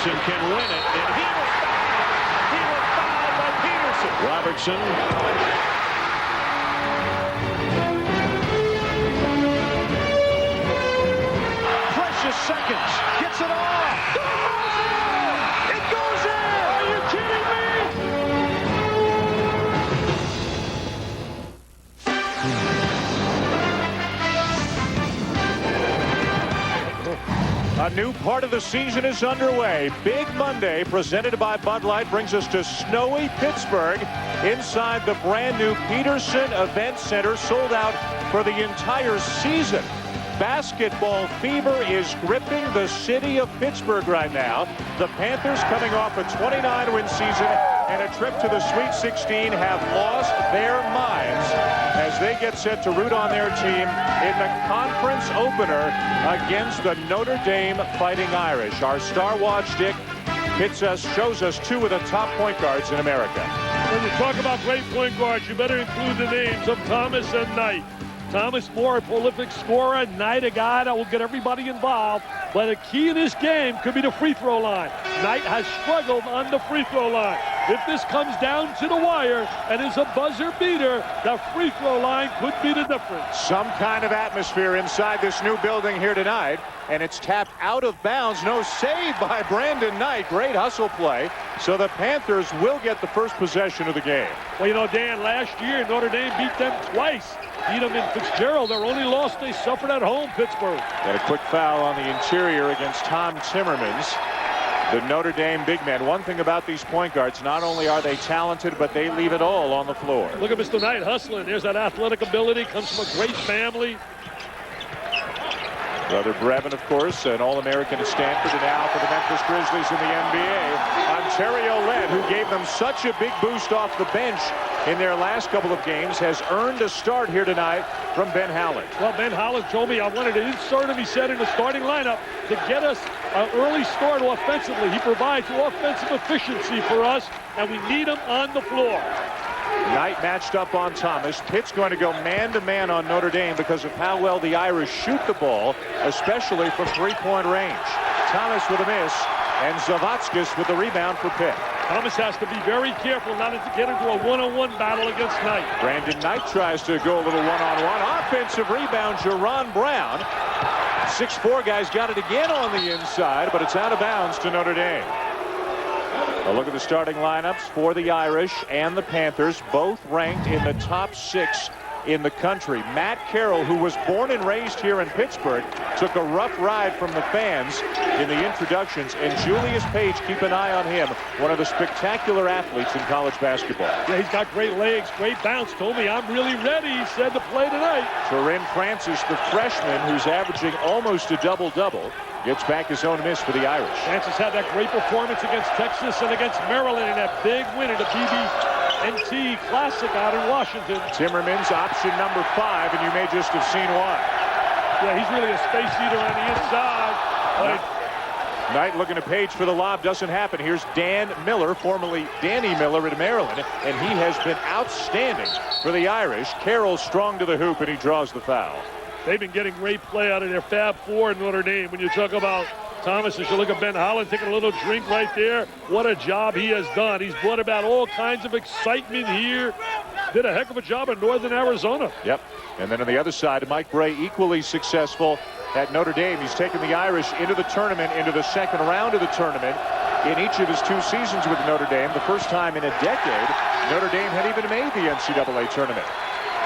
Petersen can win it, and he was fouled by Petersen. Robertson. Precious seconds. Gets it off. It goes in. Are you kidding me? A new part of the season is underway. Big Monday, presented by Bud Light, brings us to snowy Pittsburgh inside the brand new Petersen Event Center, sold out for the entire season. Basketball fever is gripping the city of Pittsburgh right now. The Panthers, coming off a 29-win season and a trip to the Sweet 16, have lost their minds as they get set to root on their team in the conference opener against the Notre Dame Fighting Irish. Our Star Watch Dick shows us two of the top point guards in America. When you talk about great point guards, you better include the names of Thomas and Knight. Thomas more a prolific scorer, Knight a guy that will get everybody involved. But a key in this game could be the free throw line. Knight has struggled on the free throw line. If this comes down to the wire and is a buzzer beater, the free throw line could be the difference. Some kind of atmosphere inside this new building here tonight, and it's tapped out of bounds. No save by Brandon Knight. Great hustle play. So the Panthers will get the first possession of the game. Well, you know, Dan, last year Notre Dame beat them twice. Beat them in Fitzgerald. Their only loss they suffered at home, Pittsburgh. Got a quick foul on the interior against Tom Timmermans, the Notre Dame big man. One thing about these point guards, not only are they talented, but they leave it all on the floor. Look at Mr. Knight hustling. There's that athletic ability. Comes from a great family. Brother Brevin, of course, an All-American at Stanford, and now for the Memphis Grizzlies in the NBA. Ontario Led, who gave them such a big boost off the bench in their last couple of games, has earned a start here tonight from Ben Howland. Well, Ben Howland told me I wanted to insert him, he said, in the starting lineup to get us an early start offensively. He provides offensive efficiency for us, and we need him on the floor. Knight matched up on Thomas. Pitt's going to go man-to-man on Notre Dame because of how well the Irish shoot the ball, especially from three-point range. Thomas with a miss, and Zavotskis with the rebound for Pitt. Thomas has to be very careful not to get into a one-on-one battle against Knight. Brandon Knight tries to go a little one-on-one. Offensive rebound, Jerron Brown. 6'4" guy's got it again on the inside, but it's out of bounds to Notre Dame. A look at the starting lineups for the Irish and the Panthers, both ranked in the top 6 in the country. Matt Carroll, who was born and raised here in Pittsburgh, took a rough ride from the fans in the introductions, and Julius Page, keep an eye on him, one of the spectacular athletes in college basketball. Yeah, he's got great legs, great bounce. Told me I'm really ready, he said, to play tonight. Corinne Francis, the freshman, who's averaging almost a double-double, gets back his own miss for the Irish. Francis had that great performance against Texas and against Maryland in that big win in the BB&T Classic out in Washington. Timmermans, option number 5, and you may just have seen why. Yeah, he's really a space eater on the inside. Knight looking at Page for the lob, doesn't happen. Here's Dan Miller, formerly Danny Miller in Maryland, and he has been outstanding for the Irish. Carroll strong to the hoop, and he draws the foul. They've been getting great play out of their Fab Four in Notre Dame. When you talk about Thomas, as you look at Ben Howland taking a little drink right there, what a job he has done. He's brought about all kinds of excitement here. Did a heck of a job in Northern Arizona. Yep. And then on the other side, Mike Bray, equally successful at Notre Dame. He's taken the Irish into the tournament, into the second round of the tournament in each of his 2 seasons with Notre Dame. The first time in a decade Notre Dame had even made the NCAA tournament.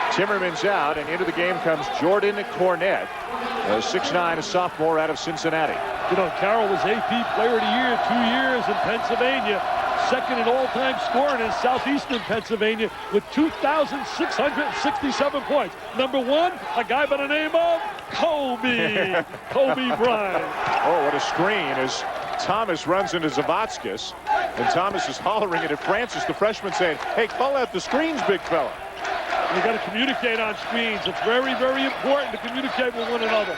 Timmermans out, and into the game comes Jordan Cornette, 6'9", a sophomore out of Cincinnati. You know, Carroll was AP Player of the Year 2 years in Pennsylvania, second in all-time scoring in southeastern Pennsylvania with 2,667 points. Number 1, a guy by the name of Kobe Bryant. Oh, what a screen as Thomas runs into Zavotskis, and Thomas is hollering it at Francis, the freshman, saying, hey, call out the screens, big fella. You've got to communicate on screens. It's very, very important to communicate with one another.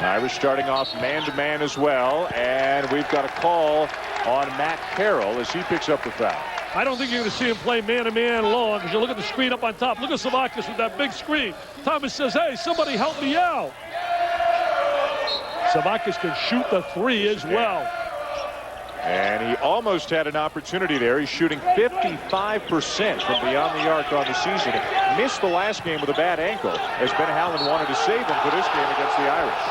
Irish starting off man-to-man as well, and we've got a call on Matt Carroll as he picks up the foul. I don't think you're going to see him play man-to-man long, because you look at the screen up on top. Look at Zavotskis with that big screen. Thomas says, hey, somebody help me out. Zavotskis can shoot the 3 as well. And he almost had an opportunity there. He's shooting 55% from beyond the arc on the season. Missed the last game with a bad ankle, as Ben Howland wanted to save him for this game against the Irish.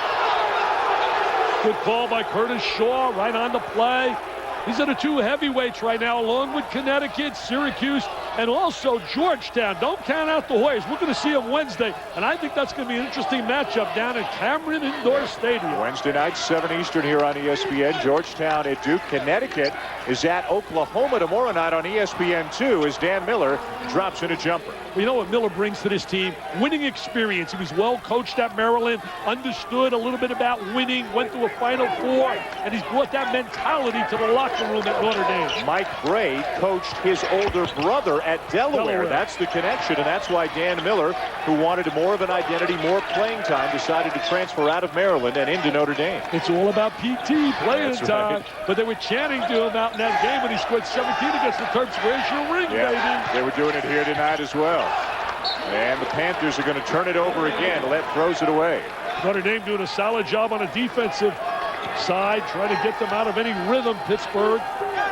Good call by Curtis Shaw, right on the play. These are the two heavyweights right now, along with Connecticut, Syracuse, and also Georgetown. Don't count out the Hoyas. We're going to see them Wednesday, and I think that's going to be an interesting matchup down at Cameron Indoor Stadium. Wednesday night, 7 Eastern here on ESPN. Georgetown at Duke. Connecticut is at Oklahoma tomorrow night on ESPN2 as Dan Miller drops in a jumper. Well, you know what Miller brings to this team? Winning experience. He was well coached at Maryland, understood a little bit about winning, went to a Final Four, and he's brought that mentality to the locker room at Notre Dame. Mike Bray coached his older brother at Delaware. That's the connection, and that's why Dan Miller, who wanted more of an identity, more playing time, decided to transfer out of Maryland and into Notre Dame. It's all about PT, playing time. Right. But they were chanting to him out in that game when he scored 17 against the Terps. Where's your ring, baby? They were doing it here tonight as well. And the Panthers are going to turn it over again. Lett throws it away. Notre Dame doing a solid job on a defensive side, trying to get them out of any rhythm, Pittsburgh.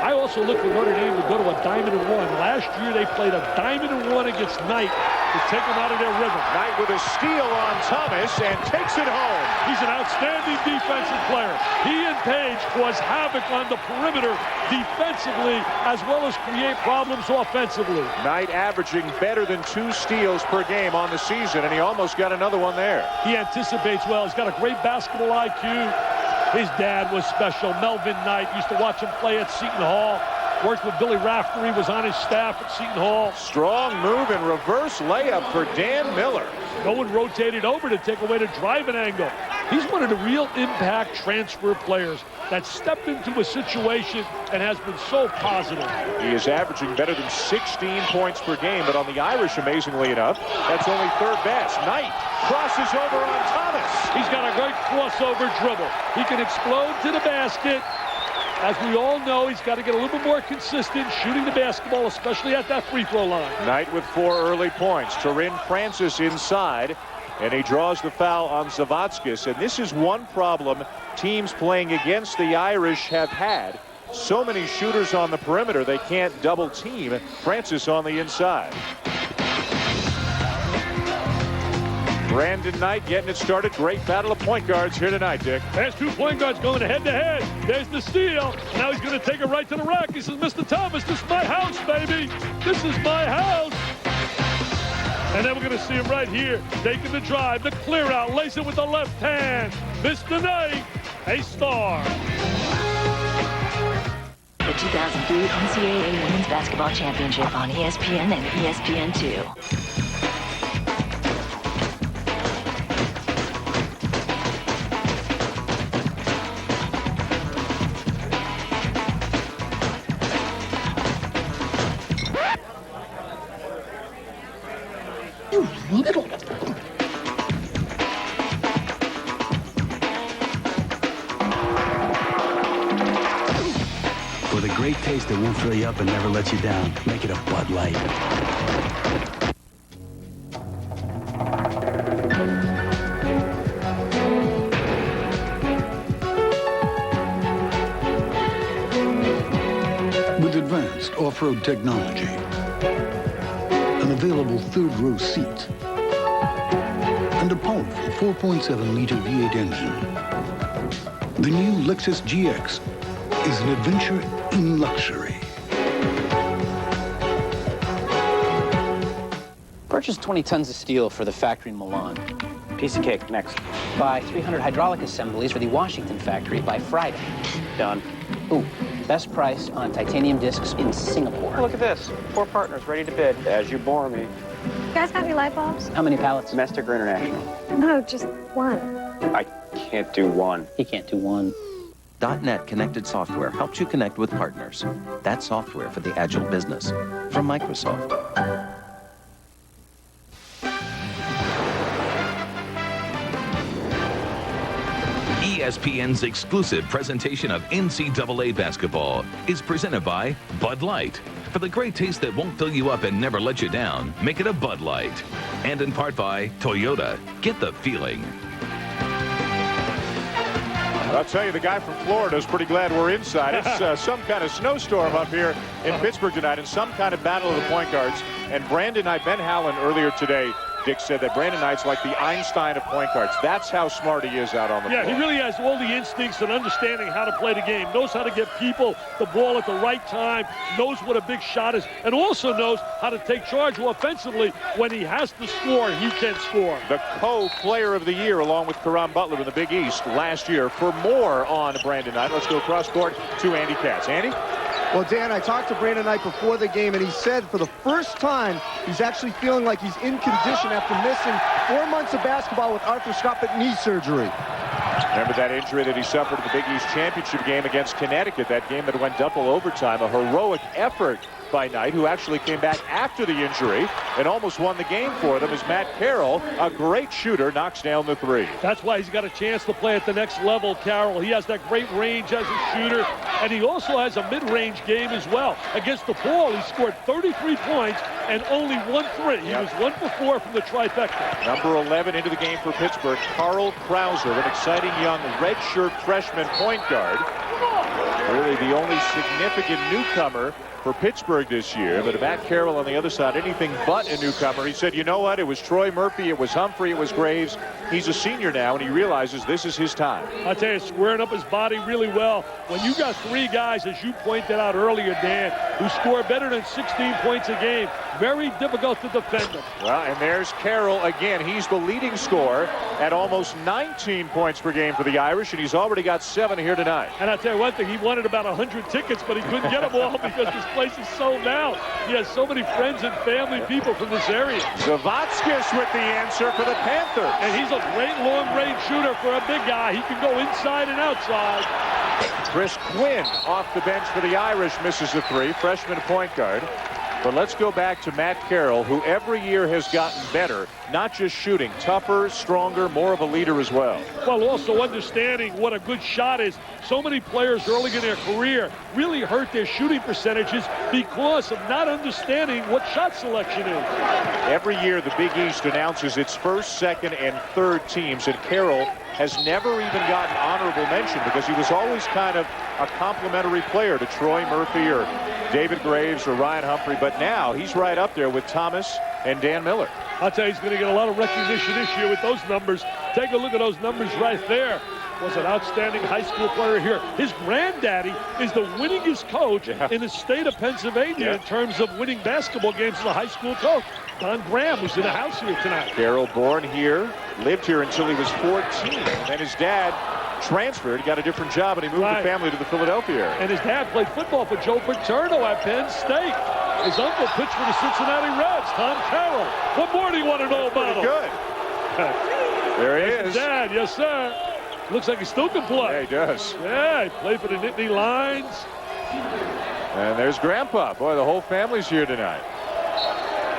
I also look for Notre Dame to go to a diamond and one. Last year they played a diamond and one against Knight to take them out of their rhythm. Knight with a steal on Thomas and takes it home. He's an outstanding defensive player. He and Page cause havoc on the perimeter defensively as well as create problems offensively. Knight averaging better than 2 steals per game on the season, and he almost got another one there. He anticipates well. He's got a great basketball IQ. His dad was special. Melvin Knight used to watch him play at Seton Hall. Worked with Billy Raftery, was on his staff at Seton Hall. Strong move and reverse layup for Dan Miller. No one rotated over to take away the driving angle. He's one of the real impact transfer players that stepped into a situation and has been so positive. He is averaging better than 16 points per game, but on the Irish, amazingly enough, that's only 3rd best. Knight crosses over on Thomas. He's got a great crossover dribble. He can explode to the basket. As we all know, he's got to get a little bit more consistent shooting the basketball, especially at that free throw line. Knight with 4 early points. Turin Francis inside, and he draws the foul on Zavatskis. And this is one problem teams playing against the Irish have had. So many shooters on the perimeter, they can't double team Francis on the inside. Brandon Knight getting it started. Great battle of point guards here tonight, Dick. There's 2 point guards going head-to-head. There's the steal. Now he's going to take it right to the rack. He says, Mr. Thomas, this is my house, baby. This is my house. And then we're going to see him right here, taking the drive, the clear out, lace it with the left hand. Mr. Knight, a star. The 2003 NCAA Women's Basketball Championship on ESPN and ESPN2. For the great taste that won't fill you up and never let you down, make it a Bud Light. With advanced off-road technology, an available 3rd-row seat, and a powerful 4.7-liter V8 engine, the new Lexus GX is an adventure in luxury. Purchase 20 tons of steel for the factory in Milan. Piece of cake. Next. Buy 300 hydraulic assemblies for the Washington factory by Friday. Done. Ooh, best price on titanium discs in Singapore. Oh, look at this. 4 partners ready to bid. As you bore me. You guys got any light bulbs? How many pallets? Domestic or international? No, just one. I can't do one. He can't do one. .NET Connected Software helps you connect with partners. That's software for the agile business from Microsoft. ESPN's exclusive presentation of NCAA basketball is presented by Bud Light. For the great taste that won't fill you up and never let you down, make it a Bud Light. And in part by Toyota. Get the feeling. I'll tell you, the guy from Florida is pretty glad we're inside. It's some kind of snowstorm up here in Pittsburgh tonight and some kind of battle of the point guards. And Brandon Knight, Ben Howland earlier today, Dick said that Brandon Knight's like the Einstein of point guards. That's how smart he is out on the floor. Yeah, he really has all the instincts and understanding how to play the game. Knows how to get people the ball at the right time. Knows what a big shot is. And also knows how to take charge offensively. When he has to score, he can score. The co-player of the year along with Karan Butler in the Big East last year. For more on Brandon Knight, let's go cross court to Andy Katz. Andy? Well, Dan, I talked to Brandon Knight before the game, and he said for the first time he's actually feeling like he's in condition after missing 4 months of basketball with arthroscopic knee surgery. Remember that injury that he suffered in the Big East Championship game against Connecticut, that game that went double overtime, a heroic effort by Knight, who actually came back after the injury and almost won the game for them, as Matt Carroll, a great shooter, knocks down the three. That's why he's got a chance to play at the next level, Carroll. He has that great range as a shooter, and he also has a mid-range game as well. Against DePaul, he scored 33 points and only 1 3. He was 1 for 4 from the trifecta. Number 11 into the game for Pittsburgh, Carl Krauser, an exciting young redshirt freshman point guard. Really the only significant newcomer for Pittsburgh this year, but Matt Carroll on the other side, anything but a newcomer. He said, you know what, it was Troy Murphy, it was Humphrey, it was Graves. He's a senior now, and he realizes this is his time. I tell you, squaring up his body really well. When you got 3 guys, as you pointed out earlier, Dan, who score better than 16 points a game, very difficult to defend them. Well, and there's Carroll again. He's the leading scorer at almost 19 points per game for the Irish, and he's already got 7 here tonight. And I'll tell you one thing, he wanted about 100 tickets, but he couldn't get them all because this place is sold out. He has so many friends and family people from this area. Zavotskis with the answer for the Panthers. And he's a great long-range shooter for a big guy. He can go inside and outside. Chris Quinn off the bench for the Irish misses a 3, freshman point guard. But let's go back to Matt Carroll, who every year has gotten better, not just shooting, tougher, stronger, more of a leader as well. Well, also understanding what a good shot is. So many players early in their career really hurt their shooting percentages because of not understanding what shot selection is. Every year, the Big East announces its first, second, and third teams, and Carroll has never even gotten honorable mention because he was always kind of a complimentary player to Troy Murphy or David Graves or Ryan Humphrey, but now he's right up there with Thomas and Dan Miller. I'll tell you, he's going to get a lot of recognition this year with those numbers. Take a look at those numbers right there. Was an outstanding high school player here. His granddaddy is the winningest coach in the state of Pennsylvania in terms of winning basketball games as a high school coach. Don Graham was in the house here tonight. Carroll, born here, lived here until he was 14. And his dad transferred, got a different job, and he moved the family to the Philadelphia area. And his dad played football for Joe Paterno at Penn State. His uncle pitched for the Cincinnati Reds, Tom Carroll. What more do you want to know about him? Good. There he is. His dad, yes, sir. Looks like he still can play. Yeah, he does. Yeah, he played for the Nittany Lions. And there's Grandpa. Boy, the whole family's here tonight.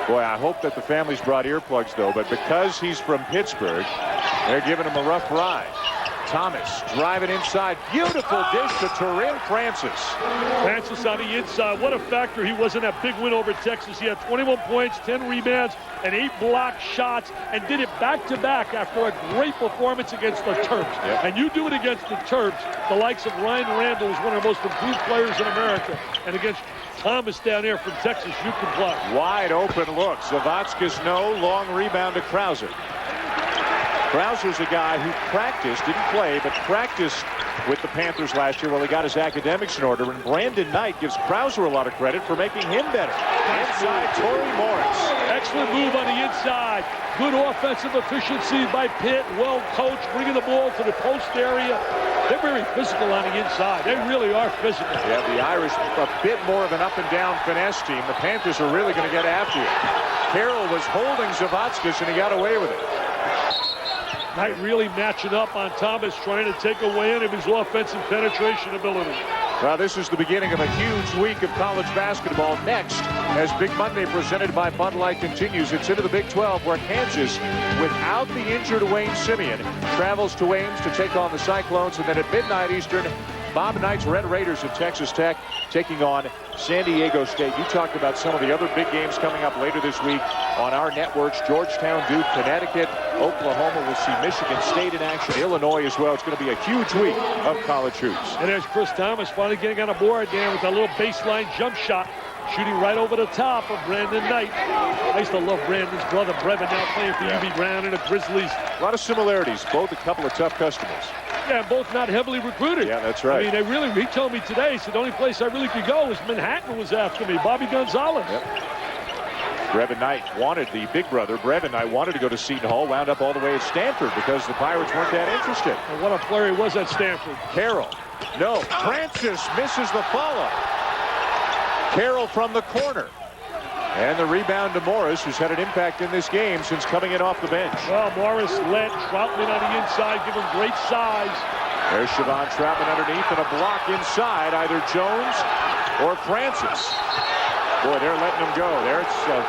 Boy, I hope that the family's brought earplugs, though, but because he's from Pittsburgh, they're giving him a rough ride. Thomas driving inside. Beautiful dish to Turin Francis. Francis on the inside. What a factor he was in that big win over Texas. He had 21 points, 10 rebounds, and 8 block shots, and did it back-to-back after a great performance against the Terps. Yep. And you do it against the Terps, the likes of Ryan Randall is one of the most improved players in America. And against Thomas down there from Texas, you can play. Wide open look. Zavotskis no. Long rebound to Krauser. Krauser's a guy who practiced, didn't play, but practiced with the Panthers last year while he got his academics in order. And Brandon Knight gives Krauser a lot of credit for making him better. Inside, Torrey Morris. Excellent move on the inside. Good offensive efficiency by Pitt. Well coached, bringing the ball to the post area. They're very physical on the inside. They really are physical. Yeah, the Irish a bit more of an up-and-down finesse team. The Panthers are really going to get after you. Carroll was holding Zavotskis, and he got away with it. Knight really matching up on Thomas, trying to take away any of his offensive penetration ability. Well, this is the beginning of a huge week of college basketball. Next, as Big Monday presented by Bud Light continues, it's into the Big 12, where Kansas, without the injured Wayne Simeon, travels to Ames to take on the Cyclones. And then at midnight Eastern, Bob Knight's Red Raiders of Texas Tech taking on San Diego State. You talked about some of the other big games coming up later this week. on our networks. Georgetown, Duke, Connecticut, Oklahoma. We'll see Michigan State in action, Illinois as well. It's going to be a huge week of college hoops. And there's Chris Thomas finally getting on a board there with a little baseline jump shot, shooting right over the top of Brandon Knight. I used to love Brandon's brother, Brevin, now playing for UB Brown and the Grizzlies. A lot of similarities, both a couple of tough customers. Yeah, both not heavily recruited. Yeah, that's right. I mean, he told me today, he said the only place I really could go was Manhattan was after me, Bobby Gonzalez. Yep. Brevin Knight wanted, the big brother, Brevin Knight wanted to go to Seton Hall, wound up all the way at Stanford because the Pirates weren't that interested. And what a player he was at Stanford. Carroll. No, Francis misses the follow. Carroll from the corner. And the rebound to Morris, who's had an impact in this game since coming in off the bench. Well, Morris led Troutman on the inside, give him great size. There's Siobhan Troutman underneath and a block inside, either Jones or Francis. Boy, they're letting him go. They're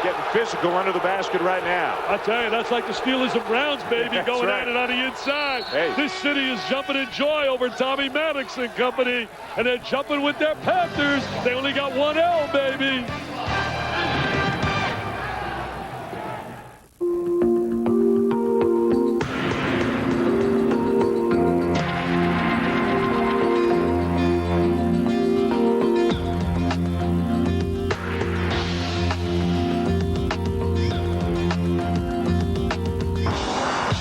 getting physical under the basket right now. I tell you, that's like the Steelers and Browns, baby, going at it on the inside. Hey. This city is jumping in joy over Tommy Maddox and company, and they're jumping with their Panthers. They only got one L, baby.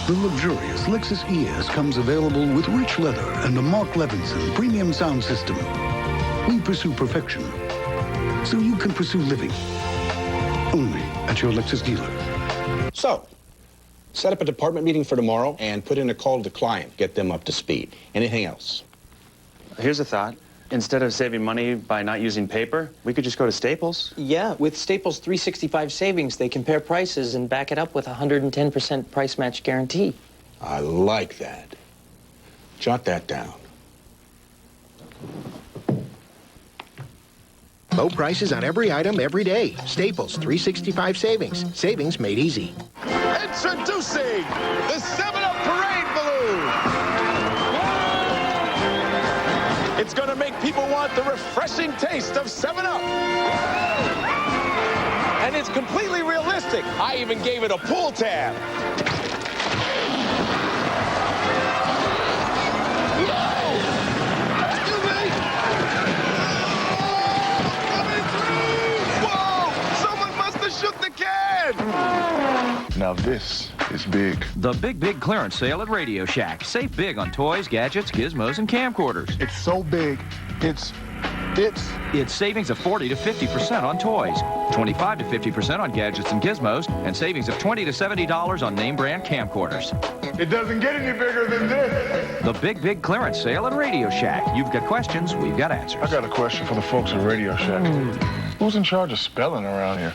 The luxurious Lexus ES comes available with rich leather and a Mark Levinson premium sound system. We pursue perfection, so you can pursue living. Only at your Lexus dealer. So, set up a department meeting for tomorrow and put in a call to the client. Get them up to speed. Anything else? Here's a thought. Instead of saving money by not using paper, we could just go to Staples. Yeah, with Staples 365 savings, they compare prices and back it up with a 110% price match guarantee. I like that. Jot that down. Low prices on every item every day. Staples 365 savings. Savings made easy. Introducing the 7-Up Parade Balloon. It's going to make people want the refreshing taste of 7-Up. And it's completely realistic. I even gave it a pull tab. Shook the can! Now this is big. The big clearance sale at Radio Shack. Save big on toys, gadgets, gizmos, and camcorders. It's so big. It's savings of 40 to 50% on toys, 25 to 50% on gadgets and gizmos, and savings of $20 to $70 on name brand camcorders. It doesn't get any bigger than this. The big clearance sale at Radio Shack. You've got questions, we've got answers. I got a question for the folks at Radio Shack. Who's in charge of spelling around here?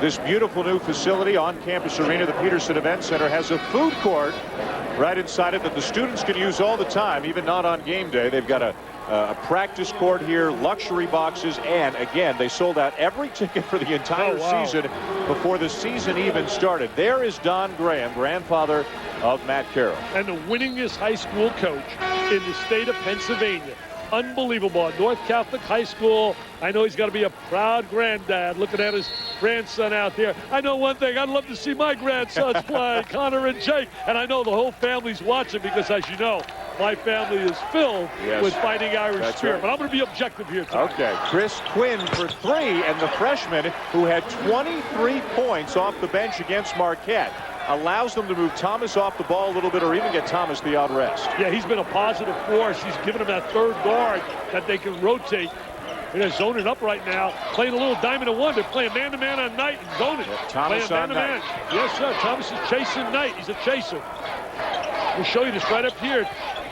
This beautiful new facility on campus arena, the Petersen Event Center, has a food court right inside it that the students can use all the time, even not on game day. They've got a practice court here, luxury boxes, and again, they sold out every ticket for the entire season before the season even started. There is Don Graham, grandfather of Matt Carroll. And the winningest high school coach in the state of Pennsylvania. Unbelievable. At North Catholic High School, I know he's got to be a proud granddad looking at his grandson out there. I know one thing, I'd love to see my grandsons play, Connor and Jake. And I know the whole family's watching because, as you know, my family is filled with Fighting Irish spirit. Right. But I'm going to be objective here tonight. Okay, Chris Quinn for 3, and the freshman who had 23 points off the bench against Marquette allows them to move Thomas off the ball a little bit or even get Thomas the odd rest. Yeah, he's been a positive force. He's given them that third guard that they can rotate. They're zoning up right now, playing a little diamond and one. They're playing man-to-man on Knight and zoning. Thomas playing on Knight. Yes, sir. Thomas is chasing Knight. He's a chaser. We'll show you this right up here.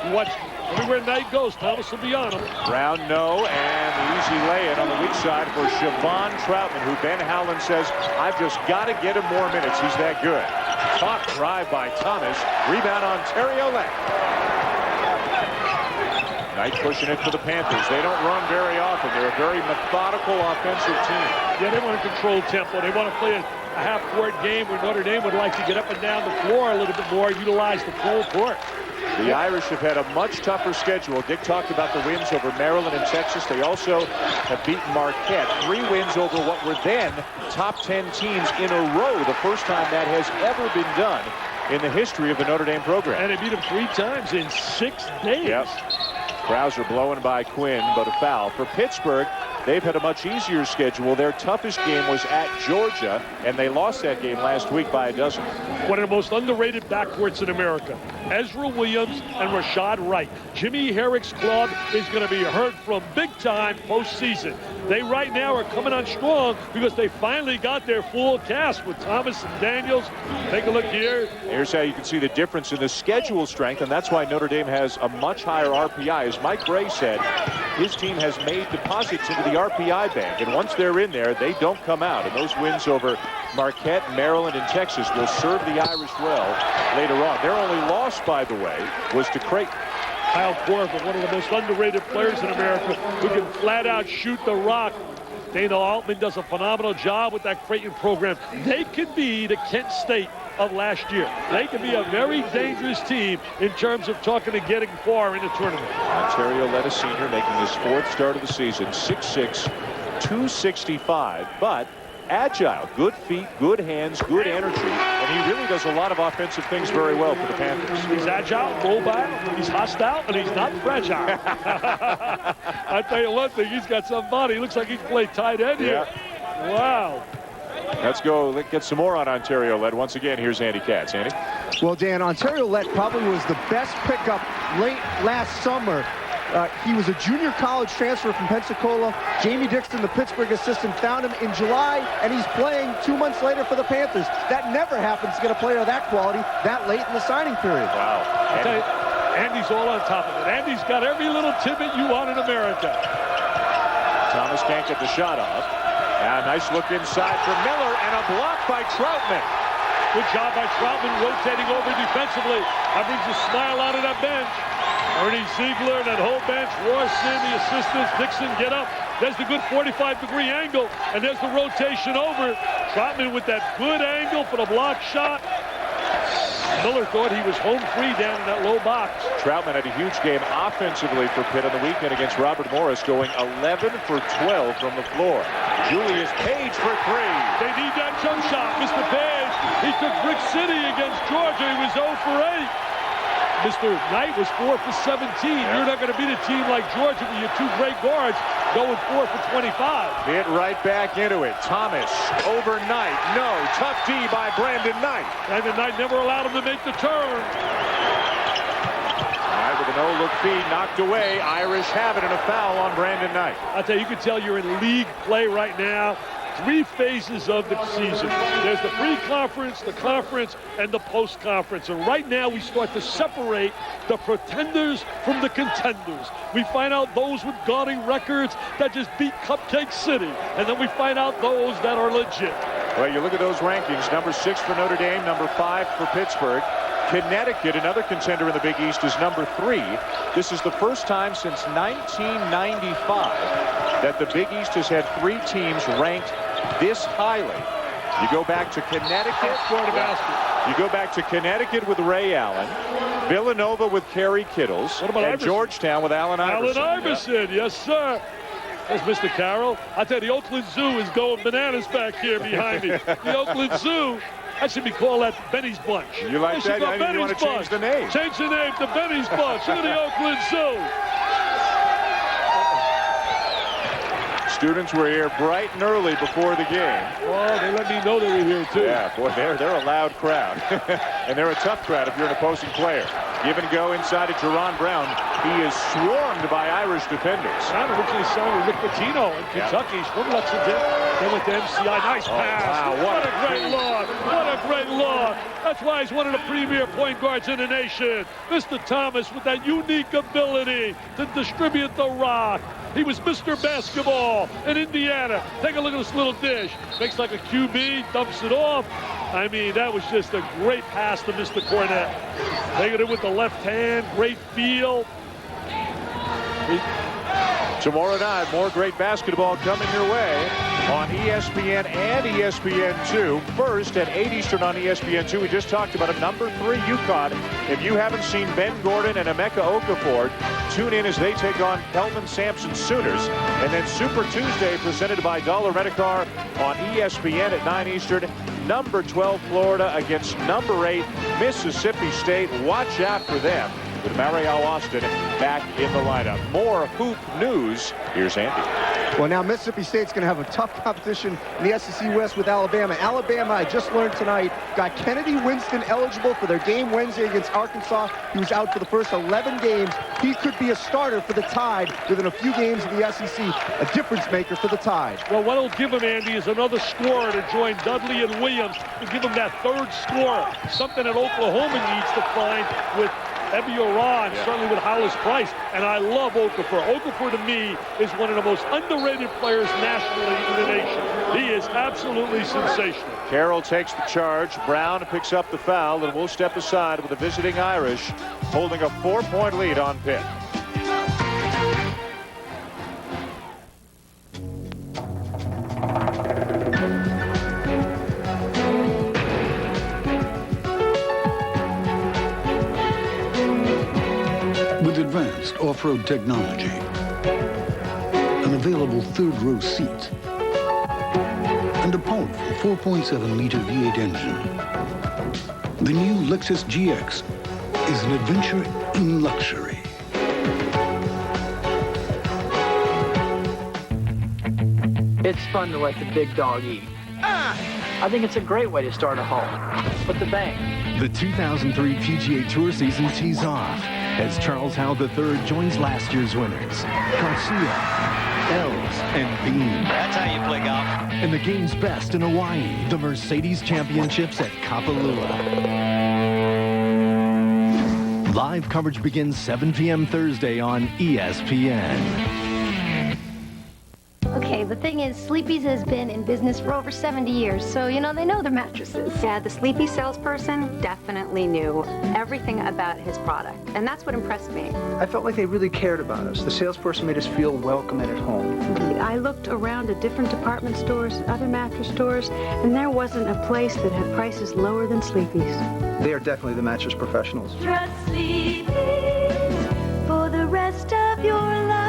You watch everywhere Knight goes, Thomas will be on him. Brown, no, and the easy lay-in on the weak side for Siobhan Troutman, who Ben Howland says, I've just got to get him more minutes. He's that good. Top drive by Thomas. Rebound Ontario left. Knight pushing it for the Panthers. They don't run very often. They're a very methodical offensive team. Yeah, they want to control tempo. They want to play a half-court game where Notre Dame would like to get up and down the floor a little bit more, utilize the full court. The Irish have had a much tougher schedule. Dick talked about the wins over Maryland and Texas. They also have beaten Marquette. 3 wins over what were then top 10 teams in a row. The first time that has ever been done in the history of the Notre Dame program. And they beat them 3 times in 6 days. Yep. Krauser blowing by Quinn, but a foul. For Pittsburgh, they've had a much easier schedule. Their toughest game was at Georgia, and they lost that game last week by a dozen. One of the most underrated backcourts in America. Ezra Williams and Rashad Wright. Jimmy Herrick's club is going to be heard from big time postseason. They right now are coming on strong because they finally got their full cast with Thomas and Daniels. Take a look here. Here's how you can see the difference in the schedule strength, and that's why Notre Dame has a much higher RPI. As Mike Gray said, his team has made deposits into the RPI bank, and once they're in there, they don't come out. And those wins over Marquette, Maryland, and Texas will serve the Irish well later on. Their only loss, by the way, was to Creighton. Kyle Korver, one of the most underrated players in America, who can flat out shoot the rock. Dana Altman does a phenomenal job with that Creighton program. They could be the Kent State of last year. They could be a very dangerous team in terms of talking and getting far in the tournament. Ontario led a senior, making his 4th start of the season, 6'6", 265, but agile, good feet, good hands, good energy, and he really does a lot of offensive things very well for the Panthers. He's agile, mobile, he's hostile, and he's not fragile. I tell you one thing, he's got some body. He looks like he can play tight end here. Wow. Let's go. Let's get some more on Ontario Led. Once again, here's Andy Katz. Andy? Well, Dan, Ontario Led probably was the best pickup late last summer. He was a junior college transfer from Pensacola. Jamie Dixon, the Pittsburgh assistant, found him in July, and he's playing 2 months later for the Panthers. That never happens to get a player of that quality that late in the signing period. Wow. Andy's all on top of it. Andy's got every little tidbit you want in America. Thomas can't get the shot off. Nice look inside for Miller, and a block by Troutman. Good job by Troutman rotating over defensively. That brings a smile out of that bench. Ernie Ziegler and that whole bench, Rawson, the assistants, Dixon get up. There's the good 45-degree angle, and there's the rotation over. Troutman with that good angle for the block shot. Miller thought he was home free down in that low box. Troutman had a huge game offensively for Pitt on the weekend against Robert Morris, going 11 for 12 from the floor. Julius Page for 3. They need that jump shot, Mr. Page. He took Brick City against Georgia. He was 0 for 8. Mr. Knight was 4 for 17. You're not going to beat a team like Georgia with your 2 great guards going 4 for 25. Hit right back into it. Thomas over Knight. No. Tough D by Brandon Knight. Brandon Knight never allowed him to make the turn. Knight with a no-look feed knocked away. Irish have it, and a foul on Brandon Knight. I'll tell you, you can tell you're in league play right now. 3 phases of the season. There's the pre-conference, the conference, and the post-conference. And right now we start to separate the pretenders from the contenders. We find out those with gaudy records that just beat Cupcake City. And then we find out those that are legit. Well, you look at those rankings. Number 6 for Notre Dame, number 5 for Pittsburgh. Connecticut, another contender in the Big East, is number 3. This is the first time since 1995 that the Big East has had 3 teams ranked this highly. You go back to Connecticut. You go back to Connecticut with Ray Allen, Villanova with Kerry Kittles, and Iverson? Georgetown with Allen Iverson. Allen Iverson, yes, sir. That's Mr. Carroll. I tell you, the Oakland Zoo is going bananas back here behind me. The Oakland Zoo. That should be called that Benny's Bunch. You like that? I didn't want to change the name. Change the name to Benny's Bunch. Look at the Oakland Zoo. Students were here bright and early before the game. Oh, they let me know they were here, too. Yeah, boy, they're a loud crowd. And they're a tough crowd if you're an opposing player. Give and go inside of Jerron Brown. He is swarmed by Irish defenders. Brown originally signed with Rick Pitino in Kentucky. He's from Lexington. Then with the MCI. Nice pass. Wow, what a great look. What a great look. That's why he's one of the premier point guards in the nation. Mr. Thomas with that unique ability to distribute the rock. He was Mr. Basketball in Indiana. Take a look at this little dish. Makes like a QB, dumps it off. I mean, that was just a great pass to Mr. Cornett. Taking it with the left hand, great feel. Tomorrow night, more great basketball coming your way. on ESPN and ESPN2. First at 8 Eastern on ESPN2. We just talked about it. Number 3, UConn. If you haven't seen Ben Gordon and Emeka Okafor, tune in as they take on Kelvin Sampson Sooners. And then Super Tuesday presented by Dollar Rent-A-Car on ESPN at 9 Eastern. Number 12 Florida against number 8 Mississippi State. Watch out for them with Mario Austin back in the lineup. More hoop news. Here's Andy. Well, now Mississippi State's going to have a tough competition in the SEC West with Alabama. Alabama, I just learned tonight, got Kennedy Winston eligible for their game Wednesday against Arkansas. He was out for the first 11 games. He could be a starter for the Tide within a few games of the SEC, a difference maker for the Tide. Well, what will give him, Andy, is another scorer to join Dudley and Williams to give him that third scorer, something that Oklahoma needs to find with Ebiora and certainly with Hollis Price. And I love Okafor. Okafor, to me, is one of the most underrated players nationally in the nation. He is absolutely sensational. Carroll takes the charge. Brown picks up the foul, and we'll step aside with the visiting Irish holding a 4-point lead on Pitt. With advanced off-road technology, an available third-row seat, and a powerful 4.7-liter V8 engine, the new Lexus GX is an adventure in luxury. It's fun to let the big dog eat. I think it's a great way to start a haul. With the bang. The 2003 PGA Tour season tees off as Charles Howell III joins last year's winners, Garcia, Els, and Beam. That's how you play golf. And the game's best in Hawaii, the Mercedes Championships at Kapalua. Live coverage begins 7 p.m. Thursday on ESPN. Okay, the thing is, Sleepy's has been in business for over 70 years, so, you know, they know their mattresses. Yeah, the Sleepy salesperson definitely knew everything about his product, and that's what impressed me. I felt like they really cared about us. The salesperson made us feel welcome and at home. I looked around at different department stores, other mattress stores, and there wasn't a place that had prices lower than Sleepy's. They are definitely the mattress professionals. Trust Sleepy's for the rest of your life.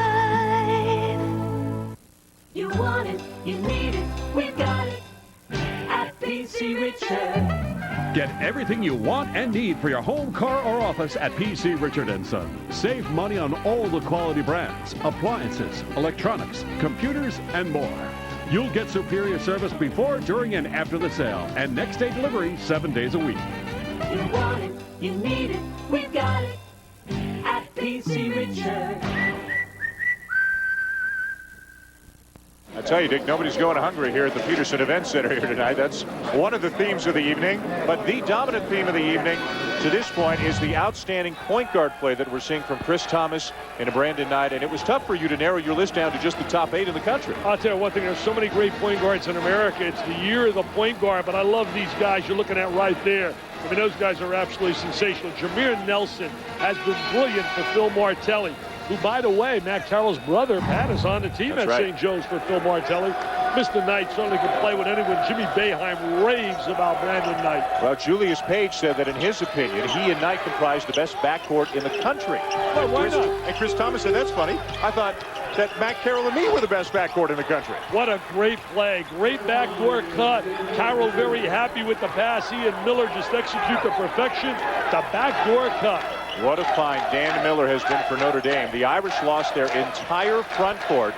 You want it, you need it, we've got it at PC Richard. Get everything you want and need for your home, car, or office at PC Richard & Son. Save money on all the quality brands, appliances, electronics, computers, and more. You'll get superior service before, during, and after the sale. And next day delivery 7 days a week. You want it, you need it, we've got it at PC Richard. I tell you, Dick, nobody's going hungry here at the Petersen Event Center here tonight. That's one of the themes of the evening. But the dominant theme of the evening to this point is the outstanding point guard play that we're seeing from Chris Thomas and Brandon Knight. And it was tough for you to narrow your list down to just the top 8 in the country. I'll tell you one thing, there's so many great point guards in America. It's the year of the point guard, but I love these guys you're looking at right there. I mean, those guys are absolutely sensational. Jameer Nelson has been brilliant for Phil Martelli, who, by the way, Matt Carroll's brother, Pat, is on the team at St. Joe's for Phil Martelli. Mr. Knight certainly can play with anyone. Jimmy Boeheim raves about Brandon Knight. Well, Julius Page said that in his opinion, he and Knight comprised the best backcourt in the country. Well, why not? And Chris Thomas said, that's funny. I thought that Matt Carroll and me were the best backcourt in the country. What a great play. Great backdoor cut. Carroll very happy with the pass. He and Miller just execute the perfection. The backdoor cut. What a find Dan Miller has been for Notre Dame. The Irish lost their entire front court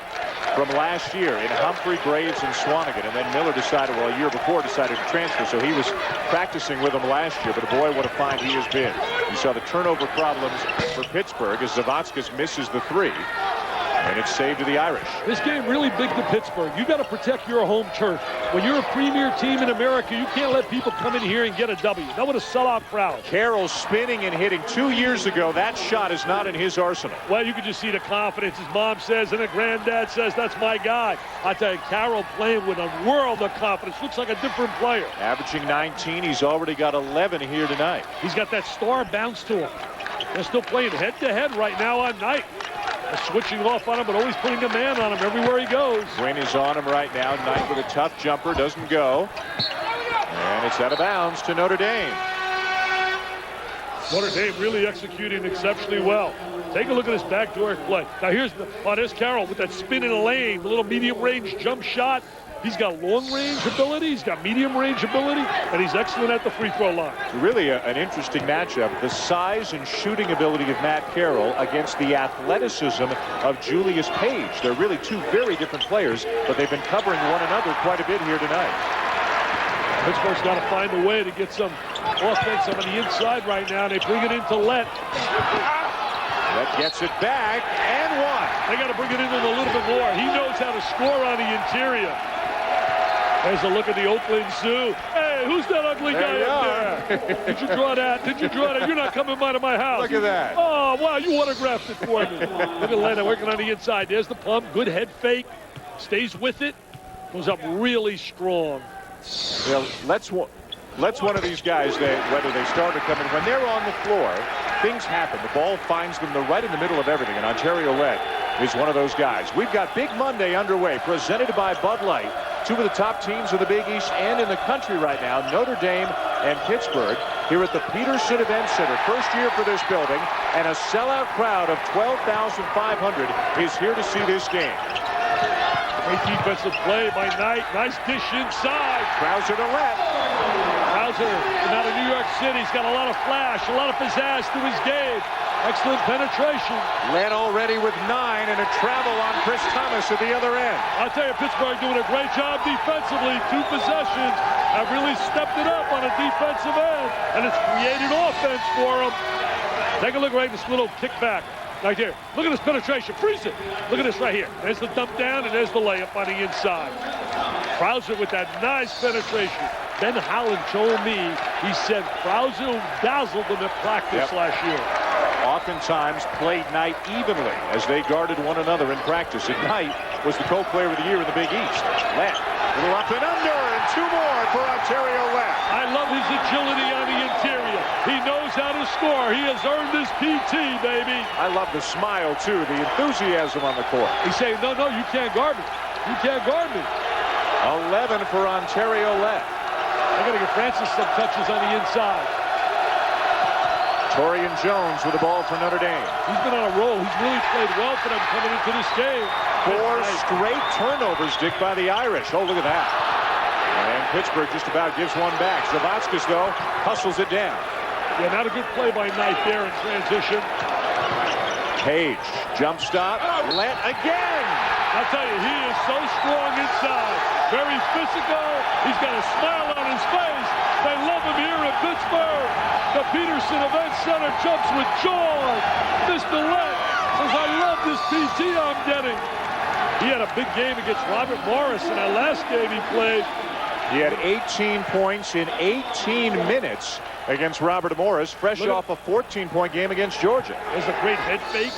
from last year in Humphrey, Graves, and Swanigan. And then Miller decided, well, a year before, decided to transfer. So he was practicing with them last year. But boy, what a find he has been. You saw the turnover problems for Pittsburgh as Zavatskis misses the 3. And it's saved to the Irish. This game really big to Pittsburgh. You got to protect your home turf. When you're a premier team in America, you can't let people come in here and get a W. Not with a sellout crowd. Carroll spinning and hitting 2 years ago. That shot is not in his arsenal. Well, you can just see the confidence. His mom says and the granddad says, that's my guy. I tell you, Carroll playing with a world of confidence. Looks like a different player. Averaging 19. He's already got 11 here tonight. He's got that star bounce to him. They're still playing head-to-head right now on Knight. switching off on him, but always putting a man on him everywhere he goes. Quinn is on him right now. Knight with a tough jumper, doesn't go. And it's out of bounds to Notre Dame. Notre Dame really executing exceptionally well. Take a look at his backdoor play. Now there's Carroll with that spin in the lane, the little medium range jump shot. He's got long range ability, he's got medium range ability, and he's excellent at the free throw line. Really an interesting matchup. The size and shooting ability of Matt Carroll against the athleticism of Julius Page. They're really two very different players, but they've been covering one another quite a bit here tonight. Pittsburgh's got to find a way to get some offense on the inside right now. They bring it into Let. Let gets it back and one. They got to bring it in a little bit more. He knows how to score on the interior. There's a look at the Oakland Zoo. Hey, who's that ugly guy up there? Did you draw that? Did you draw that? You're not coming out of my house. Look at that. Oh, wow, you autographed it for me. Look at Lena working on the inside. There's the pump. Good head fake. Stays with it. Goes up really strong. Well, let's one of these guys, whether they start or come in, when they're on the floor, things happen. The ball finds them. They're right in the middle of everything, and Ontario Let is one of those guys. We've got Big Monday underway, presented by Bud Light. Two of the top teams of the Big East and in the country right now, Notre Dame and Pittsburgh, here at the Petersen Event Center. First year for this building, and a sellout crowd of 12,500 is here to see this game. Great defensive play by Knight. Nice dish inside. Krauser to Let. Krauser, out of New York City, he's got a lot of flash, a lot of pizzazz to his game. Excellent penetration. Let already with 9 and a travel on Chris Thomas at the other end. I'll tell you, Pittsburgh doing a great job defensively. 2 possessions have really stepped it up on a defensive end, and it's created offense for them. Take a look right at this little kickback. Right here. Look at this penetration. Freeze it. Look at this right here. There's the dump down, and there's the layup on the inside. Krauser with that nice penetration. Ben Howland told me, he said Krauser dazzled them at practice last year. Oftentimes played Knight evenly as they guarded one another in practice. And Knight was the co-player of the year in the Big East. Let, little up and under, and 2 more for Ontario Let. I love his agility on the interior. He knows how to score. He has earned his PT, baby. I love the smile, too, the enthusiasm on the court. He's saying, no, you can't guard me. You can't guard me. 11 for Ontario Let. I got to get Francis some touches on the inside. Torian Jones with the ball for Notre Dame. He's been on a roll. He's really played well for them coming into this game. 4 straight turnovers, Dick, by the Irish. Oh, look at that. And Pittsburgh just about gives one back. Zavatskas, though, hustles it down. Yeah, not a good play by Knight there in transition. Page, jump stop, Let again. I'll tell you, he is so strong inside. Very physical. He's got a smile on his face. They love him here in Pittsburgh. The Petersen Event Center jumps with joy. Mr. Let says, I love this PT I'm getting. He had a big game against Robert Morris in that last game he played. He had 18 points in 18 minutes against Robert Morris, fresh off a 14-point game against Georgia. There's a great head fake.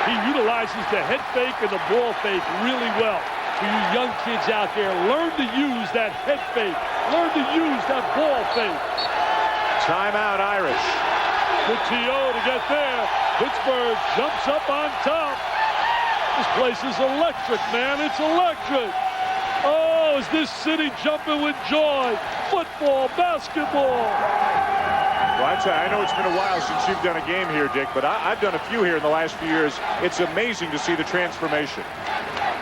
He utilizes the head fake and the ball fake really well. For you young kids out there, learn to use that head fake. Learn to use that ball fake. Timeout, Irish. Good TO to get there. Pittsburgh jumps up on top. This place is electric, man. It's electric. Oh, is this city jumping with joy? Football, basketball. Well, I know it's been a while since you've done a game here, Dick, but I've done a few here in the last few years. It's amazing to see the transformation.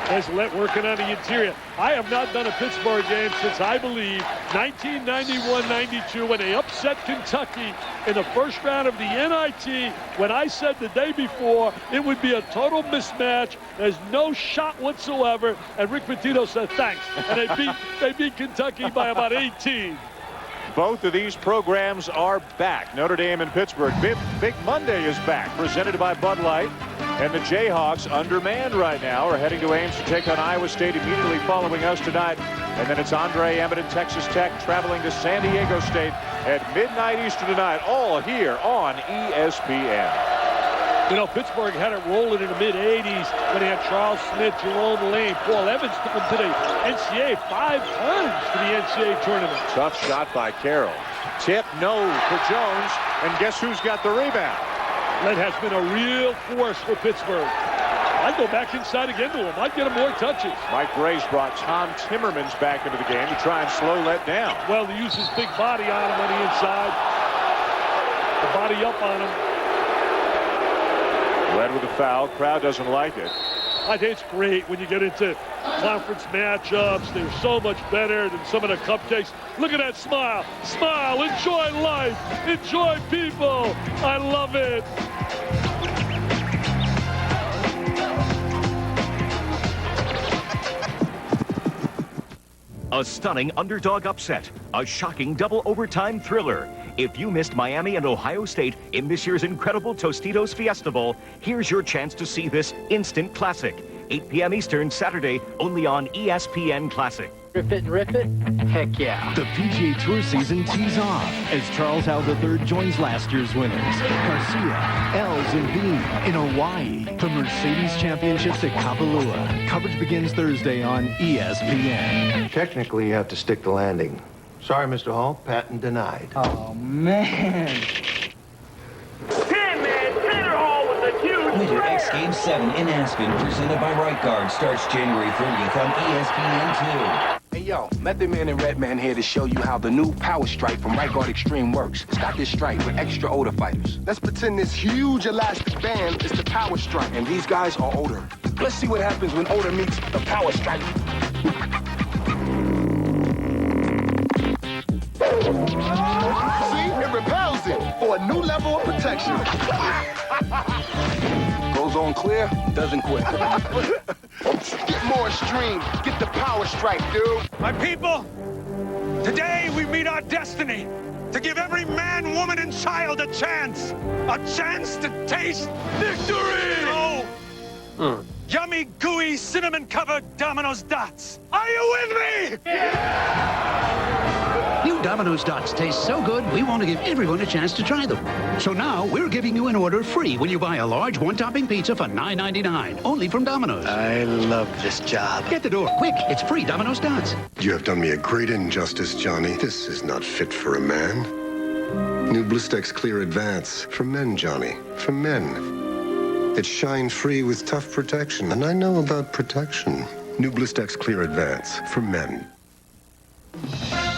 There's Let working on the interior. I have not done a Pittsburgh game since, I believe, 1991-92 when they upset Kentucky in the first round of the NIT, when I said the day before it would be a total mismatch. There's no shot whatsoever. And Rick Pitino said thanks. And they beat Kentucky by about 18. Both of these programs are back. Notre Dame and Pittsburgh. Big Monday is back, presented by Bud Light. And the Jayhawks, undermanned right now, are heading to Ames to take on Iowa State immediately following us tonight. And then it's Andre Emmett and Texas Tech traveling to San Diego State at midnight Eastern tonight, all here on ESPN. You know, Pittsburgh had it rolling in the mid-'80s when they had Charles Smith, Jerome Lane, Paul Evans took them to the NCAA 5 times to the NCAA tournament. Tough shot by Carroll. Tip, no for Jones, and guess who's got the rebound? Lett has been a real force for Pittsburgh. I'd go back inside again to him. I'd get him more touches. Mike Grace brought Tom Timmermans back into the game to try and slow Lett down. Well, he used his big body on him on the inside. The body up on him. Lett with a foul. Crowd doesn't like it. I think it's great when you get into conference matchups. They're so much better than some of the cupcakes. Look at that smile. Smile. Enjoy life. Enjoy people. I love it. A stunning underdog upset, a shocking double overtime thriller. If you missed Miami and Ohio State in this year's incredible Tostitos Fiesta Bowl, here's your chance to see this instant classic. 8 p.m. Eastern, Saturday, only on ESPN Classic. Rip it and rip it? Heck yeah. The PGA Tour season tees off as Charles Howell III joins last year's winners, Garcia, Els, and Beam in Hawaii. The Mercedes Championships at Kapalua. Coverage begins Thursday on ESPN. Technically, you have to stick the landing. Sorry, Mr. Hall, patent denied. Oh, man. Winter X Game 7 in Aspen, presented by Right Guard, starts January 30th on ESPN 2. Hey, yo, Method Man and Redman here to show you how the new Power Stripe from Right Guard Extreme works. It's got this stripe for extra older fighters. Let's pretend this huge elastic band is the Power Stripe, and these guys are older. Let's see what happens when older meets the Power Stripe. See, it repels it for a new level of protection. Goes on clear, doesn't quit. Get more extreme. Get the Power Stripe, dude. My people, today we meet our destiny to give every man, woman, and child a chance to taste victory. Yummy, gooey, cinnamon-covered Domino's Dots. Are you with me? Yeah! New Domino's Dots taste so good, we want to give everyone a chance to try them. So now, we're giving you an order free when you buy a large one-topping pizza for $9.99, only from Domino's. I love this job. Get the door, quick. It's free Domino's Dots. You have done me a great injustice, Johnny. This is not fit for a man. New Blistex Clear Advance. For men, Johnny. For men. It's shine-free with tough protection, and I know about protection. New Blistex Clear Advance. For men.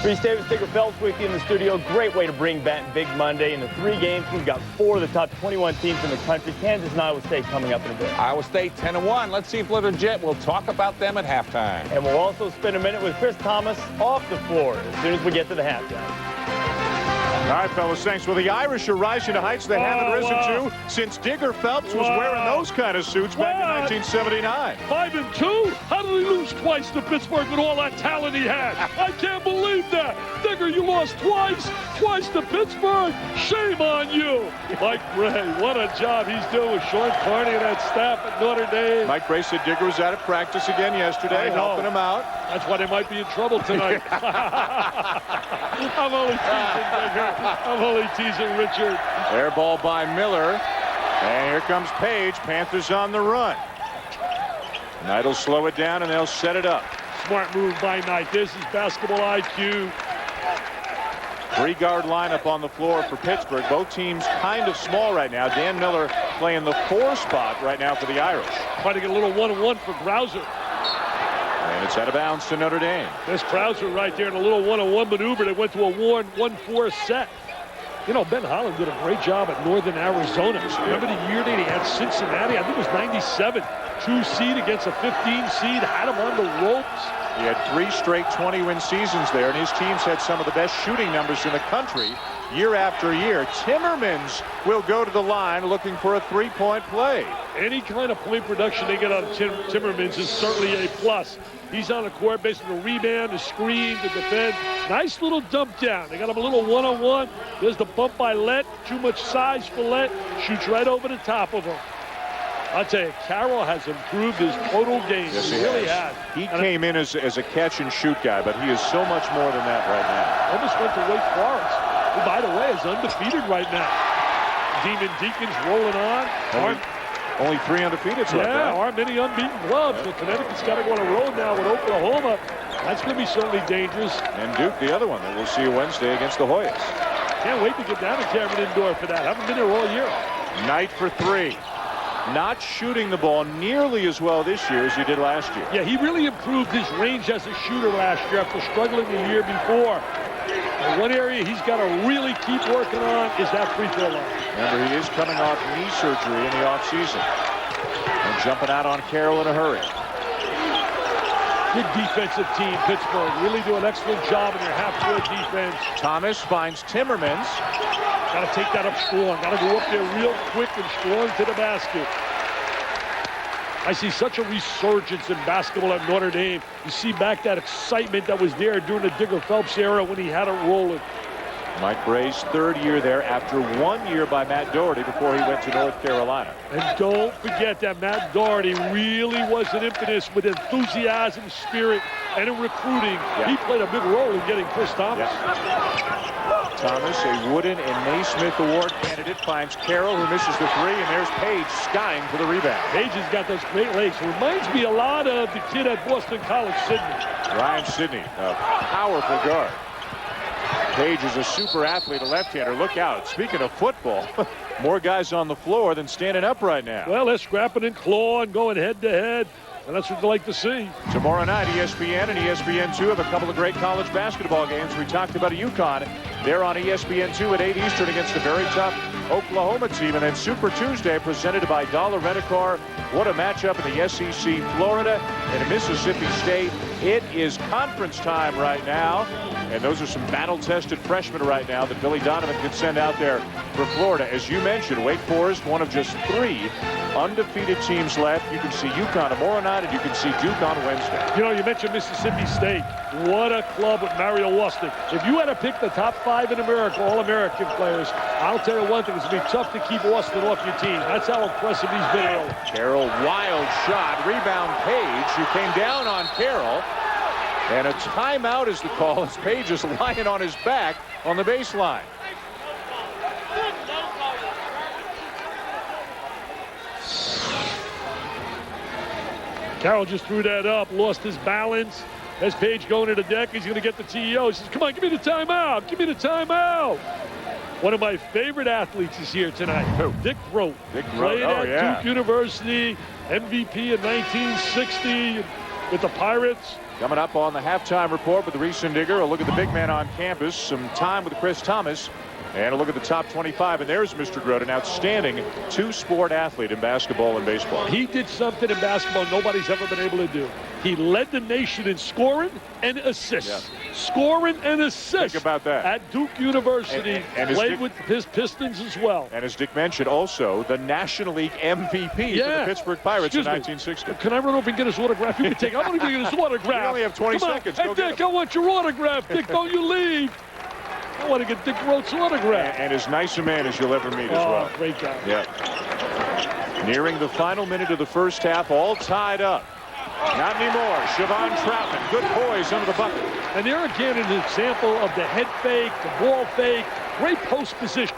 Reese Davis, Digger Phelps with you in the studio. Great way to bring back Big Monday. In the 3 games, we've got 4 of the top 21 teams in the country. Kansas and Iowa State coming up in a bit. Iowa State 10-1. Let's see if Legit will talk about them at halftime. And we'll also spend a minute with Chris Thomas off the floor as soon as we get to the halftime. All right, fellas, thanks. Well, the Irish are rising to heights they haven't risen to since Digger Phelps was wearing those kind of suits back in 1979. 5-2? How did he lose twice to Pittsburgh with all that talent he had? I can't believe that. Digger, you lost twice to Pittsburgh. Shame on you. Mike Bray, what a job he's doing with Sean Carney and that staff at Notre Dame. Mike Bray said Digger was out of practice again yesterday, helping him out. That's why they might be in trouble tonight. I'm only teasing Digger. I'm only teasing Richard. Air ball by Miller. And here comes Page. Panthers on the run. Knight will slow it down, and they'll set it up. Smart move by Knight. This is basketball IQ. 3-guard lineup on the floor for Pittsburgh. Both teams kind of small right now. Dan Miller playing the 4 spot right now for the Irish. Trying to get a little 1-on-1 for Krauser. And it's out of bounds to Notre Dame. There's Krauser right there in a little 1-on-1 maneuver. They went to a 1-4 set. You know, Ben Holland did a great job at Northern Arizona. Remember the year that he had Cincinnati? I think it was 97. 2 seed against a 15 seed. Had him on the ropes. He had 3 straight 20-win seasons there, and his teams had some of the best shooting numbers in the country year after year. Timmermans will go to the line looking for a 3-point play. Any kind of point production they get out of Timmermans is certainly a plus. He's on the court, basically the rebound, the screen, the defense. Nice little dump down. They got him a little 1-on-1. There's the bump by Lett. Too much size for Lett. Shoots right over the top of him. I'll tell you, Carroll has improved his total game. Yes, he really has. He came in as a catch-and-shoot guy, but he is so much more than that right now. Almost went to Wake Forest, who, by the way, is undefeated right now. Demon Deacons rolling on. Only 3 undefeated left. Yeah, our many unbeaten clubs. But Connecticut's got to go on a road now with Oklahoma. That's going to be certainly dangerous. And Duke, the other one that we'll see Wednesday against the Hoyas. Can't wait to get down to Cameron Indoor for that. Haven't been there all year. Knight for 3. Not shooting the ball nearly as well this year as he did last year. Yeah, he really improved his range as a shooter last year after struggling the year before. And one area he's got to really keep working on is that free throw line. Remember, he is coming off knee surgery in the offseason. And jumping out on Carroll in a hurry. Good defensive team, Pittsburgh. Really do an excellent job in their half-court defense. Thomas finds Timmermans. Got to take that up strong. Got to go up there real quick and strong to the basket. I see such a resurgence in basketball at Notre Dame. You see back that excitement that was there during the Digger Phelps era when he had it rolling. Mike Bray's 3rd year there after 1 year by Matt Doherty before he went to North Carolina. And don't forget that Matt Doherty really was an impetus with enthusiasm, spirit, and in recruiting. Yeah. He played a big role in getting Chris Thomas. Yeah. Thomas, a Wooden and Naismith Award candidate, finds Carroll, who misses the 3, and there's Page skying for the rebound. Page has got those great legs. Reminds me a lot of the kid at Boston College, Sidney. Ryan Sidney, a powerful guard. Page is a super athlete, a left-hander. Look out. Speaking of football, more guys on the floor than standing up right now. Well, they're scrapping and clawing, going head-to-head, and that's what they like to see. Tomorrow night, ESPN and ESPN2 have a couple of great college basketball games. We talked about a UConn. They're on ESPN2 at 8 Eastern against a very tough Oklahoma team. And then Super Tuesday presented by Dollar Rent-A-Car. What a matchup in the SEC, Florida and Mississippi State. It is conference time right now. And those are some battle-tested freshmen right now that Billy Donovan could send out there for Florida. As you mentioned, Wake Forest, one of just 3 undefeated teams left. You can see UConn tomorrow night, and you can see Duke on Wednesday. You know, you mentioned Mississippi State. What a club with Mario Waston. If you had to pick the top 5 in America, All-American players, I'll tell you one thing, it's going to be tough to keep Waston off your team. That's how impressive he's been. Carroll, wild shot. Rebound, Page, who came down on Carroll. And a timeout is the call as Page is lying on his back on the baseline. Carroll just threw that up, lost his balance. As Page going to the deck, he's going to get the TEO. He says, come on, give me the timeout. Give me the timeout. One of my favorite athletes is here tonight. Who? Dick Rote. Dick Rote, played at Duke University, MVP in 1960 with the Pirates. Coming up on the halftime report with the Reese Digger, a look at the big man on campus, some time with Chris Thomas, and a look at the top 25. And there's Mr. Grote, an outstanding 2-sport athlete in basketball and baseball. He did something in basketball nobody's ever been able to do. He led the nation in scoring and assists. Yeah. Scoring and assists. Think about that. At Duke University, and played with his Pistons as well. And as Dick mentioned, also the National League MVP for the Pittsburgh Pirates in 1960. Can I run over and get his autograph? You can take. I'm going to get his autograph. You only have 20 seconds. Hey, Dick, I want your autograph. Dick, don't you leave. I want to get Dick Rote's autograph. And as nice a man as you'll ever meet as well. Great guy. Yeah. Nearing the final minute of the first half, all tied up. Not anymore. Siobhan Troutman, good poise under the bucket. And there again an example of the head fake, the ball fake, great post position.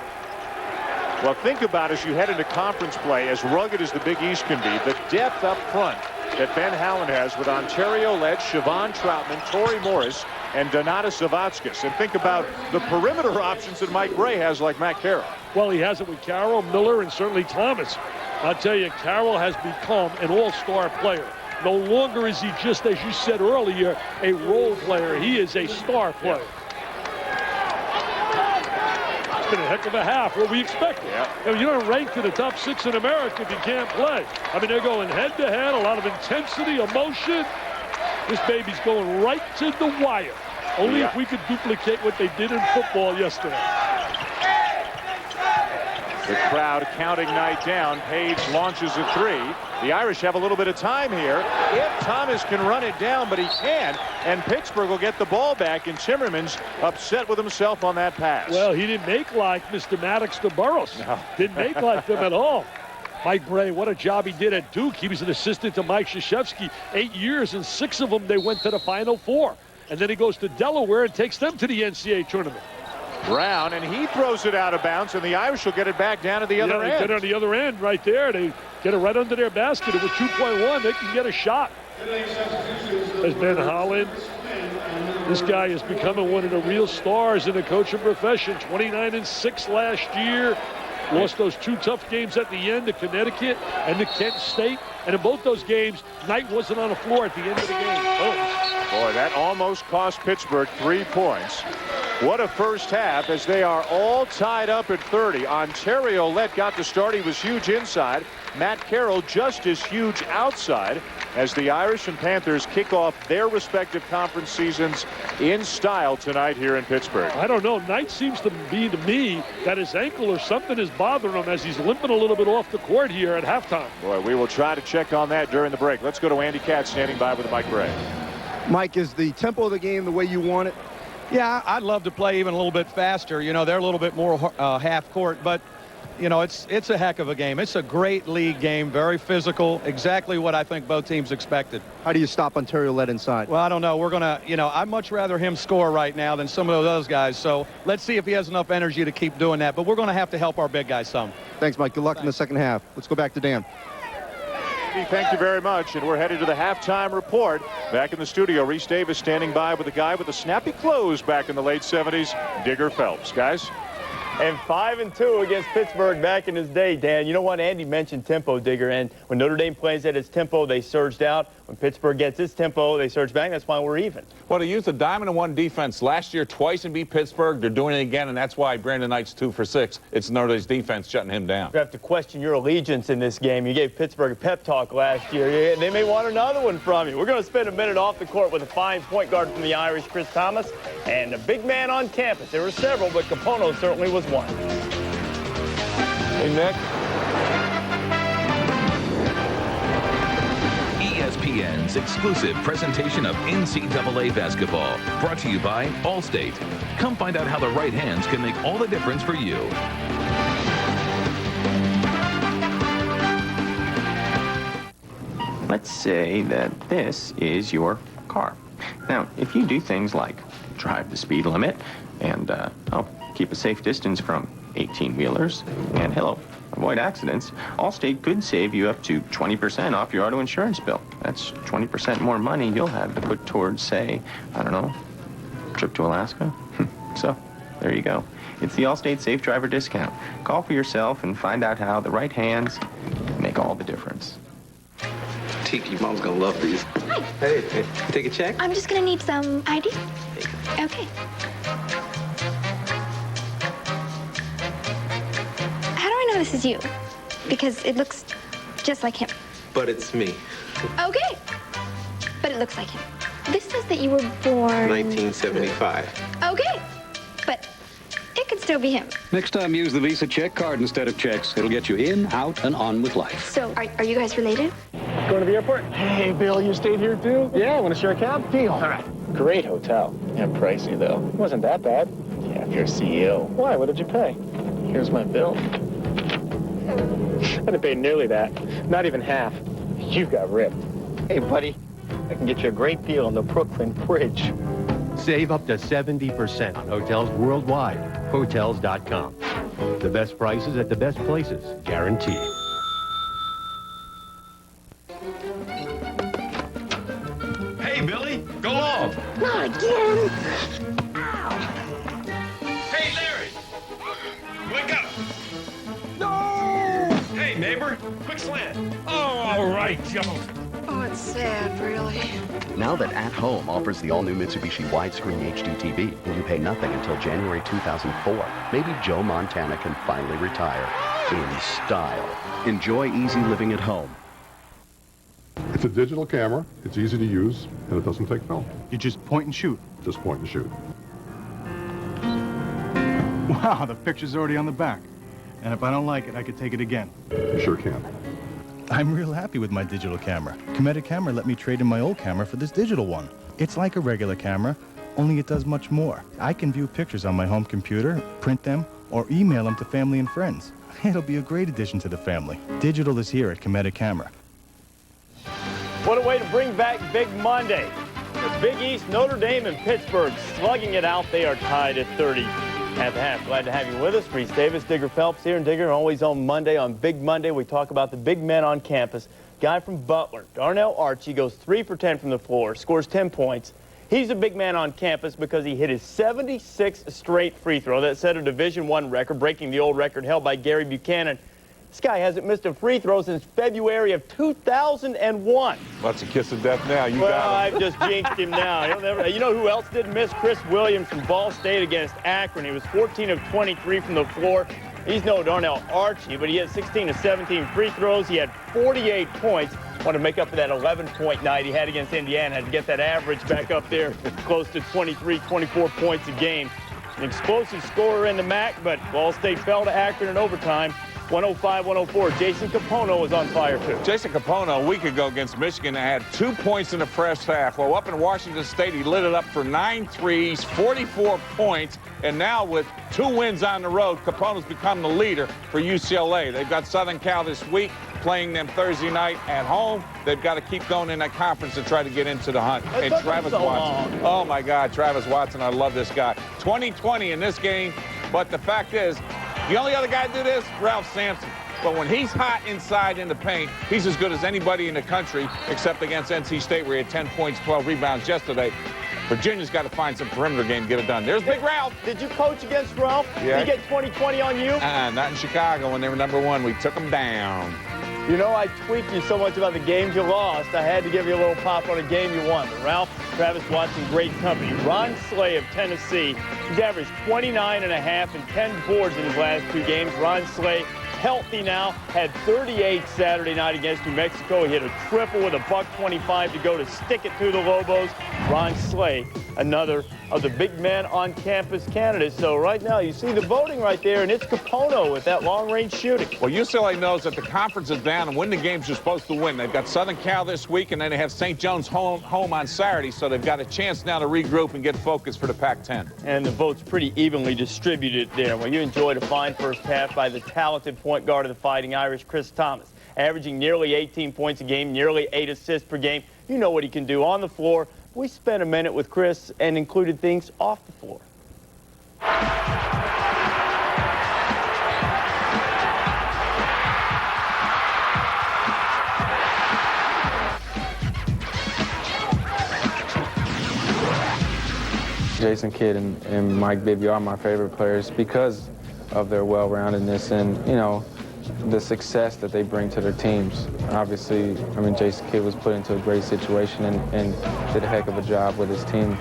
Well, think about as you head into conference play, as rugged as the Big East can be, the depth up front that Ben Howland has with Ontario Letch, Siobhan Troutman, Tori Morris, and Donata Savatskis. And think about the perimeter options that Mike Bray has, like Matt Carroll. Well, he has it with Carroll, Miller, and certainly Thomas. I'll tell you, Carroll has become an all-star player. No longer is he just, as you said earlier, a role player. He is a star player. It's been a heck of a half, what we expected. Yeah. You don't rank to the top 6 in America if you can't play. I mean, they're going head-to-head, a lot of intensity, emotion. This baby's going right to the wire. Only if we could duplicate what they did in football yesterday. The crowd counting Knight down. Page launches a 3. The Irish have a little bit of time here. If Thomas can run it down, but he can, and Pittsburgh will get the ball back, and Timmermans upset with himself on that pass. Well, he didn't make like Mr. Maddox to Burroughs. No. Didn't make like them at all. Mike Bray, what a job he did at Duke. He was an assistant to Mike Krzyzewski. 8 years, and 6 of them they went to the Final Four. And then he goes to Delaware and takes them to the NCAA tournament. Brown, and he throws it out of bounds, and the Irish will get it back down to the other end. Get it on the other end right there. They get it right under their basket. With 2.1, they can get a shot. There's Ben Holland. This guy is becoming one of the real stars in the coaching profession. 29-6 last year. Lost those 2 tough games at the end, to Connecticut and to Kent State. And in both those games, Knight wasn't on the floor at the end of the game. Oh. Boy, that almost cost Pittsburgh 3 points. What a first half, as they are all tied up at 30. Ontario Lett got the start. He was huge inside. Matt Carroll just as huge outside, as the Irish and Panthers kick off their respective conference seasons in style tonight here in Pittsburgh. I don't know. Knight seems to be, to me, that his ankle or something is bothering him as he's limping a little bit off the court here at halftime. Boy, we will try to check on that during the break. Let's go to Andy Katz standing by with Mike Gray. Mike, is the tempo of the game the way you want it? Yeah, I'd love to play even a little bit faster. You know, they're a little bit more half court, but you know, it's a heck of a game. It's a great league game, very physical, exactly what I think both teams expected. How do you stop Ontario Lett inside? Well, I don't know. We're going to, you know, I'd much rather him score right now than some of those guys. So let's see if he has enough energy to keep doing that. But we're going to have to help our big guys some. Thanks, Mike. Good luck in the second half. Let's go back to Dan. Thank you very much, and we're headed to the halftime report. Back in the studio, Reese Davis standing by with a guy with a snappy close back in the late 70s, Digger Phelps. Guys? And 5-2 against Pittsburgh back in his day, Dan. You know what? Andy mentioned tempo, Digger, and when Notre Dame plays at its tempo, they surged out. When Pittsburgh gets its tempo, they surge back. That's why we're even. Well, to use the diamond-and-one defense last year twice and beat Pittsburgh, they're doing it again, and that's why Brandon Knight's 2 for 6. It's Notre Dame's defense shutting him down. You have to question your allegiance in this game. You gave Pittsburgh a pep talk last year. They may want another one from you. We're going to spend a minute off the court with a fine point guard from the Irish, Chris Thomas, and a big man on campus. There were several, but Capono certainly was one. Hey, Nick. ESPN's exclusive presentation of NCAA basketball, brought to you by Allstate. Come find out how the right hands can make all the difference for you. Let's say that this is your car. Now, if you do things like drive the speed limit and, keep a safe distance from 18-wheelers and, avoid accidents, Allstate could save you up to 20% off your auto insurance bill. That's 20% more money you'll have to put towards, say, I don't know, trip to Alaska. So, there you go. It's the Allstate Safe Driver Discount. Call for yourself and find out how the right hands make all the difference. Tiki, Mom's gonna love these. Hi. Hey, take a check? I'm just gonna need some ID. Okay. How do I know this is you? Because it looks just like him. But it's me. Okay. But it looks like him. This says that you were born... 1975. Okay. But it could still be him. Next time, use the Visa check card instead of checks. It'll get you in, out, and on with life. So, are you guys related? Going to the airport? Hey, Bill, you stayed here too? Yeah, want to share a cab? Deal. All right. Great hotel. Yeah, pricey, though. It wasn't that bad. Yeah, if you're a CEO. Why? What did you pay? Here's my bill. I didn't pay nearly that. Not even half. You got ripped. Hey, buddy, I can get you a great deal on the Brooklyn Bridge. Save up to 70% on hotels worldwide. Hotels.com. The best prices at the best places, guaranteed. Hey, Billy, go long. Not again. Hey, Larry, wake up. No. Hey, neighbor, quick slant. Oh, all right, Joe. Oh, it's sad, really. Now that At Home offers the all-new Mitsubishi widescreen HD TV, and you pay nothing until January 2004, maybe Joe Montana can finally retire in style. Enjoy easy living at home. It's a digital camera, it's easy to use, and it doesn't take film. You just point and shoot. Just point and shoot. Wow, the picture's already on the back. And if I don't like it, I could take it again. You sure can. I'm real happy with my digital camera. Kinetic Camera let me trade in my old camera for this digital one. It's like a regular camera, only it does much more. I can view pictures on my home computer, print them, or email them to family and friends. It'll be a great addition to the family. Digital is here at Kinetic Camera. What a way to bring back Big Monday. The Big East, Notre Dame, and Pittsburgh slugging it out. They are tied at 30 at the half. Glad to have you with us. Reese Davis, Digger Phelps here. And Digger, always on Monday. On Big Monday, we talk about the big men on campus. Guy from Butler, Darnell Archie, goes 3 for 10 from the floor, scores 10 points. He's a big man on campus because he hit his 76th straight free throw. That set a Division I record, breaking the old record held by Gary Buchanan. This guy hasn't missed a free throw since February of 2001. That's a kiss of death now. You Well, got him. I've just jinxed him now. You know who else didn't miss? Chris Williams from Ball State against Akron. He was 14 of 23 from the floor. He's no Darnell Archie, but he had 16 of 17 free throws. He had 48 points. Want to make up for that 11-point night he had against Indiana. Had to get that average back up there close to 23, 24 points a game. An explosive scorer in the MAC, but Ball State fell to Akron in overtime. 105-104. Jason Capono was on fire, too. Jason Capono a week ago against Michigan had 2 points in the first half. Well, up in Washington State, he lit it up for 9 threes, 44 points. And now with 2 wins on the road, Capono's become the leader for UCLA. They've got Southern Cal this week, playing them Thursday night at home. They've got to keep going in that conference to try to get into the hunt. And Travis Watson. Oh, my God, Travis Watson, I love this guy. 20-20 in this game, but the fact is, the only other guy to do this, Ralph Sampson. But when he's hot inside in the paint, he's as good as anybody in the country, except against NC State, where he had 10 points, 12 rebounds yesterday. Virginia's got to find some perimeter game to get it done. There's Big Ralph. Did you coach against Ralph? Yeah. Did he get 20-20 on you? Not in Chicago when they were #1. We took them down. You know, I tweaked you so much about the games you lost, I had to give you a little pop on a game you won. But Ralph, Travis Watson, great company. Ron Slay of Tennessee, he's averaged 29.5 and 10 boards in his last 2 games. Ron Slay, healthy now, had 38 Saturday night against New Mexico. He hit a triple with a $125 to go to stick it to the Lobos. Ron Slay, another of the big men on campus candidates. So right now you see the voting right there, and it's Capono with that long-range shooting. Well, UCLA knows that the conference is down and win the games you're supposed to win. They've got Southern Cal this week, and then they have St. John's home on Saturday, so they've got a chance now to regroup and get focused for the Pac-10. And the vote's pretty evenly distributed there. Well, you enjoyed a fine first half by the talented point guard of the Fighting Irish, Chris Thomas, averaging nearly 18 points a game, nearly 8 assists per game. You know what he can do on the floor. We spent a minute with Chris and included things off the floor. Jason Kidd and Mike Bibby are my favorite players because of their well-roundedness and, you know, the success that they bring to their teams. Obviously, I mean, Jason Kidd was put into a great situation and did a heck of a job with his team.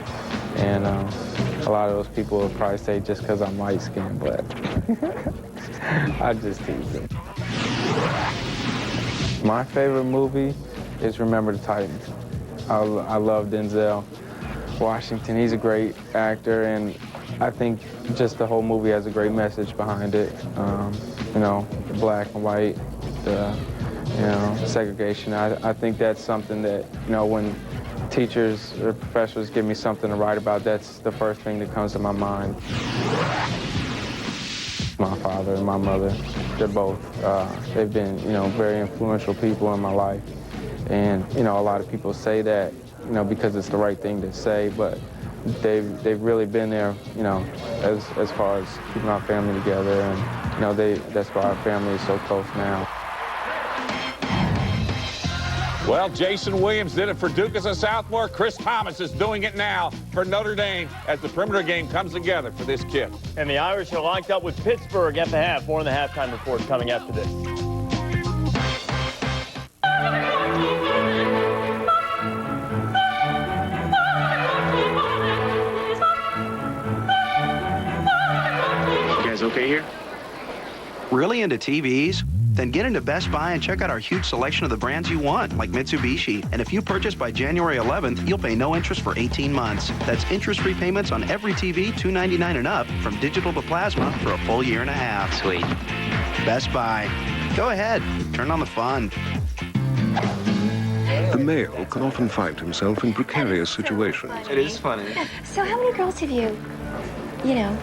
And a lot of those people will probably say just because I'm light-skinned, but I just tease them. My favorite movie is Remember the Titans. I love Denzel Washington. He's a great actor, and I think just the whole movie has a great message behind it. You know, the black and white, the, you know, segregation. I think that's something that, you know, when teachers or professors give me something to write about, that's the first thing that comes to my mind. My father and my mother, they're both, they've been, you know, very influential people in my life. And, you know, a lot of people say that, you know, because it's the right thing to say, but they've really been there, you know, as far as keeping our family together, and, you know, that's why our family is so close now. Well, Jason Williams did it for Duke as a sophomore. Chris Thomas is doing it now for Notre Dame as the perimeter game comes together for this kid. And the Irish are locked up with Pittsburgh at the half. More in the halftime report coming after this. You guys okay here? Really into TVs? Then get into Best Buy and check out our huge selection of the brands you want, like Mitsubishi. And if you purchase by January 11th, you'll pay no interest for 18 months. That's interest-free payments on every TV, $299 and up, from digital to plasma for a full year and a half. Sweet. Best Buy. Go ahead. Turn on the fun. The male can often find himself in precarious situations. It is funny. So how many girls have you know?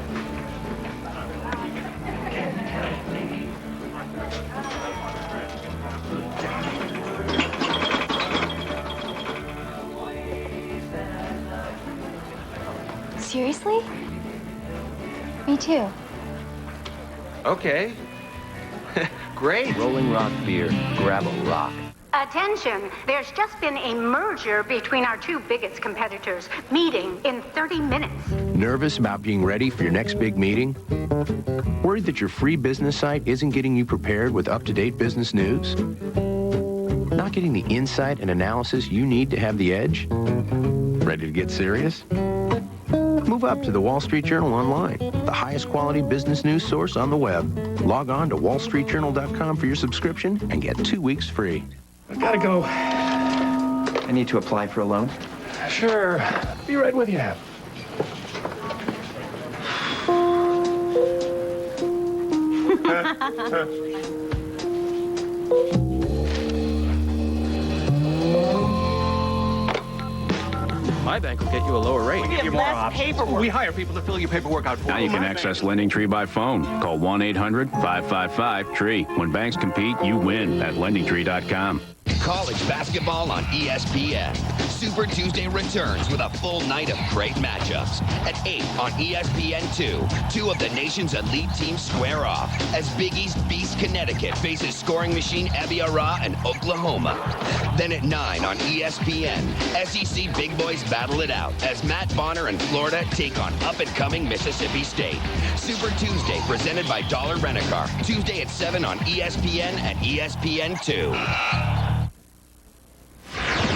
Seriously? Me too. Okay. Great. Rolling Rock beer. Grab a rock. Attention, there's just been a merger between our two biggest competitors, meeting in 30 minutes. Nervous about being ready for your next big meeting? Worried that your free business site isn't getting you prepared with up-to-date business news? Not getting the insight and analysis you need to have the edge? Ready to get serious? Move up to the Wall Street Journal Online, the highest quality business news source on the web. Log on to wallstreetjournal.com for your subscription and get 2 weeks free. I gotta go. I need to apply for a loan. Sure. Be right with you. My bank will get you a lower rate. We get more options. We hire people to fill your paperwork out for Now you can access LendingTree by phone. Call 1-800-555-TREE. When banks compete, you win at LendingTree.com. College basketball on ESPN. Super Tuesday returns with a full night of great matchups. At 8 on ESPN2, two of the nation's elite teams square off as Big East Beast Connecticut faces scoring machine Abiara and Oklahoma. Then at 9 on ESPN, SEC Big Boys battle it out as Matt Bonner and Florida take on up-and-coming Mississippi State. Super Tuesday presented by Dollar Rent-A-Car. Tuesday at 7 on ESPN and ESPN2.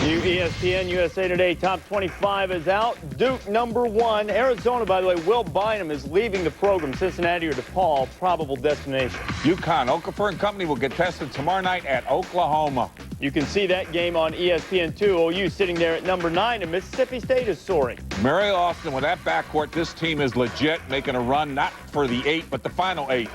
New ESPN USA Today Top 25 is out. Duke #1. Arizona, by the way, Will Bynum is leaving the program. Cincinnati or DePaul, probable destination. UConn, Okafor and company will get tested tomorrow night at Oklahoma. You can see that game on ESPN2. OU sitting there at #9, and Mississippi State is soaring. Mary Austin, with that backcourt, this team is legit, making a run, not for the 8, but the final 8.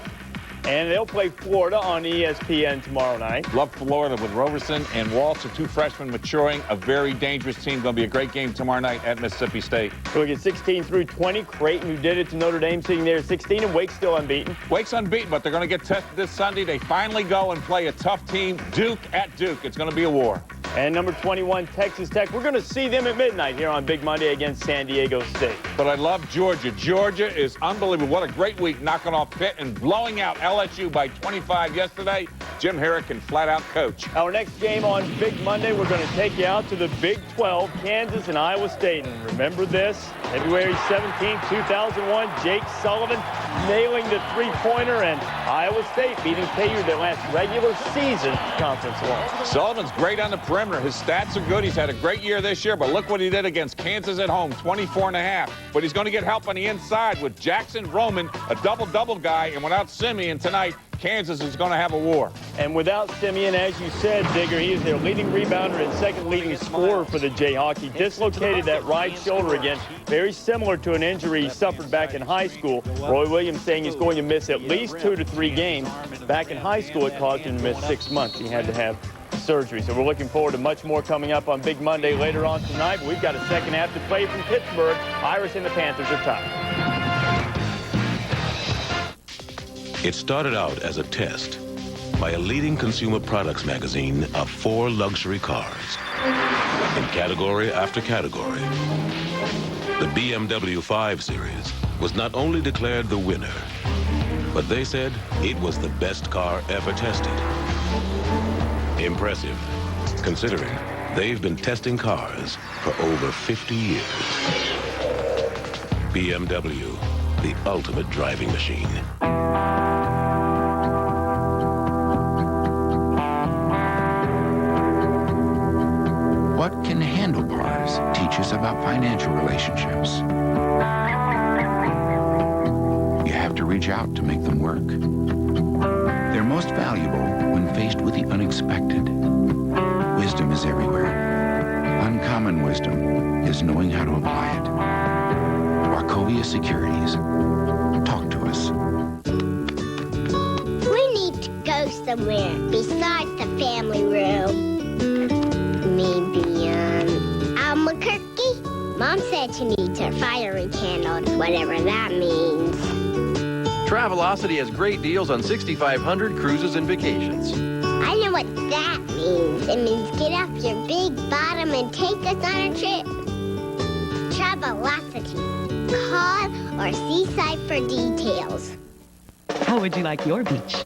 And they'll play Florida on ESPN tomorrow night. Love Florida with Roberson and Walsh, the two freshmen maturing. A very dangerous team. Going to be a great game tomorrow night at Mississippi State. We'll get 16 through 20. Creighton, who did it to Notre Dame, sitting there at 16, and Wake's still unbeaten. Wake's unbeaten, but they're going to get tested this Sunday. They finally go and play a tough team, Duke at Duke. It's going to be a war. And number 21, Texas Tech. We're going to see them at midnight here on Big Monday against San Diego State. But I love Georgia. Georgia is unbelievable. What a great week knocking off Pitt and blowing out LSU by 25 yesterday. Jim Herrick can flat-out coach. Our next game on Big Monday, we're going to take you out to the Big 12, Kansas and Iowa State. And remember this, February 17, 2001, Jake Sullivan nailing the three-pointer, and Iowa State beating KU their last regular season conference loss. Sullivan's great on the perimeter. His stats are good. He's had a great year this year, but look what he did against Kansas at home, 24.5. But he's going to get help on the inside with Jackson Roman, a double-double guy, and without Simeon tonight, Kansas is going to have a war. And without Simeon, as you said, Digger, he is their leading rebounder and second leading scorer for the Jayhawks. He dislocated that right shoulder again, very similar to an injury he suffered back in high school. Roy Williams saying he's going to miss at least 2 to 3 games. Back in high school, it caused him to miss 6 months. He had to have surgery. So we're looking forward to much more coming up on Big Monday later on tonight. But we've got a second half to play from Pittsburgh. Irish and the Panthers are tied. It started out as a test by a leading consumer products magazine of 4 luxury cars in category after category. The BMW 5 Series was not only declared the winner, but they said it was the best car ever tested. Impressive, considering they've been testing cars for over 50 years. BMW, the ultimate driving machine. What can handlebars teach us about financial relationships? You have to reach out to make them work. They're most valuable when faced with the unexpected. Wisdom is everywhere. Uncommon wisdom is knowing how to apply it. Wachovia Securities. Talk to us. We need to go somewhere besides the family room. Maybe, Albuquerque? Mom said she needs her fire rekindled, whatever that means. Travelocity has great deals on 6,500 cruises and vacations. I know what that means. It means get off your big bottom and take us on a trip. Travelocity. Call or Seaside for details. How would you like your beach?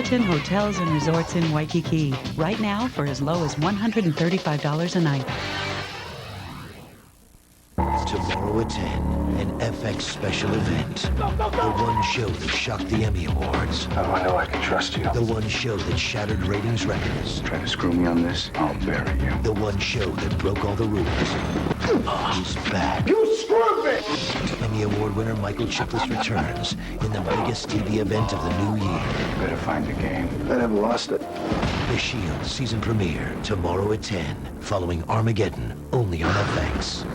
Sheraton Hotels and Resorts in Waikiki. Right now for as low as $135 a night. Tomorrow at 10, an FX special event. The one show that shocked the Emmy Awards. How do I know I can trust you? The one show that shattered ratings records. Try to screw me on this, I'll bury you. The one show that broke all the rules. He's back. You screwed me! Emmy Award winner Michael Chiklis returns in the biggest TV event of the new year. Better find the game. I never lost it. The Shield season premiere tomorrow at 10, following Armageddon, only on FX.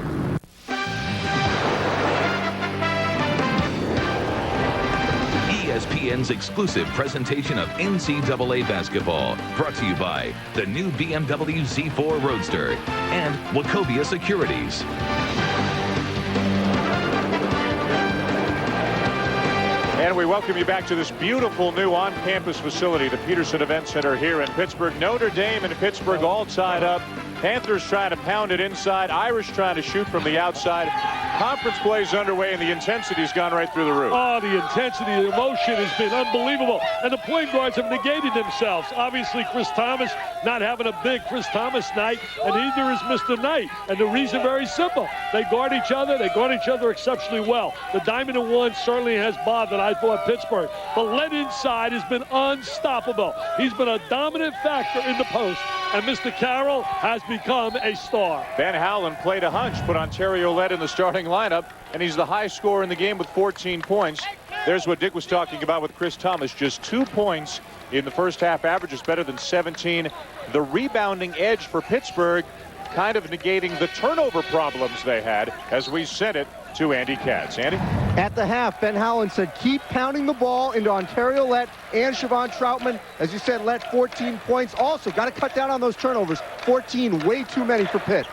ESPN's exclusive presentation of NCAA basketball, brought to you by the new BMW Z4 Roadster and Wachovia Securities. And we welcome you back to this beautiful new on-campus facility, the Petersen Event Center here in Pittsburgh. Notre Dame and Pittsburgh all tied up. Panthers trying to pound it inside. Irish trying to shoot from the outside. Conference play is underway, and the intensity's gone right through the roof. Oh, the intensity, the emotion has been unbelievable. And the point guards have negated themselves. Obviously, Chris Thomas not having a big Chris Thomas night, and neither is Mr. Knight. And the reason very simple. They guard each other. They guard each other exceptionally well. The diamond and one certainly has bothered, I thought, Pittsburgh. But led inside has been unstoppable. He's been a dominant factor in the post. And Mr. Carroll has become a star. Ben Howland played a hunch, put Ontario led in the starting lineup, and he's the high scorer in the game with 14 points. There's what Dick was talking about with Chris Thomas. Just 2 points in the first half. Average is better than 17. The rebounding edge for Pittsburgh kind of negating the turnover problems they had as we sent it to Andy Katz. Andy? At the half, Ben Howland said, keep pounding the ball into Ontario Lett and Siobhan Troutman. As you said, Lett 14 points. Also, got to cut down on those turnovers. 14, way too many for Pitt.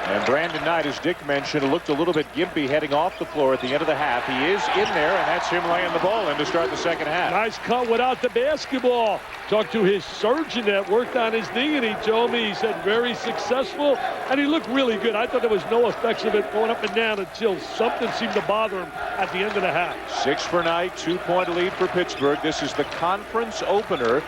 And Brandon Knight, as Dick mentioned, looked a little bit gimpy heading off the floor at the end of the half. He is in there, and that's him laying the ball in to start the second half. Nice cut without the basketball. Talked to his surgeon that worked on his knee, and he told me, he said, very successful, and he looked really good. I thought there was no effects of it going up and down until something seemed to bother him at the end of the half. 6 for Knight, 2-point lead for Pittsburgh. This is the conference opener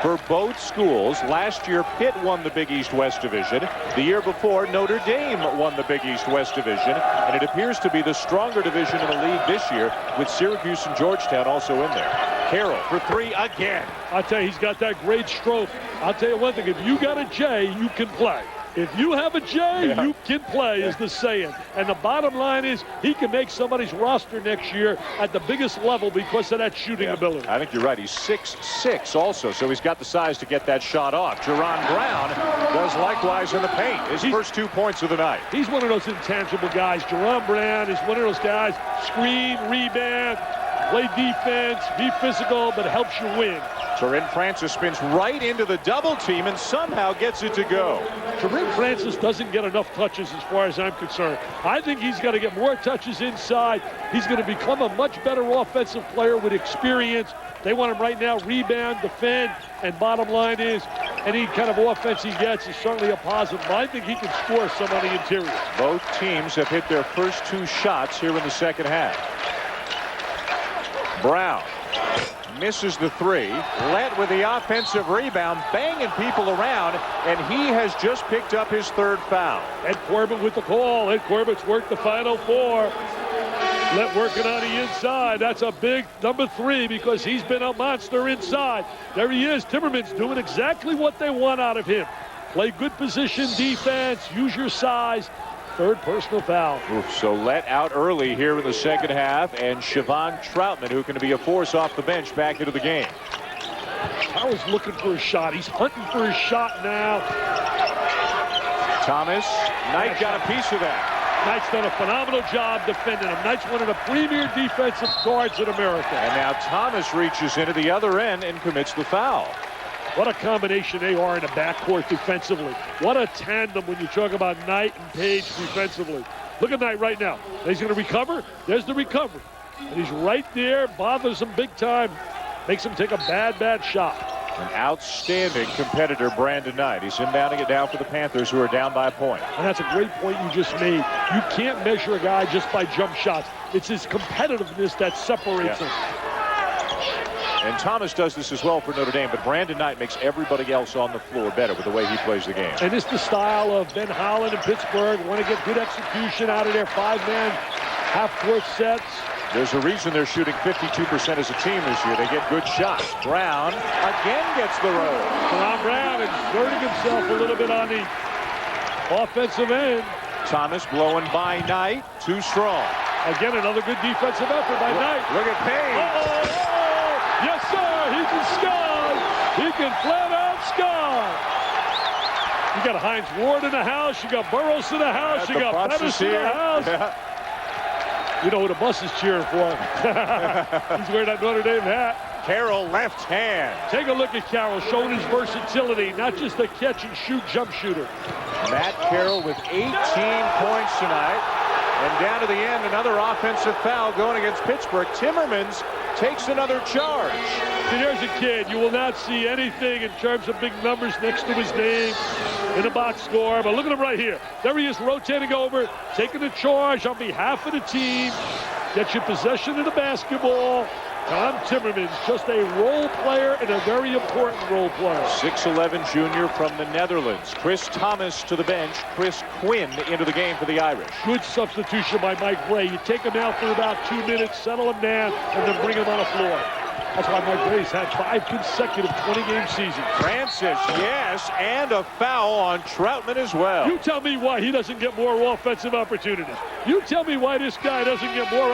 for both schools. Last year, Pitt won the Big East-West Division. The year before, Notre Dame won the Big East-West Division. And it appears to be the stronger division in the league this year, with Syracuse and Georgetown also in there. Carroll for 3 again. I'll tell you, he's got that great stroke. I'll tell you one thing, if you got a J, you can play. If you have a J, you can play, is the saying. And the bottom line is he can make somebody's roster next year at the biggest level because of that shooting ability. I think you're right. He's 6'6" also, so he's got the size to get that shot off. Jerron Brown does likewise in the paint. His first 2 points of the night. He's one of those intangible guys. Jerron Brown is one of those guys, screen, rebound, play defense, be physical, but helps you win. Corinne Francis spins right into the double team and somehow gets it to go. Corinne Francis doesn't get enough touches as far as I'm concerned. I think he's got to get more touches inside. He's going to become a much better offensive player with experience. They want him right now, rebound, defend, and bottom line is any kind of offense he gets is certainly a positive. But I think he can score some on the interior. Both teams have hit their first 2 shots here in the second half. Brown misses the 3. Lett with the offensive rebound, banging people around, and he has just picked up his 3rd foul. Ed Corbett with the call. Ed Corbett's worked the final 4. Lett working on the inside. That's a big number 3 because he's been a monster inside. There he is. Timmerman's doing exactly what they want out of him. Play good position defense, use your size. 3rd personal foul. So Lett out early here in the second half, and Siobhan Troutman, who can be a force off the bench, back into the game. Powell's looking for a shot. He's hunting for a shot now. Thomas, Knight got a piece of that. Knight's done a phenomenal job defending him. Knight's one of the premier defensive guards in America. And now Thomas reaches into the other end and commits the foul. What a combination they are in the backcourt defensively. What a tandem when you talk about Knight and Page defensively. Look at Knight right now. He's going to recover. There's the recovery. And he's right there, bothers him big time, makes him take a bad shot. An outstanding competitor, Brandon Knight. He's inbounding it down for the Panthers, who are down by a point. And that's a great point you just made. You can't measure a guy just by jump shots. It's his competitiveness that separates him. And Thomas does this as well for Notre Dame, but Brandon Knight makes everybody else on the floor better with the way he plays the game. And it's the style of Ben Howland in Pittsburgh. Want to get good execution out of their 5-man half-court sets. There's a reason they're shooting 52% as a team this year. They get good shots. Brown again gets the roll. Brown exerting himself a little bit on the offensive end. Thomas blowing by Knight. Too strong. Again, another good defensive effort by Knight. Look at Payne. Yes, sir. He can sky. He can flat out sky. You got Heinz Ward in the house. You got Burroughs in the house. You got Petersen in the house. Yeah. You know who the bus is cheering for. He's wearing that Notre Dame hat. Carroll left hand. Take a look at Carroll, showing his versatility, not just a catch-and-shoot jump shooter. Matt Carroll with 18 points tonight. And down to the end, another offensive foul going against Pittsburgh. Timmermans takes another charge. See, there's a kid. You will not see anything in terms of big numbers next to his name in the box score. But look at him right here. There he is, rotating over, taking the charge on behalf of the team. Gets you possession of the basketball. Tom Timmermans, just a role player and a very important role player. 6'11" junior from the Netherlands. Chris Thomas to the bench. Chris Quinn into the game for the Irish. Good substitution by Mike Bray. You take him out for about 2 minutes, settle him down, and then bring him on the floor. That's why Mike Bray's had 5 consecutive 20-game seasons. Francis, yes, and a foul on Troutman as well. You tell me why he doesn't get more offensive opportunities. You tell me why this guy doesn't get more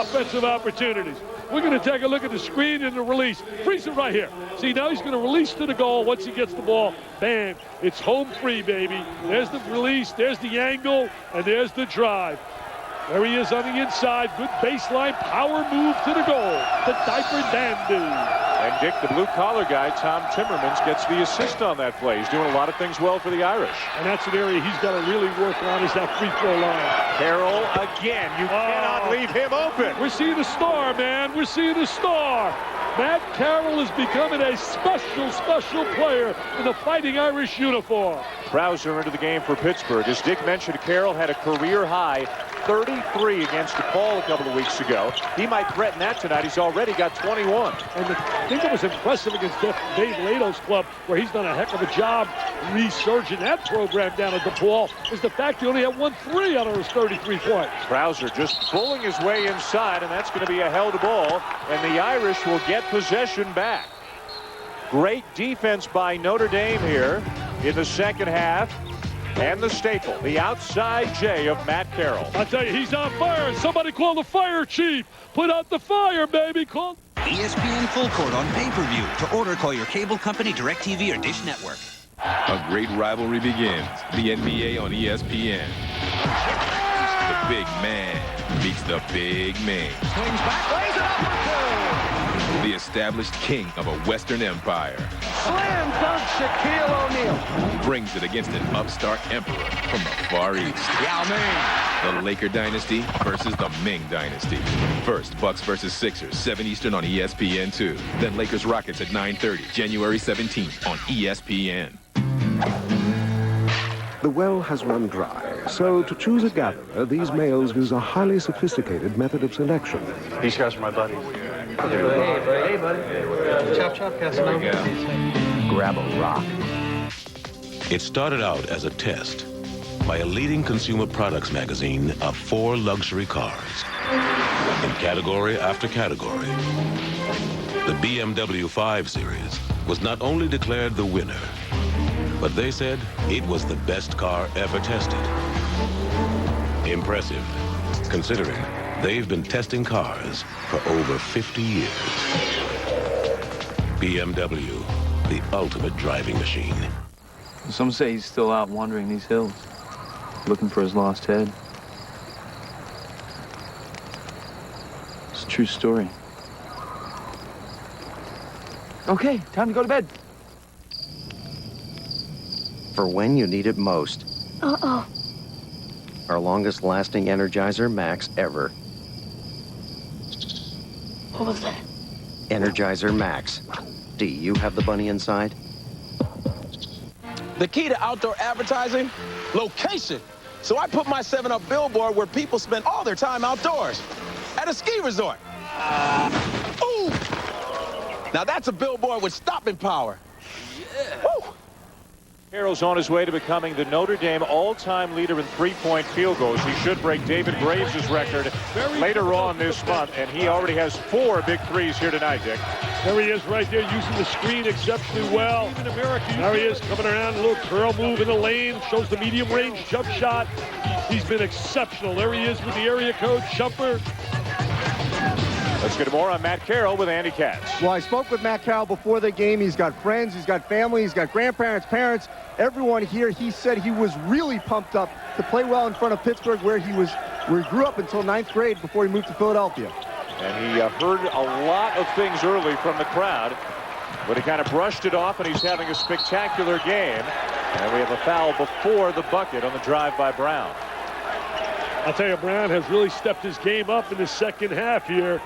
offensive opportunities. We're going to take a look at the screen and the release. Freeze it right here. See, now he's going to release to the goal. Once he gets the ball, bam, it's home free, baby. There's the release, there's the angle, and there's the drive. There he is on the inside. Good baseline power move to the goal. The diaper dandy. And Dick, the blue-collar guy, Tom Timmermans, gets the assist on that play. He's doing a lot of things well for the Irish. And that's an area he's got to really work on, is that free throw line. Carroll again. You cannot leave him open. We're seeing a star, man. We're seeing a star. Matt Carroll is becoming a special player in the Fighting Irish uniform. Krauser into the game for Pittsburgh. As Dick mentioned, Carroll had a career-high 33 against DePaul a couple of weeks ago. He might threaten that tonight. He's already got 21. And the thing that was impressive against Dave Lato's club, where he's done a heck of a job resurging that program down at DePaul, is the fact he only had 1 3 out of his 33 points. Krauser just pulling his way inside, and that's going to be a held ball, and the Irish will get possession back. Great defense by Notre Dame here in the second half. And the staple, the outside J of Matt Carroll. I tell you, he's on fire. Somebody call the fire chief. Put out the fire, baby. Call ESPN Full Court on pay-per-view. To order, call your cable company, DirecTV, or Dish Network. A great rivalry begins. The NBA on ESPN. The big man meets the big man. Swings back, lays it up for two. The established king of a Western empire. Slam dunk, Shaquille O'Neal. Brings it against an upstart emperor from the Far East. Yao Ming. The Laker dynasty versus the Ming dynasty. First, Bucks versus Sixers, 7 Eastern on ESPN2. Then Lakers Rockets at 9:30, January 17th on ESPN. The well has run dry, so to choose a gatherer, these males use a highly sophisticated method of selection. These guys are my buddies. Hey, buddy. Chop, chop, Casanova. Grab a rock. It started out as a test by a leading consumer products magazine of 4 luxury cars in category after category. The BMW 5 Series was not only declared the winner, but they said it was the best car ever tested. Impressive, considering they've been testing cars for over 50 years. BMW, the ultimate driving machine. Some say he's still out wandering these hills, looking for his lost head. It's a true story. Okay, time to go to bed. For when you need it most. Uh-oh. Our longest lasting Energizer Max ever. What was that? Energizer Max. Do you have the bunny inside? The key to outdoor advertising? Location. So I put my 7-Up billboard where people spend all their time outdoors. At a ski resort. Ooh! Now that's a billboard with stopping power. Yeah. Woo. Carroll's on his way to becoming the Notre Dame all-time leader in three-point field goals. He should break David Graves' record later on this month, and he already has 4 big threes here tonight, Dick. There he is right there using the screen exceptionally well. There he is coming around, a little curl move in the lane, shows the medium range jump shot. He's been exceptional. There he is with the area code jumper. Let's get more on Matt Carroll with Andy Katz. Well, I spoke with Matt Carroll before the game. He's got friends, he's got family, he's got grandparents, parents, everyone here. He said he was really pumped up to play well in front of Pittsburgh, where he grew up until 9th grade before he moved to Philadelphia. And he heard a lot of things early from the crowd, but he kind of brushed it off, and he's having a spectacular game. And we have a foul before the bucket on the drive by Brown. I'll tell you, Brown has really stepped his game up in the second half here.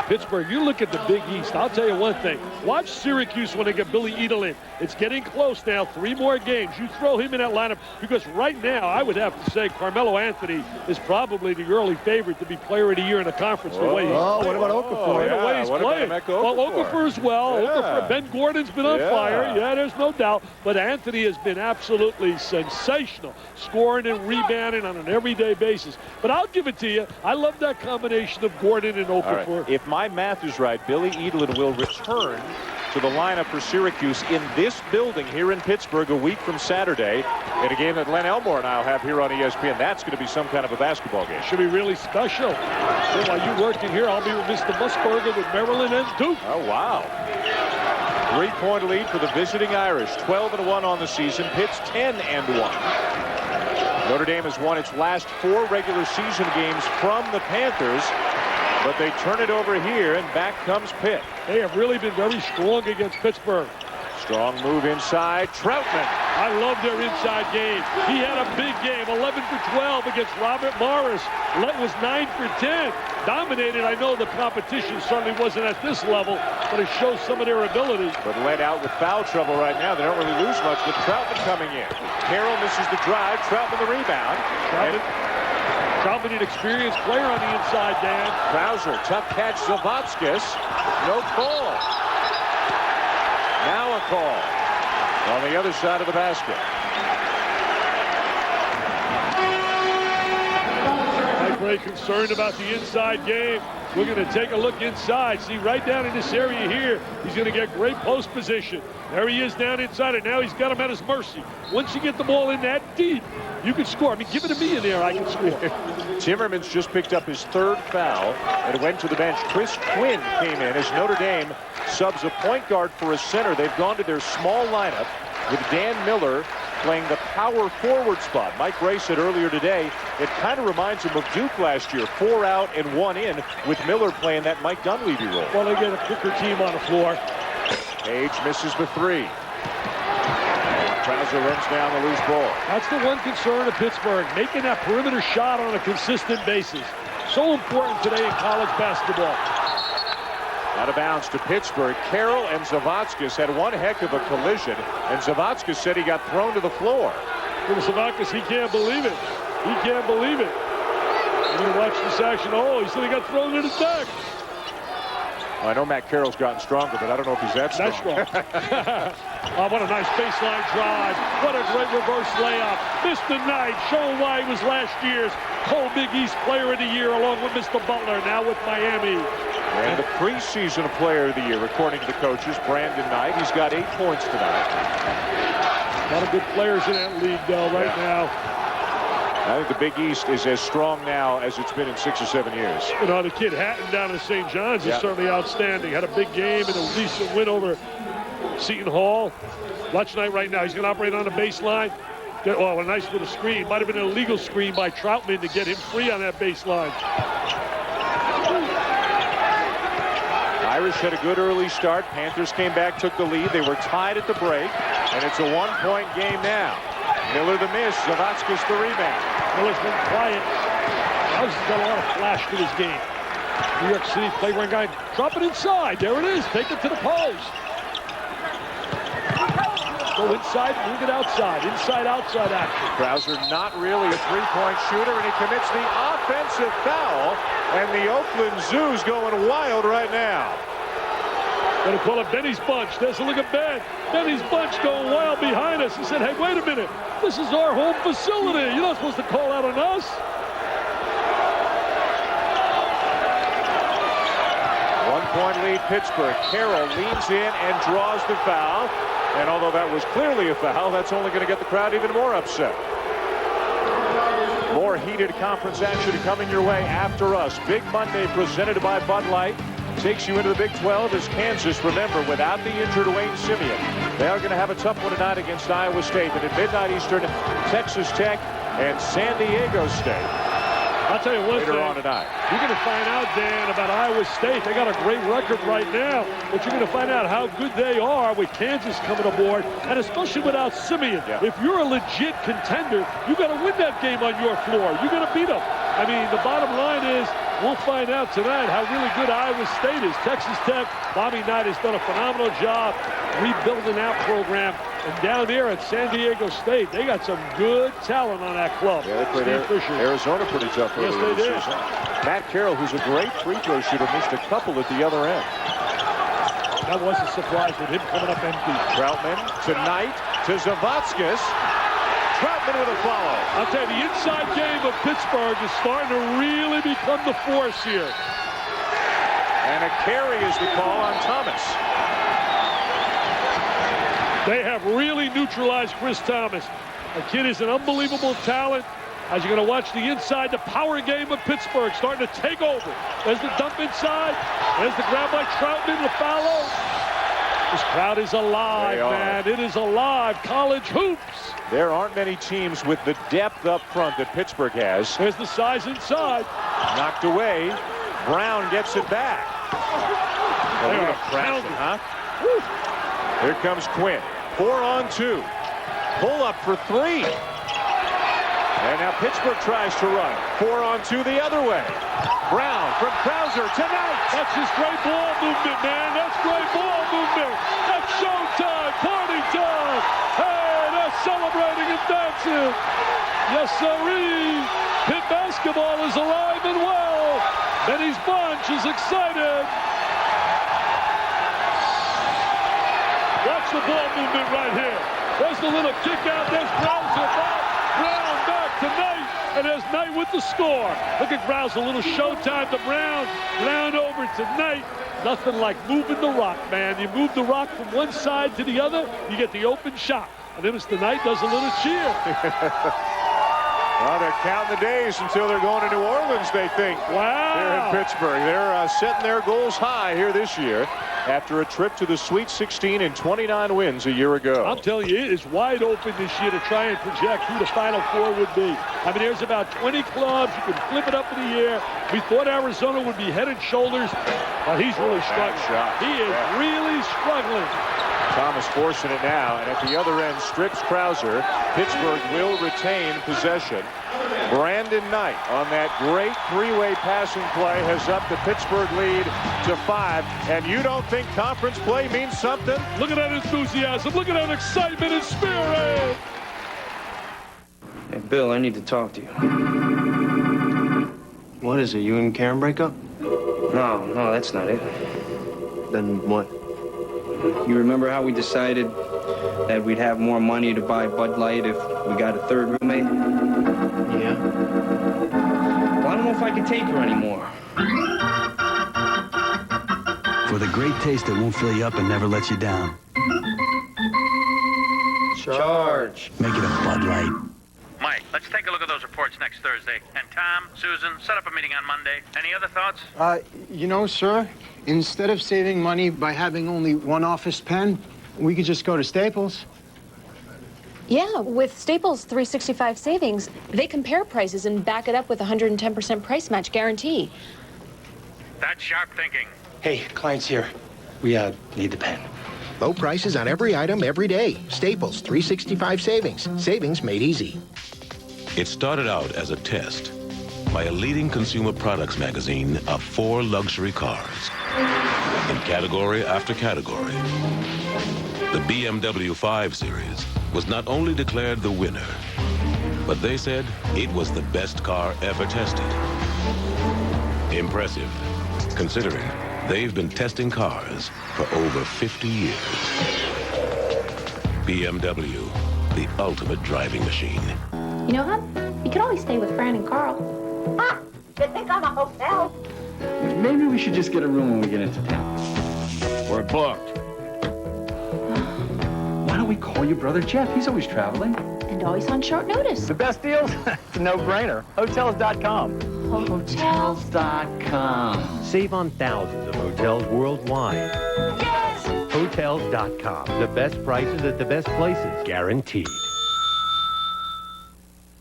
Pittsburgh, you look at the Big East, I'll tell you one thing. Watch Syracuse when they get Billy Edel in. It's getting close now, 3 more games. You throw him in that lineup, because right now, I would have to say Carmelo Anthony is probably the early favorite to be player of the year in the conference. The way he's what about Okafor? The way he's playing. Well, Okafor as well. Yeah. Okafor, Ben Gordon's been on fire. Yeah, there's no doubt. But Anthony has been absolutely sensational, scoring and rebounding on an everyday basis. But I'll give it to you. I love that combination of Gordon and Okafor. Right. If my math is right, Billy Edelin will return to the lineup for Syracuse in this building here in Pittsburgh a week from Saturday in a game that Len Elmore and I will have here on ESPN. That's going to be some kind of a basketball game. Should be really special. So while you're working here, I'll be with Mr. Musburger with Maryland and Duke. Oh, wow. 3-point lead for the visiting Irish. 12-1 on the season. Pitt's 10-1. Notre Dame has won its last 4 regular season games from the Panthers, but they turn it over here, and back comes Pitt. They have really been very strong against Pittsburgh. Strong move inside. Troutman. I love their inside game. He had a big game, 11 for 12 against Robert Morris. Let was 9 for 10. Dominated. I know the competition certainly wasn't at this level, but it shows some of their ability. But led out with foul trouble right now. They don't really lose much with Troutman coming in. Carroll misses the drive. Troutman the rebound. Troutman, an experienced player on the inside, Dan. Krauser, tough catch. Zavatskis. No call. Now a call on the other side of the basket. I'm very concerned about the inside game. We're going to take a look inside. See, right down in this area here, he's going to get great post position. There he is down inside, and now he's got him at his mercy. Once you get the ball in that deep, you can score. I mean, give it to me in there, I can score. Timmerman's just picked up his 3rd foul and went to the bench. Chris Quinn came in as Notre Dame subs a point guard for a center. They've gone to their small lineup with Dan Miller playing the power forward spot. Mike Gray said earlier today, it kind of reminds him of Duke last year. 4 out and 1 in, with Miller playing that Mike Dunleavy role. Well, they get a quicker team on the floor. Page misses the 3. Krauser runs down the loose ball. That's the one concern of Pittsburgh, making that perimeter shot on a consistent basis. So important today in college basketball. Out of bounds to Pittsburgh. Carroll and Zavatskis had one heck of a collision, and Zavatskis said he got thrown to the floor. Well, Zavatskis, he can't believe it. He can't believe it. You're going to watch this action. Oh, he said he got thrown in his back. I know Matt Carroll's gotten stronger, but I don't know if he's that strong. Oh, what a nice baseline drive. What a great reverse layup. Mr. Knight showing why he was last year's Big East Player of the Year, along with Mr. Butler, now with Miami. And the preseason Player of the Year, according to the coaches, Brandon Knight. He's got 8 points tonight. A lot of good players in that league, though, right now. I think the Big East is as strong now as it's been in 6 or 7 years. You know, the kid Hatton down in St. John's is certainly outstanding. Had a big game and a recent win over Seton Hall. Watch Knight right now. He's going to operate on the baseline. Oh, a nice little screen. Might have been an illegal screen by Troutman to get him free on that baseline. Irish had a good early start. Panthers came back, took the lead. They were tied at the break, and it's a 1-point game now. Miller the miss, Zavatskis the rebound. Miller's been quiet. He's got a lot of flash to his game. New York City playground guy, drop it inside. There it is. Take it to the post. Go inside, move it outside. Inside-outside action. Krauser not really a 3-point shooter, and he commits the offensive foul. And the Oakland Zoo's going wild right now. Going to call it Benny's Bunch. There's a look at Ben. Benny's Bunch going wild behind us. He said, hey, wait a minute. This is our home facility. You're not supposed to call out on us. One-point lead, Pittsburgh. Carroll leans in and draws the foul. And although that was clearly a foul, that's only going to get the crowd even more upset. More heated conference action coming your way after us. Big Monday presented by Bud Light. Takes you into the Big 12 as Kansas, remember, without the injured Wayne Simeon. They are going to have a tough one tonight against Iowa State. But at midnight Eastern, Texas Tech and San Diego State. I'll tell you one later thing. On tonight. You're going to find out, Dan, about Iowa State. They got a great record right now, but you're going to find out how good they are with Kansas coming aboard, and especially without Simeon. Yeah. If you're a legit contender, you got to win that game on your floor. You're going to beat them. I mean, the bottom line is we'll find out tonight how really good Iowa State is. Texas Tech, Bobby Knight has done a phenomenal job rebuilding that program. And down there at San Diego State, they got some good talent on that club. Yeah, they played Arizona pretty tough earlier yes, they this season. Matt Carroll, who's a great free throw shooter, missed a couple at the other end. That was a surprise with him coming up empty. Troutman tonight to Zavatskis. Troutman with a follow. I'll tell you, the inside game of Pittsburgh is starting to really become the force here. And a carry is the call on Thomas. They have really neutralized Chris Thomas. The kid is an unbelievable talent. As you're going to watch the inside, the power game of Pittsburgh starting to take over. There's the dump inside. There's the grab by Troutman, the follow. This crowd is alive, man. It is alive. College hoops. There aren't many teams with the depth up front that Pittsburgh has. There's the size inside. Knocked away. Brown gets it back. They are pounding. Huh? Here comes Quinn. 4-on-2. Pull up for 3. And now Pittsburgh tries to run. 4-on-2 the other way. Brown from Krauser tonight. That's just great ball movement, man. That's great ball movement. That's showtime, party time. Hey, they're celebrating and dancing. Yes, sirree. Pitt basketball is alive and well. Benny's Bunch is excited. Watch the ball movement right here. There's the little kick out. There's Krauser back. Brown back to Knight. And there's Knight with the score. Look at Krauser. A little showtime to Brown. Brown over to Knight. Nothing like moving the rock, man. You move the rock from one side to the other, you get the open shot. And then Mr. Knight does a little cheer. Well, they're counting the days until they're going to New Orleans, they think. Wow. Here in Pittsburgh. They're setting their goals high here this year after a trip to the Sweet 16 and 29 wins a year ago. I'm telling you, it is wide open this year to try and project who the Final Four would be. I mean, there's about 20 clubs. You can flip it up in the air. We thought Arizona would be head and shoulders, but he's really struggling. He is really struggling. Thomas forcing it now, and at the other end strips Krauser. Pittsburgh will retain possession. Brandon Knight on that great three-way passing play has upped the Pittsburgh lead to 5. And you don't think conference play means something? Look at that enthusiasm. Look at that excitement and spirit. Hey, Bill, I need to talk to you. What is it? You and Karen break up? No, that's not it. Then what? You remember how we decided that we'd have more money to buy Bud Light if we got a third roommate? Yeah. Well, I don't know if I can take her anymore. For the great taste that won't fill you up and never lets you down. Charge. Make it a Bud Light. Mike, let's take a look at those reports next Thursday. And Tom, Susan, set up a meeting on Monday. Any other thoughts? You know, sir, instead of saving money by having only one office pen, we could just go to Staples. Yeah, with Staples 365 savings, they compare prices and back it up with 110% price match guarantee. That's sharp thinking. Hey, client's here. We need the pen. Low prices on every item every day. Staples 365 savings. Savings made easy. It started out as a test by a leading consumer products magazine of 4 luxury cars in category after category. The BMW 5 Series was not only declared the winner, but they said it was the best car ever tested. Impressive, considering They've been testing cars for over 50 years. BMW, the ultimate driving machine. You know, hon, you can always stay with Fran and Carl. Ah, you think I'm a hotel? Maybe we should just get a room when we get into town. We're booked. Why don't we call your brother Jeff? He's always traveling. And always on short notice. The best deals? It's a no-brainer. Hotels.com. Hotels.com. Save on thousands of hotels worldwide. Yes! Hotels.com. The best prices at the best places, guaranteed.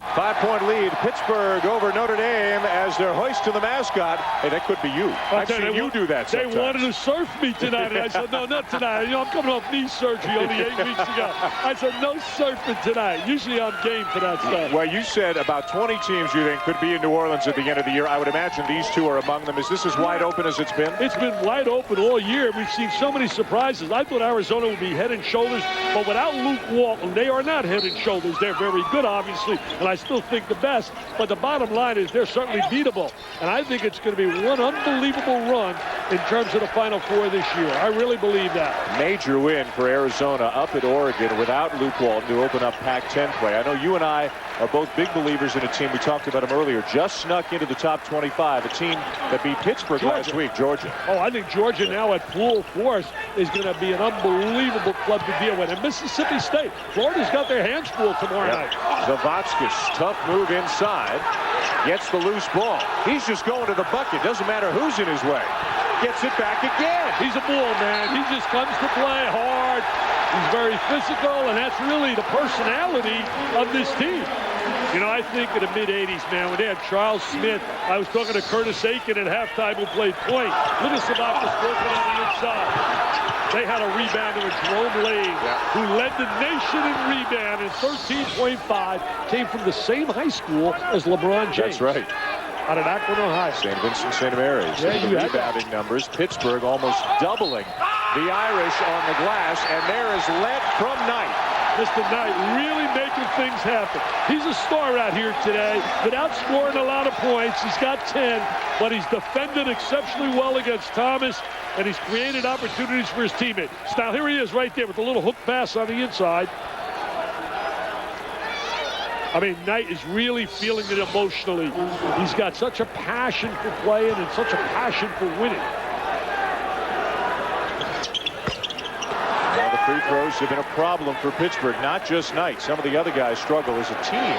5-point lead, Pittsburgh over Notre Dame as they're hoisting the mascot. Hey, that could be you. I've seen you do that sometimes. They wanted to surf me tonight, and I said, no, not tonight. You know, I'm coming off knee surgery only 8 weeks ago. I said, no surfing tonight. Usually I'm game for that stuff. Well, you said about 20 teams you think could be in New Orleans at the end of the year. I would imagine these two are among them. Is this as wide open as it's been? It's been wide open all year. We've seen so many surprises. I thought Arizona would be head and shoulders, but without Luke Walton, they are not head and shoulders. They're very good, obviously, and I still think the best. But the bottom line is they're certainly beatable. And I think it's going to be one unbelievable run in terms of the Final Four this year. I really believe that. Major win for Arizona up at Oregon without Luke Walton to open up Pac-10 play. I know you and I are both big believers in a team. We talked about them earlier. Just snuck into the top 25. A team that beat Pittsburgh last week, Georgia. Oh, I think Georgia now at full force is going to be an unbelievable club to deal with. And Mississippi State, Florida's got their hands full tomorrow night. Zavotskis, tough move inside. Gets the loose ball. He's just going to the bucket. Doesn't matter who's in his way. Gets it back again. He's a bull, man. He just comes to play hard. He's very physical, and that's really the personality of this team. You know, I think in the mid-'80s, man, when they had Charles Smith, I was talking to Curtis Aiken at halftime who played point. Look at Savakis working on the inside. They had a rebounder with Jerome Lane, who led the nation in rebound in 13.5, came from the same high school as LeBron James. That's right. Out of Akron, Ohio. St. Vincent, St. Mary's. Yeah, the rebounding numbers. Pittsburgh almost doubling the Irish on the glass, and there is let from Knight. Mr. Knight really making things happen. He's a star out here today. Without scoring a lot of points, he's got 10, but he's defended exceptionally well against Thomas, and he's created opportunities for his teammates. Now, here he is right there with a little hook pass on the inside. I mean, Knight is really feeling it emotionally. He's got such a passion for playing and such a passion for winning. Now the free throws have been a problem for Pittsburgh, not just Knight. Some of the other guys struggle as a team.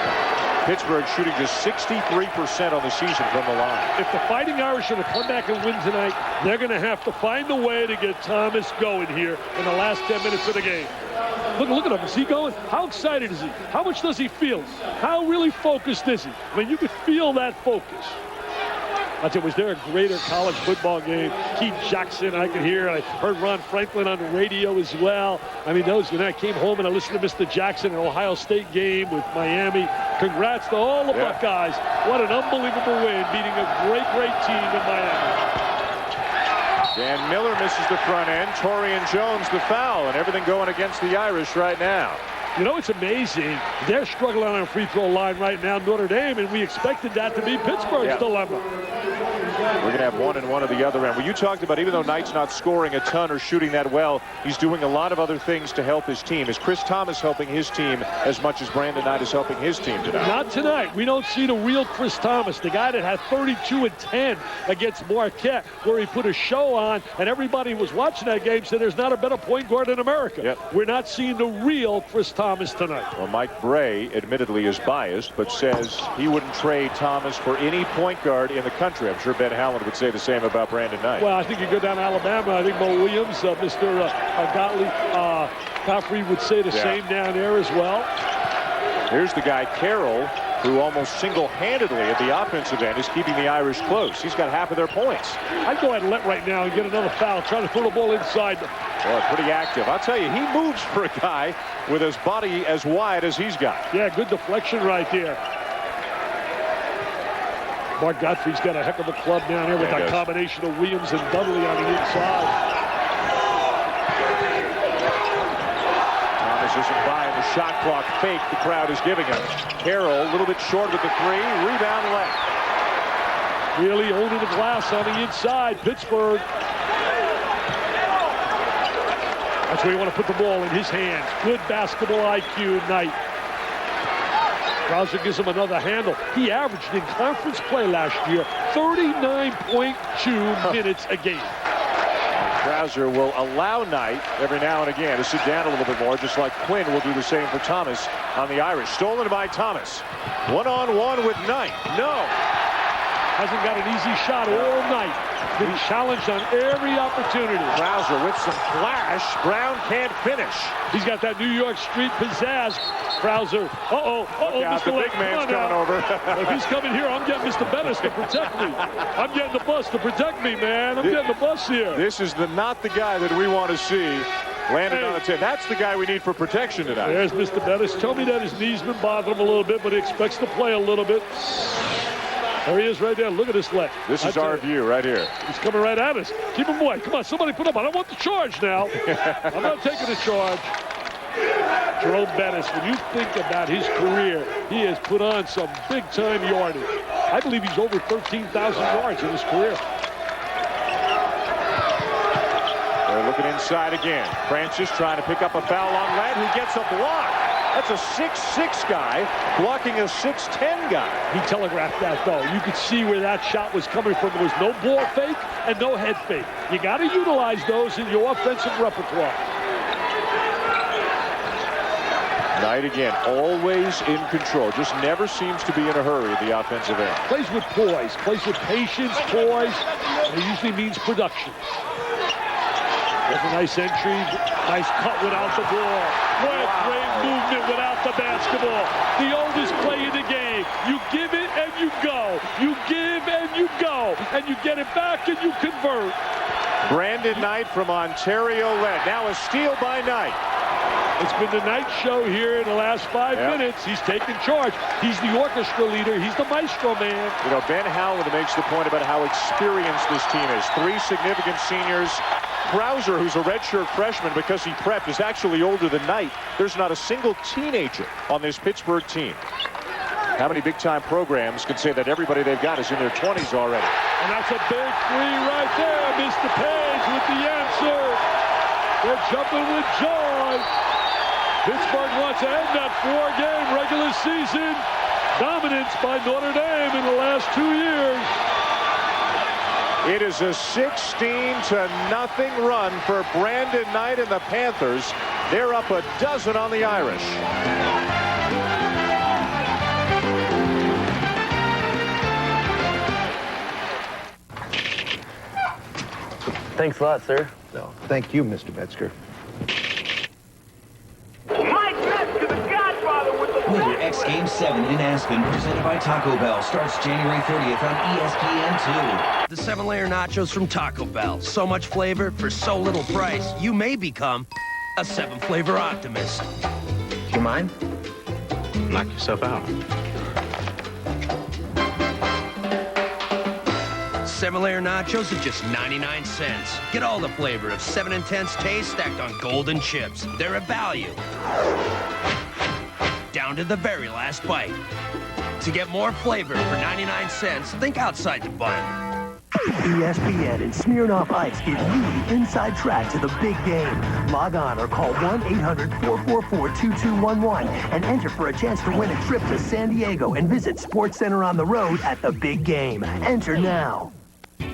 Pittsburgh shooting just 63% on the season from the line. If the Fighting Irish are to come back and win tonight, they're going to have to find a way to get Thomas going here in the last 10 minutes of the game. Look at him. Is he going? How excited is he? How much does he feel? How really focused is he? I mean, you could feel that focus. I said, was there a greater college football game? Keith Jackson, I could hear. I heard Ron Franklin on the radio as well. I mean, when I came home and I listened to Mr. Jackson, an Ohio State game with Miami. Congrats to all the Buckeyes. What an unbelievable win, beating a great, great team in Miami. Dan Miller misses the front end. Torian Jones the foul, and everything going against the Irish right now. You know, it's amazing. They're struggling on a free throw line right now, Notre Dame, and we expected that to be Pittsburgh's dilemma. We're going to have one and one at the other end. Well, you talked about even though Knight's not scoring a ton or shooting that well, he's doing a lot of other things to help his team. Is Chris Thomas helping his team as much as Brandon Knight is helping his team tonight? Not tonight. We don't see the real Chris Thomas, the guy that had 32 and 10 against Marquette, where he put a show on, and everybody was watching that game said there's not a better point guard in America. We're not seeing the real Chris Thomas tonight. Well, Mike Bray admittedly is biased, but says he wouldn't trade Thomas for any point guard in the country. I'm sure Ben Howland would say the same about Brandon Knight. Well, I think you go down to Alabama. I think Mo Williams, Mr. Godfrey would say the same down there as well. Here's the guy, Carroll, who almost single-handedly at the offensive end is keeping the Irish close. He's got half of their points. I'd go ahead and let right now and get another foul, trying to throw the ball inside. Boy, pretty active. I'll tell you, he moves for a guy with his body as wide as he's got. Yeah, good deflection right there. Mark Godfrey's got a heck of a club down here with that combination of Williams and Dudley on the inside. Thomas isn't buying the shot clock fake the crowd is giving him. Carroll a little bit short with the three. Rebound left. Really owning the glass on the inside. Pittsburgh. That's where you want to put the ball in his hands. Good basketball IQ tonight. Krauser gives him another handle. He averaged in conference play last year 39.2 minutes a game. Krauser will allow Knight every now and again to sit down a little bit more, just like Quinn will do the same for Thomas on the Irish. Stolen by Thomas. One-on-one with Knight. No. Hasn't got an easy shot all night. Been challenged on every opportunity. Krauser with some flash. Brown can't finish. He's got that New York Street pizzazz. Krauser. The big man's coming over. If he's coming here, I'm getting Mr. Bettis to protect me. I'm getting the bus to protect me, man. I'm getting the bus here. This is not the guy that we want to see landed on the tip. That's the guy we need for protection tonight. There's Mr. Bettis. Tell me that his knees been bothering him a little bit, but he expects to play a little bit. There he is right there. Look at his leg. This is our view right here. He's coming right at us. Keep him away. Come on, somebody put him on. I want the charge now. I'm not taking the charge. Jerome Bettis, when you think about his career, he has put on some big-time yardage. I believe he's over 13,000 yards in his career. They're looking inside again. Francis trying to pick up a foul on Ladd, who gets a block. That's a 6'6" guy blocking a 6'10" guy. He telegraphed that, though. You could see where that shot was coming from. There was no ball fake and no head fake. You got to utilize those in your offensive repertoire. Knight again, always in control. Just never seems to be in a hurry at the offensive end. Plays with poise, plays with patience, poise, and it usually means production. There's a nice entry, nice cut without the ball. What great movement without the basketball. The oldest play in the game. You give it and you go. You give and you go. And you get it back and you convert. Brandon Knight from Ontario led. Now a steal by Knight. It's been the Knight show here in the last 5 minutes. He's taken charge. He's the orchestra leader. He's the maestro man. You know, Ben Howland makes the point about how experienced this team is. 3 significant seniors. Krauser, who's a redshirt freshman because he prepped, is actually older than Knight. There's not a single teenager on this Pittsburgh team. How many big-time programs can say that everybody they've got is in their 20s already? And that's a big three right there. Mr. Page with the answer. They're jumping with joy. Pittsburgh wants to end that 4-game regular season dominance by Notre Dame in the last 2 years. It is a 16-0 run for Brandon Knight and the Panthers. They're up a dozen on the Irish. Thanks a lot, sir. No, thank you, Mr. Metzger. Winter X Game 7 in Aspen, presented by Taco Bell, starts January 30th on ESPN 2. The 7-layer nachos from Taco Bell. So much flavor for so little price, you may become a 7-flavor optimist. Do you mind? Knock yourself out. 7-layer nachos at just 99 cents. Get all the flavor of 7 intense taste stacked on golden chips. They're a value. Down to the very last bite. To get more flavor for 99 cents, think outside the bun. ESPN and Smirnoff Ice give you the inside track to the big game. Log on or call 1-800-444-2211 and enter for a chance to win a trip to San Diego and visit SportsCenter on the road at the big game. Enter now.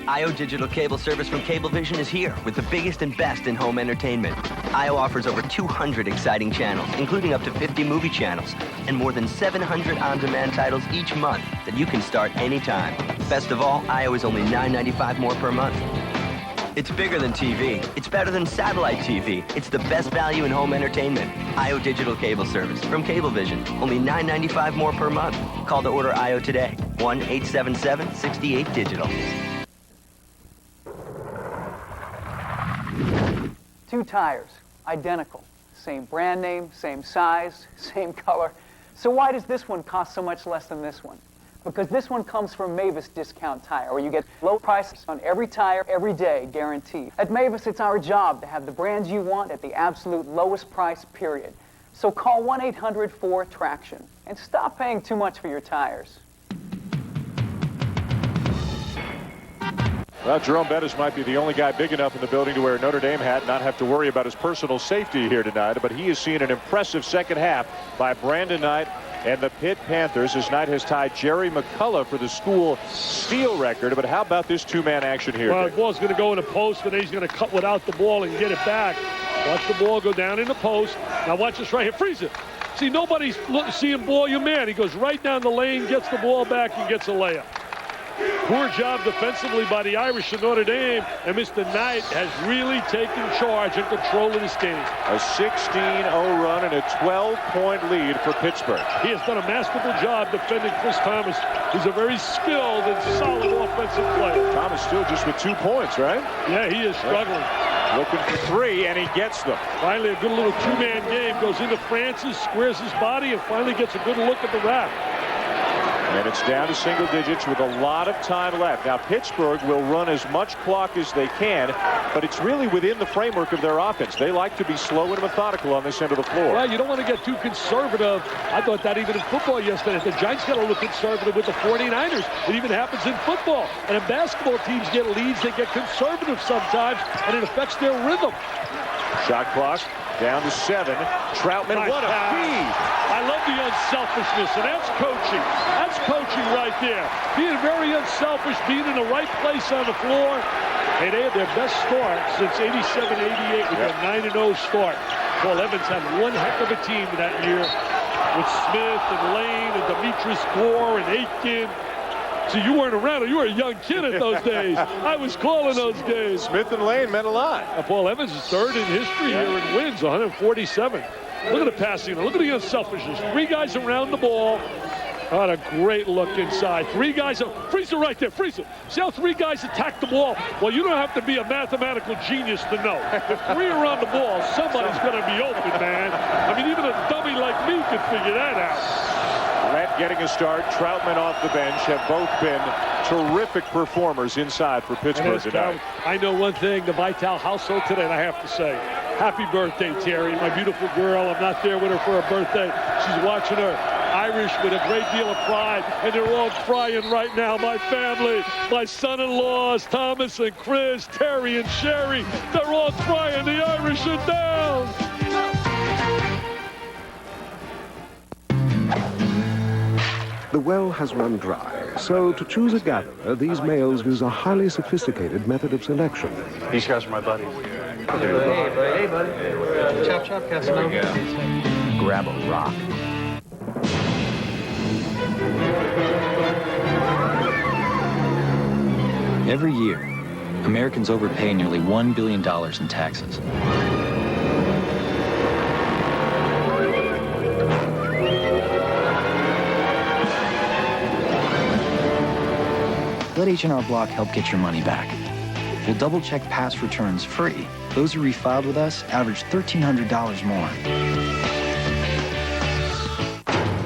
IO Digital Cable Service from Cablevision is here with the biggest and best in home entertainment. IO offers over 200 exciting channels, including up to 50 movie channels, and more than 700 on-demand titles each month that you can start anytime. Best of all, IO is only $9.95 more per month. It's bigger than TV. It's better than satellite TV. It's the best value in home entertainment. IO Digital Cable Service from Cablevision. Only $9.95 more per month. Call to order IO today. 1-877-68-DIGITAL. 2 tires, identical. Same brand name, same size, same color. So why does this one cost so much less than this one? Because this one comes from Mavis Discount Tire, where you get low prices on every tire, every day, guaranteed. At Mavis, it's our job to have the brands you want at the absolute lowest price, period. So call 1-800-4-TRACTION and stop paying too much for your tires. Well, Jerome Bettis might be the only guy big enough in the building to wear a Notre Dame hat, not have to worry about his personal safety here tonight. But he has seen an impressive second half by Brandon Knight and the Pitt Panthers, as Knight has tied Jerry McCullough for the school steal record. But how about this two-man action here? Well, the ball's going to go in the post, and then he's going to cut without the ball and get it back. Watch the ball go down in the post. Now watch this right here. Freeze it. See, nobody's seeing ball your man. He goes right down the lane, gets the ball back, and gets a layup. Poor job defensively by the Irish of Notre Dame, and Mr. Knight has really taken charge and control of this game. A 16-0 run and a 12-point lead for Pittsburgh. He has done a masterful job defending Chris Thomas, who's a very skilled and solid offensive player. Thomas still just with 2 points, right? Yeah, he is struggling. Looking for 3, and he gets them. Finally, a good little two-man game. Goes into Francis, squares his body, and finally gets a good look at the rack. And it's down to single digits with a lot of time left. Now, Pittsburgh will run as much clock as they can, but it's really within the framework of their offense. They like to be slow and methodical on this end of the floor. Well, you don't want to get too conservative. I thought that even in football yesterday. The Giants got a little conservative with the 49ers. It even happens in football. And in basketball, teams get leads. They get conservative sometimes, and it affects their rhythm. Shot clock down to 7. Troutman, what a feed! I love the unselfishness, and that's coaching. That's coaching right there. Being very unselfish, being in the right place on the floor. And they had their best start since 87-88 with their 9-0 start. Paul Evans had one heck of a team that year with Smith and Lane and Demetrius Gore and Aitken. So you weren't around. You were a young kid at those days. I was calling those games. Smith and Lane meant a lot. Paul Evans is third in history here in wins, 147. Look at the passing. Look at the unselfishness. 3 guys around the ball. What a great look inside. 3 guys. Freeze it right there. Freeze it. See how 3 guys attack the ball? Well, you don't have to be a mathematical genius to know. If 3 are on the ball, somebody's going to be open, man. I mean, even a dummy like me could figure that out. Lett getting a start. Troutman off the bench have both been terrific performers inside for Pittsburgh tonight. I know one thing, the Vital household today, and I have to say, happy birthday, Terry, my beautiful girl. I'm not there with her for her birthday. She's watching her Irish with a great deal of pride, and they're all crying right now. My family, my son-in-laws, Thomas and Chris, Terry and Sherry, they're all crying. The Irish are down. The well has run dry, so to choose a gatherer, these males use a highly sophisticated method of selection. These guys are my buddies. Hey, buddy. Chop, chop, Casanova. Grab a rock. Every year, Americans overpay nearly $1 billion in taxes. Let H&R Block help get your money back. We'll double-check past returns free. Those who refiled with us average $1,300 more.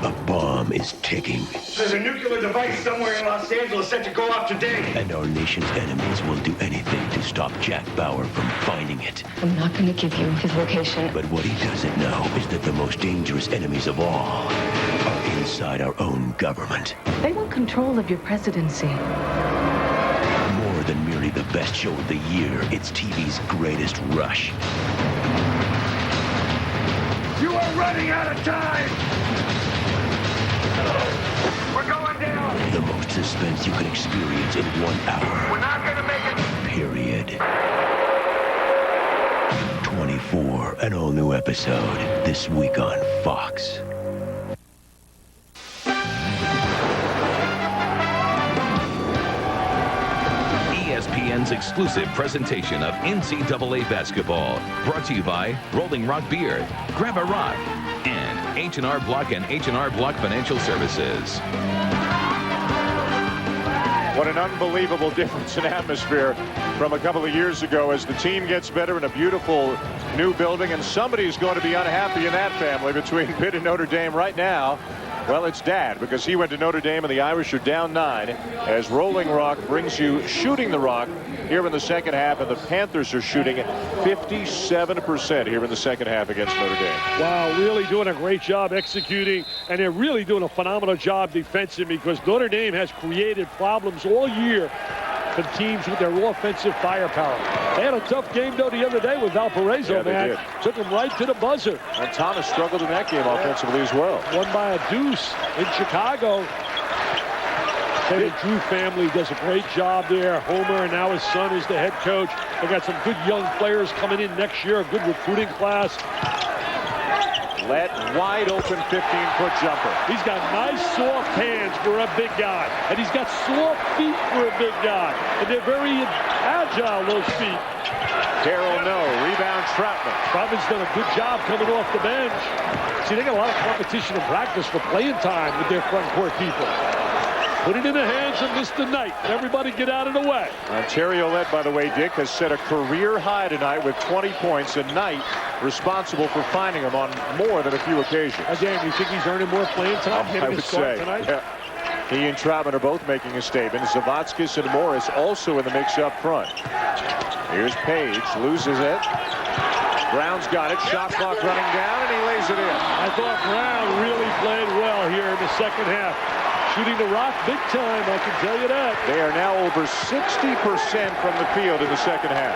A bomb is ticking. There's a nuclear device somewhere in Los Angeles set to go off today. And our nation's enemies will do anything to stop Jack Bauer from finding it. I'm not going to give you his location. But what he doesn't know is that the most dangerous enemies of all are inside our own government. They want control of your presidency. More than merely the best show of the year, it's TV's greatest rush. You are running out of time! We're going down! The most suspense you can experience in 1 hour. We're not gonna make it! Period. 24, an all-new episode this week on Fox. ESPN's exclusive presentation of NCAA basketball, brought to you by Rolling Rock Beer, Grab a Rock, and H&R Block and H&R Block Financial Services. What an unbelievable difference in atmosphere from a couple of years ago as the team gets better in a beautiful new building, and somebody's going to be unhappy in that family between Pitt and Notre Dame right now. Well, it's Dad, because he went to Notre Dame and the Irish are down 9 as Rolling Rock brings you Shooting the Rock here in the second half, and the Panthers are shooting 57% here in the second half against Notre Dame. Wow, really doing a great job executing, and they're really doing a phenomenal job defensively, because Notre Dame has created problems all year for teams with their offensive firepower. They had a tough game, though, the other day with Valparaiso, Yeah, man. did. Took them right to the buzzer. And Thomas struggled in that game offensively as well. Won by a deuce in Chicago. The Drew family does a great job there. Homer, and now his son is the head coach. They got some good young players coming in next year, a good recruiting class. Let wide open 15-foot jumper. He's got nice soft hands for a big guy, and he's got soft feet for a big guy, and they're very agile, those feet. Carroll, no. Rebound, Troutman. Troutman's done a good job coming off the bench. See, they got a lot of competition in practice for playing time with their front court people. Put it in the hands of Mr. Knight. Everybody get out of the way. Ontario led, by the way, Dick, has set a career high tonight with 20 points, and Knight responsible for finding them on more than a few occasions. Again, you think he's earning more playing time? I would say. Tonight? Yeah. He and Troutman are both making a statement. Zavotskis and Morris also in the mix up front. Here's Page, loses it. Brown's got it. Shot clock running down, and he lays it in. I thought Brown really played well here in the second half. Shooting the rock big time, I can tell you that. They are now over 60% from the field in the second half.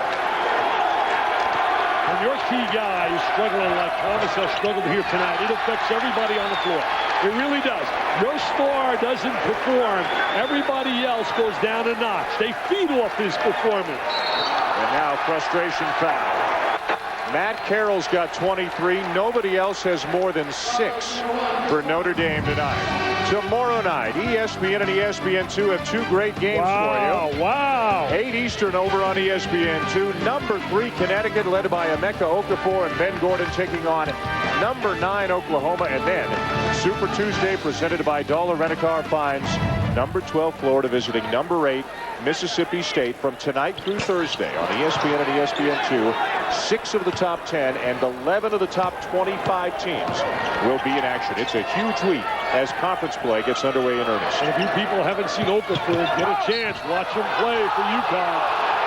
When your key guy is struggling like Thomas has struggled here tonight, it affects everybody on the floor. It really does. Your star doesn't perform. Everybody else goes down a notch. They feed off his performance. And now frustration foul. Matt Carroll's got 23. Nobody else has more than 6 for Notre Dame tonight. Tomorrow night, ESPN and ESPN2 have 2 great games for you. Wow. 8 Eastern over on ESPN2. Number 3, Connecticut, led by Emeka Okafor and Ben Gordon, taking on number 9, Oklahoma. And then Super Tuesday, presented by Dollar Rent-A-Car, finds number 12, Florida, visiting number 8, Mississippi State, from tonight through Thursday on ESPN and ESPN2. 6 of the top 10 and 11 of the top 25 teams will be in action. It's a huge week as conference play gets underway in earnest. And if you people haven't seen Okafor, get a chance. Watch him play for UConn.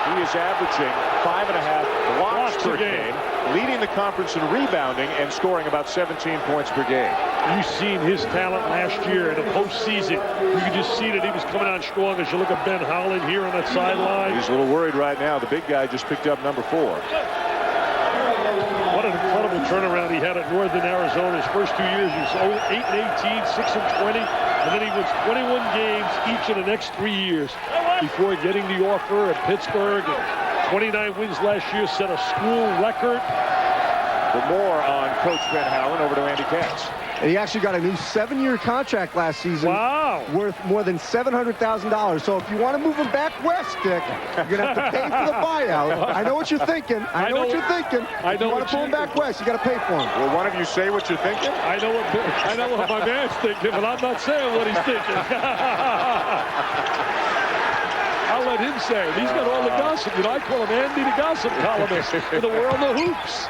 He is averaging 5.5 blocks per game, leading the conference in rebounding and scoring about 17 points per game. You've seen his talent last year in the postseason. You can just see that he was coming on strong as you look at Ben Howland here on that sideline. He's a little worried right now. The big guy just picked up number 4. What an incredible turnaround he had at Northern Arizona. His first 2 years, he was 8-18, 6-20, and then he wins 21 games each of the next 3 years before getting the offer at Pittsburgh. And 29 wins last year, set a school record. For more on Coach Ben Howland, over to Andy Katz. And he actually got a new 7-year contract last season. Wow. Worth more than $700,000. So if you want to move him back west, Dick, you're going to have to pay for the buyout. I know what you're thinking. I know what you're thinking. If you want to pull him back west, you got to pay for him. Will one of you say what you're thinking? I know what my man's thinking, but I'm not saying what he's thinking. I'll let him say it. He's got all the gossip. You know, I call him Andy the gossip columnist in the world of hoops.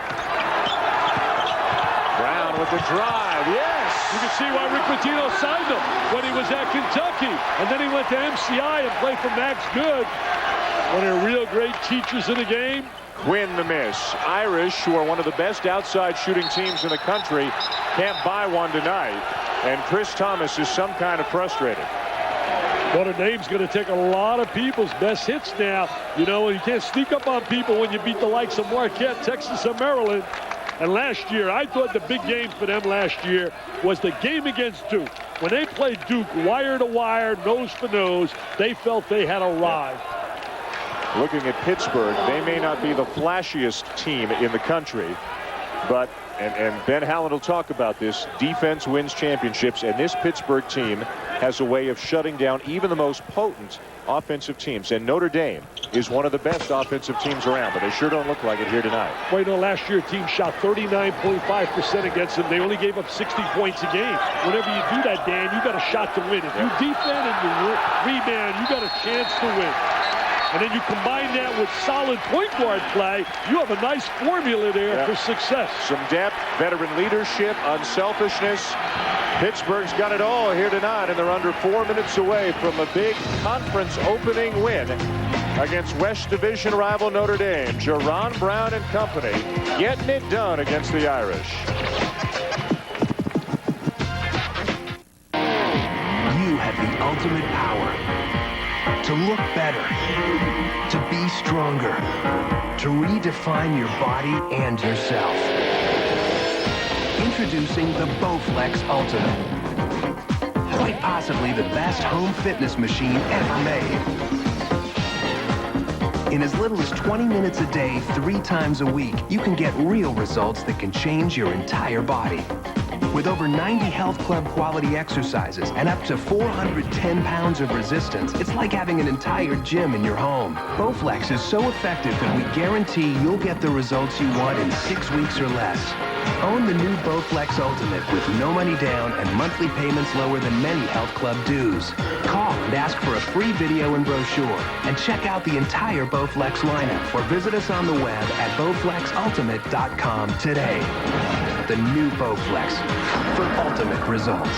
Brown with the drive, yes! You can see why Rick Pitino signed him when he was at Kentucky. And then he went to MCI and played for Max Good. One of the real great teachers in the game. Quinn the miss. Irish, who are one of the best outside shooting teams in the country, can't buy one tonight. And Chris Thomas is some kind of frustrated. Notre Dame's going to take a lot of people's best hits now. You know, you can't sneak up on people when you beat the likes of Marquette, Texas, and Maryland. And last year, I thought the big game for them last year was the game against Duke. When they played Duke wire to wire, nose for nose, they felt they had arrived. Looking at Pittsburgh, they may not be the flashiest team in the country, but, and Ben Howland will talk about this, defense wins championships, and this Pittsburgh team has a way of shutting down even the most potent offensive teams. And Notre Dame is one of the best offensive teams around, but they sure don't look like it here tonight. Well, you know, last year, team shot 39.5% against them. They only gave up 60 points a game. Whenever you do that, Dan, you got a shot to win. If you defend and you rebound, you got a chance to win. And then you combine that with solid point guard play, you have a nice formula there for success. Some depth, veteran leadership, unselfishness. Pittsburgh's got it all here tonight, and they're under 4 minutes away from a big conference opening win against West Division rival Notre Dame. Jerron Brown and company getting it done against the Irish. You have the ultimate power to look better, to be stronger, to redefine your body and yourself. Introducing the Bowflex Ultimate. Quite possibly the best home fitness machine ever made. In as little as 20 minutes a day, 3 times a week, you can get real results that can change your entire body. With over 90 health club quality exercises and up to 410 pounds of resistance, it's like having an entire gym in your home. Bowflex is so effective that we guarantee you'll get the results you want in 6 weeks or less. Own the new Bowflex Ultimate with no money down and monthly payments lower than many health club dues. Call and ask for a free video and brochure, and check out the entire Bowflex lineup or visit us on the web at bowflexultimate.com today. The new Bowflex for ultimate results.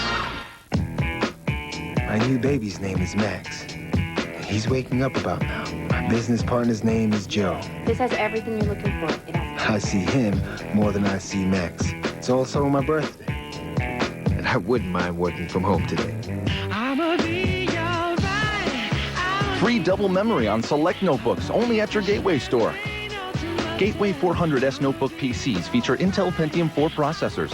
My new baby's name is Max. And he's waking up about now. My business partner's name is Joe. This has everything you're looking for. It has I see him more than I see Max. It's also my birthday. And I wouldn't mind working from home today. Free double memory on select notebooks only at your Gateway store. Gateway 400S notebook PCs feature Intel Pentium 4 processors.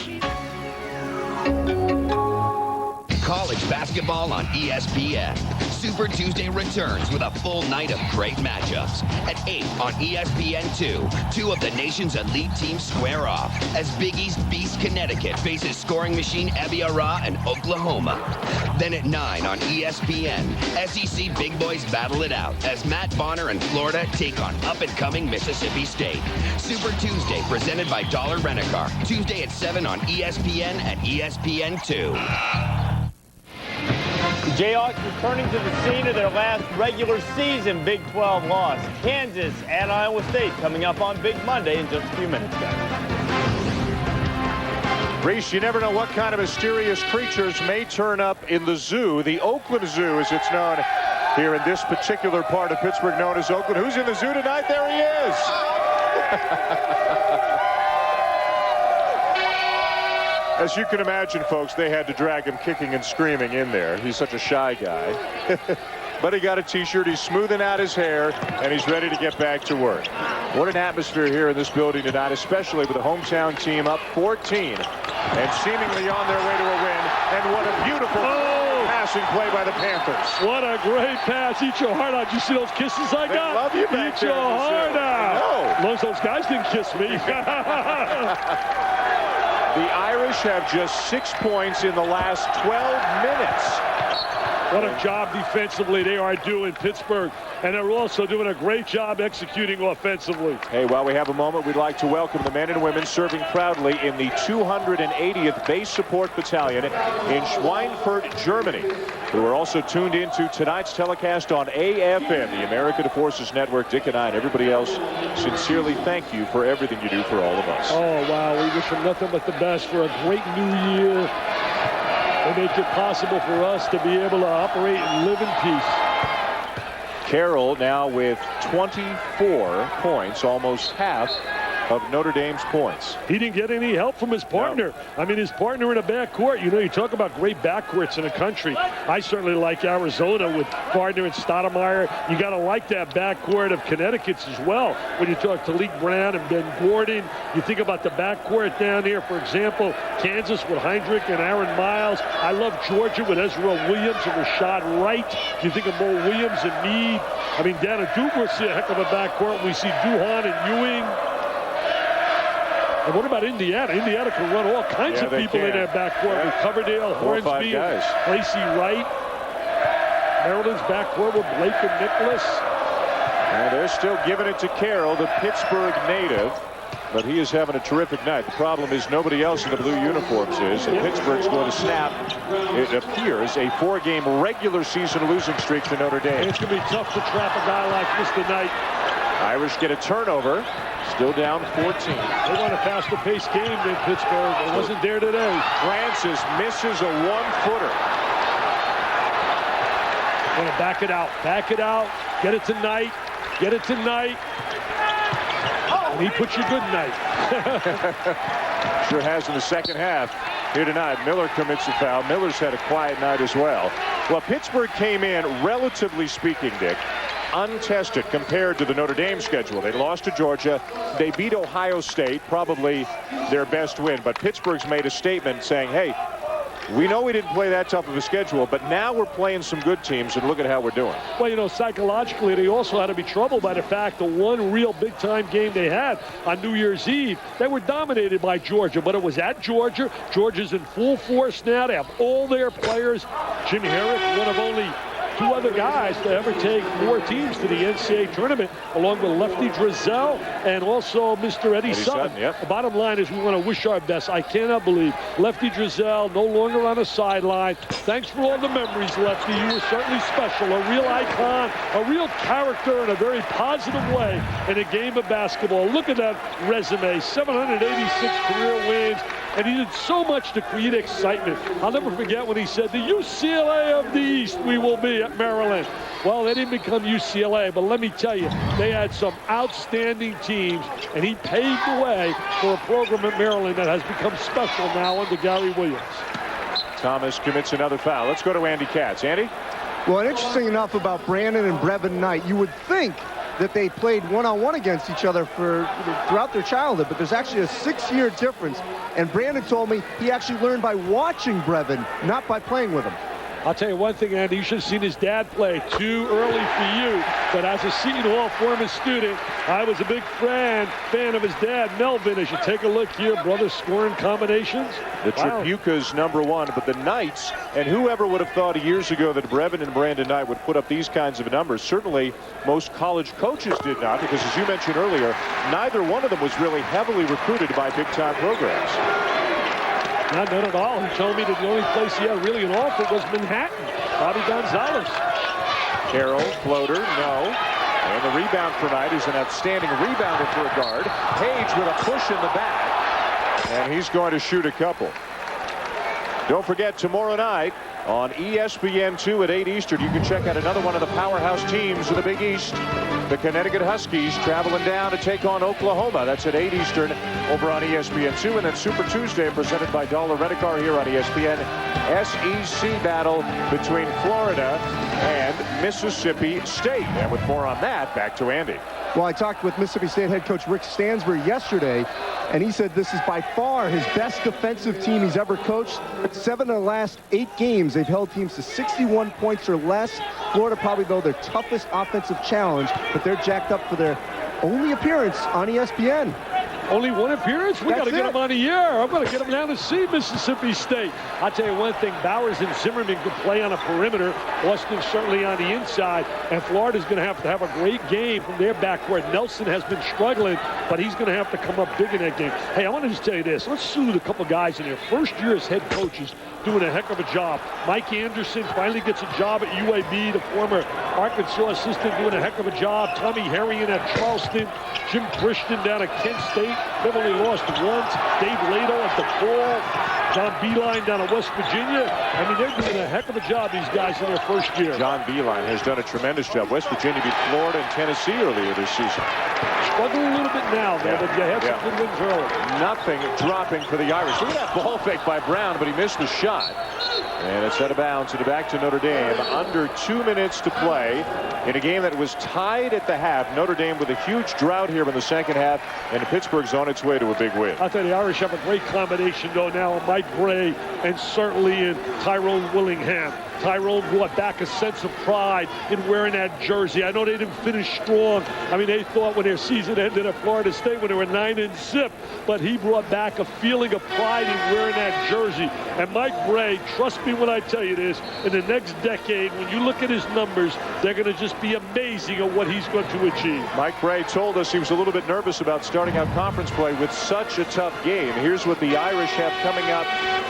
College basketball on ESPN. Super Tuesday returns with a full night of great matchups. At 8 on ESPN2, 2 of the nation's elite teams square off as Big East Beast Connecticut faces scoring machine Ebiara and Oklahoma. Then at 9 on ESPN, SEC Big Boys battle it out as Matt Bonner and Florida take on up-and-coming Mississippi State. Super Tuesday presented by Dollar Rent-A-Car. Tuesday at 7 on ESPN and ESPN2. Jayhawks returning to the scene of their last regular season Big 12 loss. Kansas at Iowa State coming up on Big Monday in just a few minutes, guys. Reese, you never know what kind of mysterious creatures may turn up in the zoo. The Oakland Zoo, as it's known here in this particular part of Pittsburgh, known as Oakland. Who's in the zoo tonight? There he is. As you can imagine, folks, they had to drag him kicking and screaming in there. He's such a shy guy. But he got a T-shirt, he's smoothing out his hair, and he's ready to get back to work. What an atmosphere here in this building tonight, especially with the hometown team up 14 and seemingly on their way to a win. And what a beautiful passing play by the Panthers. What a great pass. Eat your heart out. You see those kisses I got? Love you back Eat there your heart out. I know. Most of those guys didn't kiss me. The Irish have just 6 points in the last 12 minutes. What a job defensively they are doing, Pittsburgh. And they're also doing a great job executing offensively. Hey, while we have a moment, we'd like to welcome the men and women serving proudly in the 280th Base Support Battalion in Schweinfurt, Germany, who are also tuned into tonight's telecast on AFN, the American Forces Network. Dick and I and everybody else sincerely thank you for everything you do for all of us. Oh, wow. We wish them nothing but the best for a great new year. They make it possible for us to be able to operate and live in peace. Carroll now with 24 points, almost half of Notre Dame's points. He didn't get any help from his partner. No. I mean, his partner in a backcourt. You know, you talk about great backcourts in the country. I certainly like Arizona with Gardner and Stoudemire. You got to like that backcourt of Connecticut's as well. When you talk to Talik Brown and Ben Gordon, you think about the backcourt down here. For example, Kansas with Heinrich and Aaron Miles. I love Georgia with Ezra Williams and Rashad Wright. You think of Mo Williams and Meade. I mean, down at Duke, we'll see a heck of a backcourt. We see Duhon and Ewing. And what about Indiana? Indiana can run all kinds of people in their backcourt with Coverdale, Hornsby, Tracy Wright. Maryland's backcourt with Blake and Nicholas. And they're still giving it to Carroll, the Pittsburgh native. But he is having a terrific night. The problem is nobody else in the blue uniforms is. And Pittsburgh's going to snap, it appears, a 4-game regular season losing streak to Notre Dame. And it's going to be tough to trap a guy like Mr. Knight. Irish get a turnover. Still down 14. They want a faster-paced game than Pittsburgh. It wasn't there today. Francis misses a 1-footer. Want to back it out. Back it out. Get it tonight. Get it tonight. And he puts you good night. Sure has in the second half. Here tonight, Miller commits a foul. Miller's had a quiet night as well. Well, Pittsburgh came in, relatively speaking, Dick, untested compared to the Notre Dame schedule. They lost to Georgia. They beat Ohio State, probably their best win. But Pittsburgh's made a statement saying, hey, we know we didn't play that tough of a schedule, but now we're playing some good teams, and look at how we're doing. Well, you know, psychologically, they also had to be troubled by the fact the one real big-time game they had on New Year's Eve, they were dominated by Georgia, but it was at Georgia. Georgia's in full force now. They have all their players. Jim Herrick, one of only 2 other guys to ever take 4 teams to the NCAA tournament, along with Lefty Drizel and also Mr. Eddie Sutton. Yep. The bottom line is we want to wish our best. I cannot believe Lefty Drizel no longer on the sideline. Thanks for all the memories, Lefty. You were certainly special, a real icon, a real character in a very positive way in a game of basketball. Look at that resume, 786 career wins. And he did so much to create excitement. I'll never forget when he said, the UCLA of the East we will be at Maryland. Well, they didn't become UCLA, but let me tell you, they had some outstanding teams, and he paved the way for a program at Maryland that has become special now under Gary Williams. Thomas commits another foul. Let's go to Andy Katz. Andy? Well, interesting enough about Brandon and Brevin Knight, you would think that they played one-on-one against each other throughout their childhood, but there's actually a 6-year difference. And Brandon told me he actually learned by watching Brevin, not by playing with him. I'll tell you one thing, Andy, you should have seen his dad play. Too early for you. But as a Seton Hall former student, I was a big fan of his dad, Melvin. As you take a look here, brothers scoring combinations. The Tripucas #1, but the Knights, and whoever would have thought years ago that Brevin and Brandon Knight would put up these kinds of numbers? Certainly most college coaches did not, because as you mentioned earlier, neither one of them was really heavily recruited by big-time programs. Not at all. He told me that the only place he had really an offer was Manhattan. Bobby Gonzalez. Carroll, floater, no. And the rebound for Knight is an outstanding rebounder for a guard. Page with a push in the back. And he's going to shoot a couple. Don't forget, tomorrow night on ESPN2 at 8 Eastern, you can check out another one of the powerhouse teams of the Big East. The Connecticut Huskies traveling down to take on Oklahoma. That's at 8 Eastern over on ESPN2. And then Super Tuesday presented by Dollar Rent-A-Car here on ESPN. SEC battle between Florida and Mississippi State. And with more on that, back to Andy. Well, I talked with Mississippi State head coach Rick Stansbury yesterday, and he said this is by far his best defensive team he's ever coached. 7 of the last 8 games, they've held teams to 61 points or less. Florida probably, though, their toughest offensive challenge, but they're jacked up for their only appearance on ESPN. Only one appearance? We got to get him on the air. I'm going to get him down to see Mississippi State. I'll tell you one thing. Bowers and Zimmerman can play on a perimeter. Austin certainly on the inside. And Florida's going to have a great game from their backcourt. Nelson has been struggling, but he's going to have to come up big in that game. Hey, I want to just tell you this. Let's salute a couple guys in there. First year as head coaches, doing a heck of a job. Mike Anderson finally gets a job at UAB, the former Arkansas assistant, doing a heck of a job. Tommy Harrigan at Charleston. Jim Christian down at Kent State. They've only lost once. Dave Lato at DePaul. John Beeline down at West Virginia. I mean, they're doing a heck of a job, these guys, in their first year. John Beeline has done a tremendous job. West Virginia beat Florida and Tennessee earlier this season. Struggling a little bit now, though, but you had some good wins early. Nothing dropping for the Irish. Look at that ball fake by Brown, but he missed the shot. And it's out of bounds and back to Notre Dame. Under 2 minutes to play in a game that was tied at the half. Notre Dame with a huge drought here in the second half, and Pittsburgh's on its way to a big win. I tell you, the Irish have a great combination, though, now of Mike Bray and certainly in Tyrone Willingham. Tyrone brought back a sense of pride in wearing that jersey. I know they didn't finish strong. I mean, they thought when their season ended at Florida State when they were 9-0, but he brought back a feeling of pride in wearing that jersey. And Mike Bray, trust me when I tell you this, in the next decade, when you look at his numbers, they're going to just be amazing at what he's going to achieve. Mike Bray told us he was a little bit nervous about starting out conference play with such a tough game. Here's what the Irish have coming up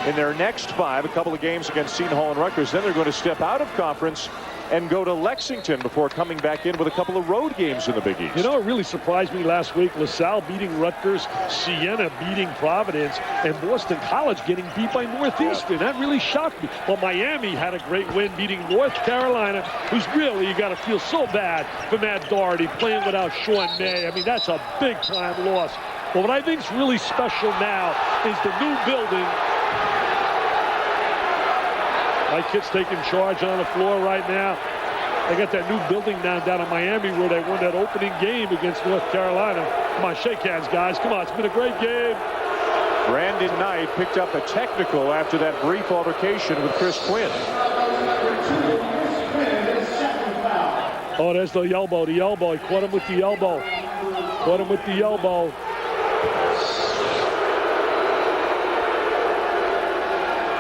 in their next 5, a couple of games against Seton Hall and Rutgers. Then they're going to step out of conference and go to Lexington before coming back in with a couple of road games in the Big East. You know, it really surprised me last week. LaSalle beating Rutgers, Siena beating Providence, and Boston College getting beat by Northeastern. That really shocked me. Well, Miami had a great win beating North Carolina, who's really, you got to feel so bad for Matt Doherty playing without Sean May. I mean, that's a big-time loss. But what I think is really special now is the new building. Mike Kitt's taking charge on the floor right now. They got that new building down in Miami where they won that opening game against North Carolina. Come on, shake hands, guys. Come on, it's been a great game. Brandon Knight picked up a technical after that brief altercation with Chris Quinn. Oh, there's the elbow. The elbow. He caught him with the elbow. Caught him with the elbow.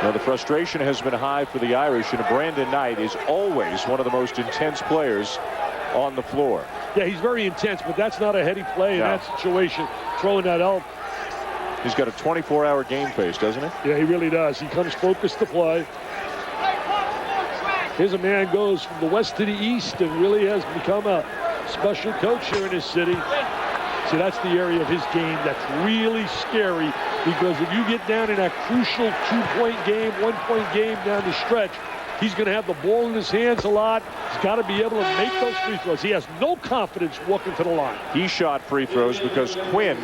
Now, the frustration has been high for the Irish, and Brandon Knight is always one of the most intense players on the floor. Yeah, he's very intense, but that's not a heady play in that situation. Throwing that elbow. He's got a 24-hour game face, doesn't he? Yeah, he really does. He comes focused to play. Here's a man goes from the west to the east and really has become a special coach here in his city. See, that's the area of his game that's really scary, because if you get down in that crucial 2-point game, 1-point game down the stretch, he's going to have the ball in his hands a lot. He's got to be able to make those free throws. He has no confidence walking to the line. He shot free throws because Quinn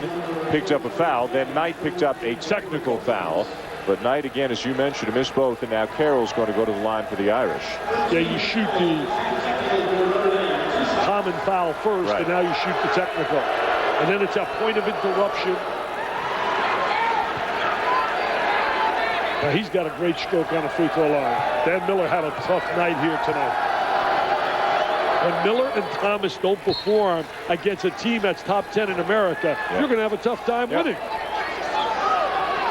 picked up a foul. Then Knight picked up a technical foul. But Knight, again, as you mentioned, missed both. And now Carroll's going to go to the line for the Irish. Yeah, you shoot the common foul first, and now you shoot the technical. And then it's a point of interruption. Now, he's got a great stroke on the free throw line. Dan Miller had a tough night here tonight. When Miller and Thomas don't perform against a team that's top 10 in America, you're going to have a tough time winning.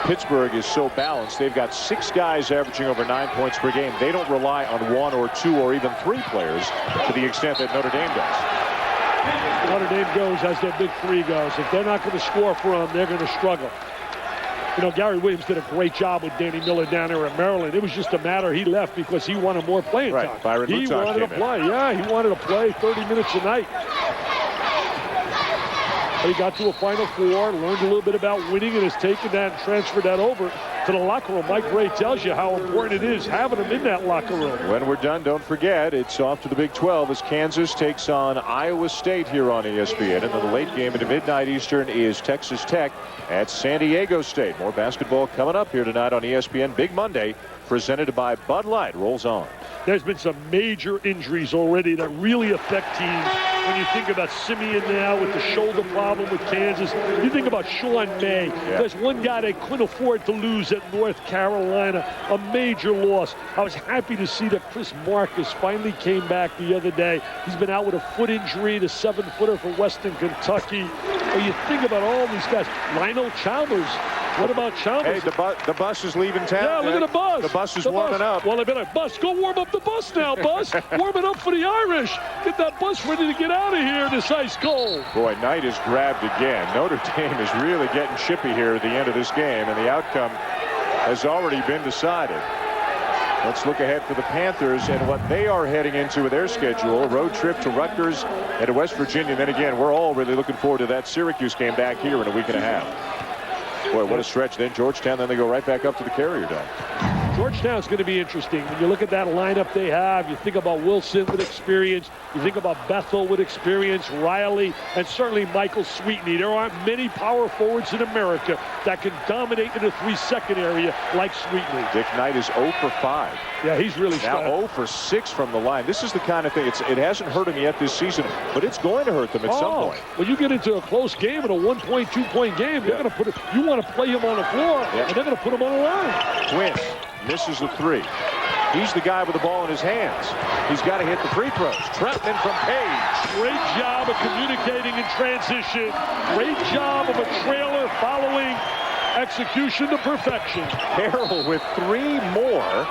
Pittsburgh is so balanced. They've got 6 guys averaging over 9 points per game. They don't rely on 1 or 2 or even 3 players to the extent that Notre Dame does. Notre Dame goes as their big 3 goes. If they're not going to score for them, they're going to struggle. You know, Gary Williams did a great job with Danny Miller down there in Maryland. It was just a matter he left because he wanted more playing time. Byron He Luton wanted to play. Yeah, he wanted to play 30 minutes a night. He got to a Final Four, learned a little bit about winning, and has taken that and transferred that over to the locker room. Mike Gray tells you how important it is having him in that locker room. When we're done, don't forget, it's off to the Big 12 as Kansas takes on Iowa State here on ESPN. And then the late game at midnight Eastern is Texas Tech at San Diego State. More basketball coming up here tonight on ESPN. Big Monday, presented by Bud Light. Rolls on. There's been some major injuries already that really affect teams. When you think about Simeon now with the shoulder problem with Kansas, you think about Sean May. There's one guy they couldn't afford to lose at North Carolina, a major loss. I was happy to see that Chris Marcus finally came back the other day. He's been out with a foot injury, the 7-footer from Western Kentucky. When you think about all these guys, Lionel Chalmers. What about Chalmers? Hey, the bus is leaving town. Yeah, look at the bus. The bus is warming up. Well, they better bus. Go warm up the bus now, bus. Warm it up for the Irish. Get that bus ready to get out of here this ice cold. Boy, Knight is grabbed again. Notre Dame is really getting chippy here at the end of this game, and the outcome has already been decided. Let's look ahead for the Panthers and what they are heading into with their schedule. A road trip to Rutgers and to West Virginia. And then again, we're all really looking forward to that Syracuse game back here in a week and a half. Boy, what a stretch. Then Georgetown, then they go right back up to the Carrier Dome. Georgetown's going to be interesting. When you look at that lineup they have, you think about Wilson with experience, you think about Bethel with experience, Riley, and certainly Michael Sweetney. There aren't many power forwards in America that can dominate in a 3-second area like Sweetney. Dick Knight is 0 for 5. Yeah, he's really now 0 for 6 from the line. This is the kind of thing, it hasn't hurt him yet this season, but it's going to hurt them at some point. When you get into a close game, in a 1-point, 2-point game, they're going to put it, you want to play him on the floor, and they're going to put him on the line. Quinn misses the 3. He's the guy with the ball in his hands. He's got to hit the free throws. Troutman from Page. Great job of communicating in transition. Great job of a trailer following execution to perfection. Carroll with 3 more.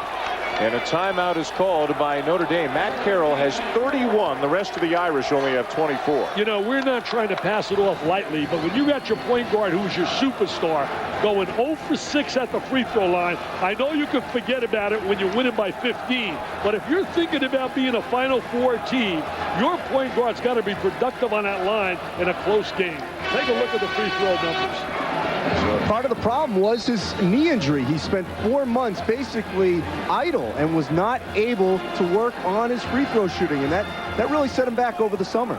And a timeout is called by Notre Dame. Matt Carroll has 31. The rest of the Irish only have 24. You know, we're not trying to pass it off lightly, but when you got your point guard who's your superstar going 0 for 6 at the free throw line, I know you can forget about it when you're winning by 15. But if you're thinking about being a Final Four team, your point guard's got to be productive on that line in a close game. Take a look at the free throw numbers. Part of the problem was his knee injury. He spent 4 months basically idle and was not able to work on his free throw shooting, and that really set him back over the summer.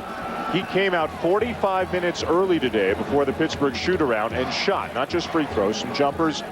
He came out 45 minutes early today before the Pittsburgh shoot-around and shot, not just free throws, some jumpers,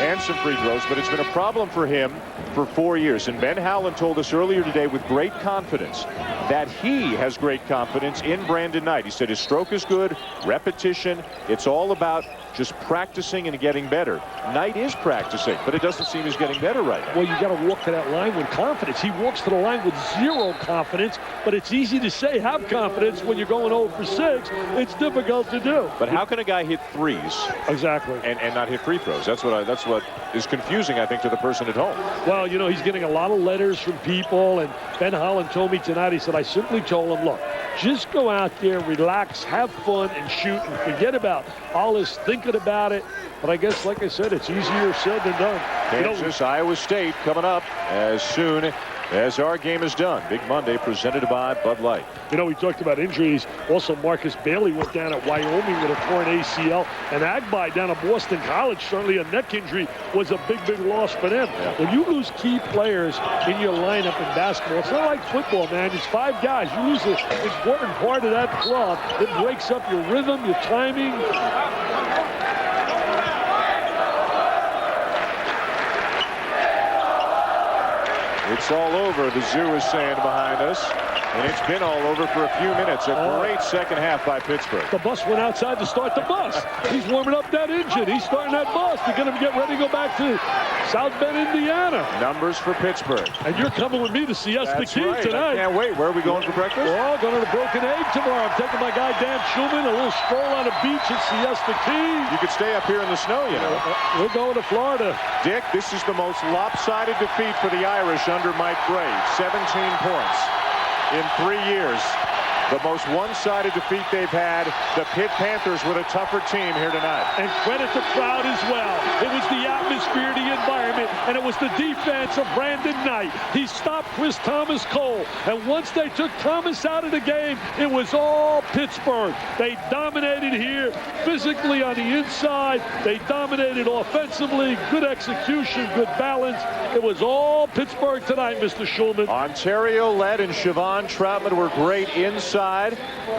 and some free throws, but it's been a problem for him for 4 years. And Ben Howland told us earlier today with great confidence that he has great confidence in Brandon Knight. He said his stroke is good, repetition. It's all about just practicing and getting better. Knight is practicing, but it doesn't seem he's getting better right now. Well, you got to walk to that line with confidence. He walks to the line with zero confidence, but it's easy to say have confidence when you're going 0 for 6. It's difficult to do. But how can a guy hit threes? Exactly. And not hit free throws? That's what is confusing, I think, to the person at home. Well, you know, he's getting a lot of letters from people, and Ben Howland told me tonight, he said, I simply told him, look, just go out there, relax, have fun, and shoot, and forget about all this thinking about it. But I guess, like I said, it's easier said than done. Kansas, Iowa State coming up as soon as our game is done. Big Monday presented by Bud Light. You know, we talked about injuries. Also, Marcus Bailey went down at Wyoming with a torn ACL. And Agbai down at Boston College, certainly a neck injury, was a big, big loss for them. Yeah. When you lose key players in your lineup in basketball, it's not like football, man. It's 5 guys. You lose an important part of that club. It breaks up your rhythm, your timing. It's all over, the zoo is saying behind us. And it's been all over for a few minutes. A great second half by Pittsburgh. The bus went outside to start the bus. He's warming up that engine. He's starting that bus. They're going to get ready to go back to South Bend, Indiana. Numbers for Pittsburgh. And you're coming with me to Siesta Key tonight. I can't wait. Where are we going for breakfast? We're all going to the Broken Egg tomorrow. I'm taking my guy Dan Schulman, a little stroll on the beach at Siesta Key. You could stay up here in the snow, you know. We're going to Florida. Dick, this is the most lopsided defeat for the Irish under Mike Gray. 17 points in 3 years. The most one-sided defeat they've had. The Pitt Panthers with a tougher team here tonight. And credit the crowd as well. It was the atmosphere, the environment, and it was the defense of Brandon Knight. He stopped Chris Thomas Cole. And once they took Thomas out of the game, it was all Pittsburgh. They dominated here physically on the inside. They dominated offensively. Good execution, good balance. It was all Pittsburgh tonight, Mr. Schulman. Ontario led and Siobhan Troutman were great inside.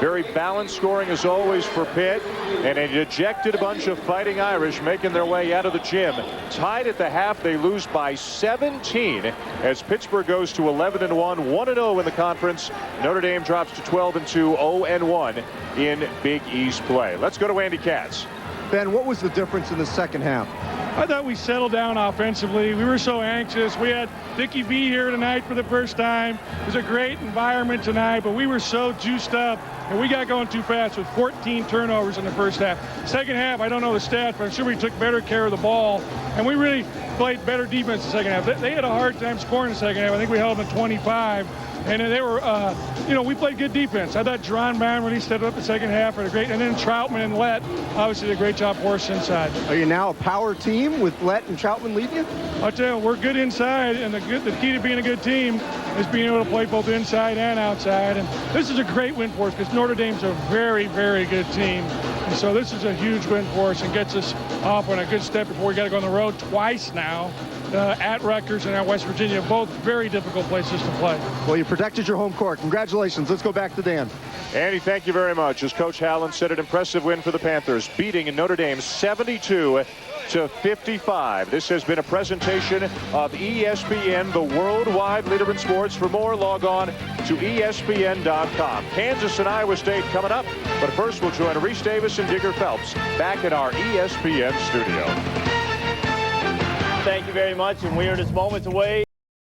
Very balanced scoring as always for Pitt. And a dejected bunch of Fighting Irish making their way out of the gym. Tied at the half, they lose by 17 as Pittsburgh goes to 11-1, 1-0 in the conference. Notre Dame drops to 12-2, 0-1 in Big East play. Let's go to Andy Katz. Ben, what was the difference in the second half? I thought we settled down offensively. We were so anxious. We had Dickie B here tonight for the first time. It was a great environment tonight, but we were so juiced up, and we got going too fast with 14 turnovers in the first half. Second half, I don't know the stats, but I'm sure we took better care of the ball, and we really played better defense in the second half. They had a hard time scoring in the second half. I think we held them at 25. And they were, we played good defense. I thought Jerron Brown really stepped up the second half for a great, and then Troutman and Lett obviously did a great job for us inside. Are you now a power team with Lett and Troutman leading you? I'll tell you, we're good inside, and the key to being a good team is being able to play both inside and outside. And this is a great win for us because Notre Dame's a very, very good team. And so this is a huge win for us and gets us off on a good step before we got to go on the road twice now. At Rutgers and at West Virginia, both very difficult places to play. Well, you protected your home court. Congratulations. Let's go back to Dan. Andy, thank you very much. As Coach Howland said, an impressive win for the Panthers, beating Notre Dame 72-55. This has been a presentation of ESPN, the worldwide leader in sports. For more, log on to ESPN.com. Kansas and Iowa State coming up. But first, we'll join Reese Davis and Digger Phelps back in our ESPN studio. Thank you very much, and we are just moments away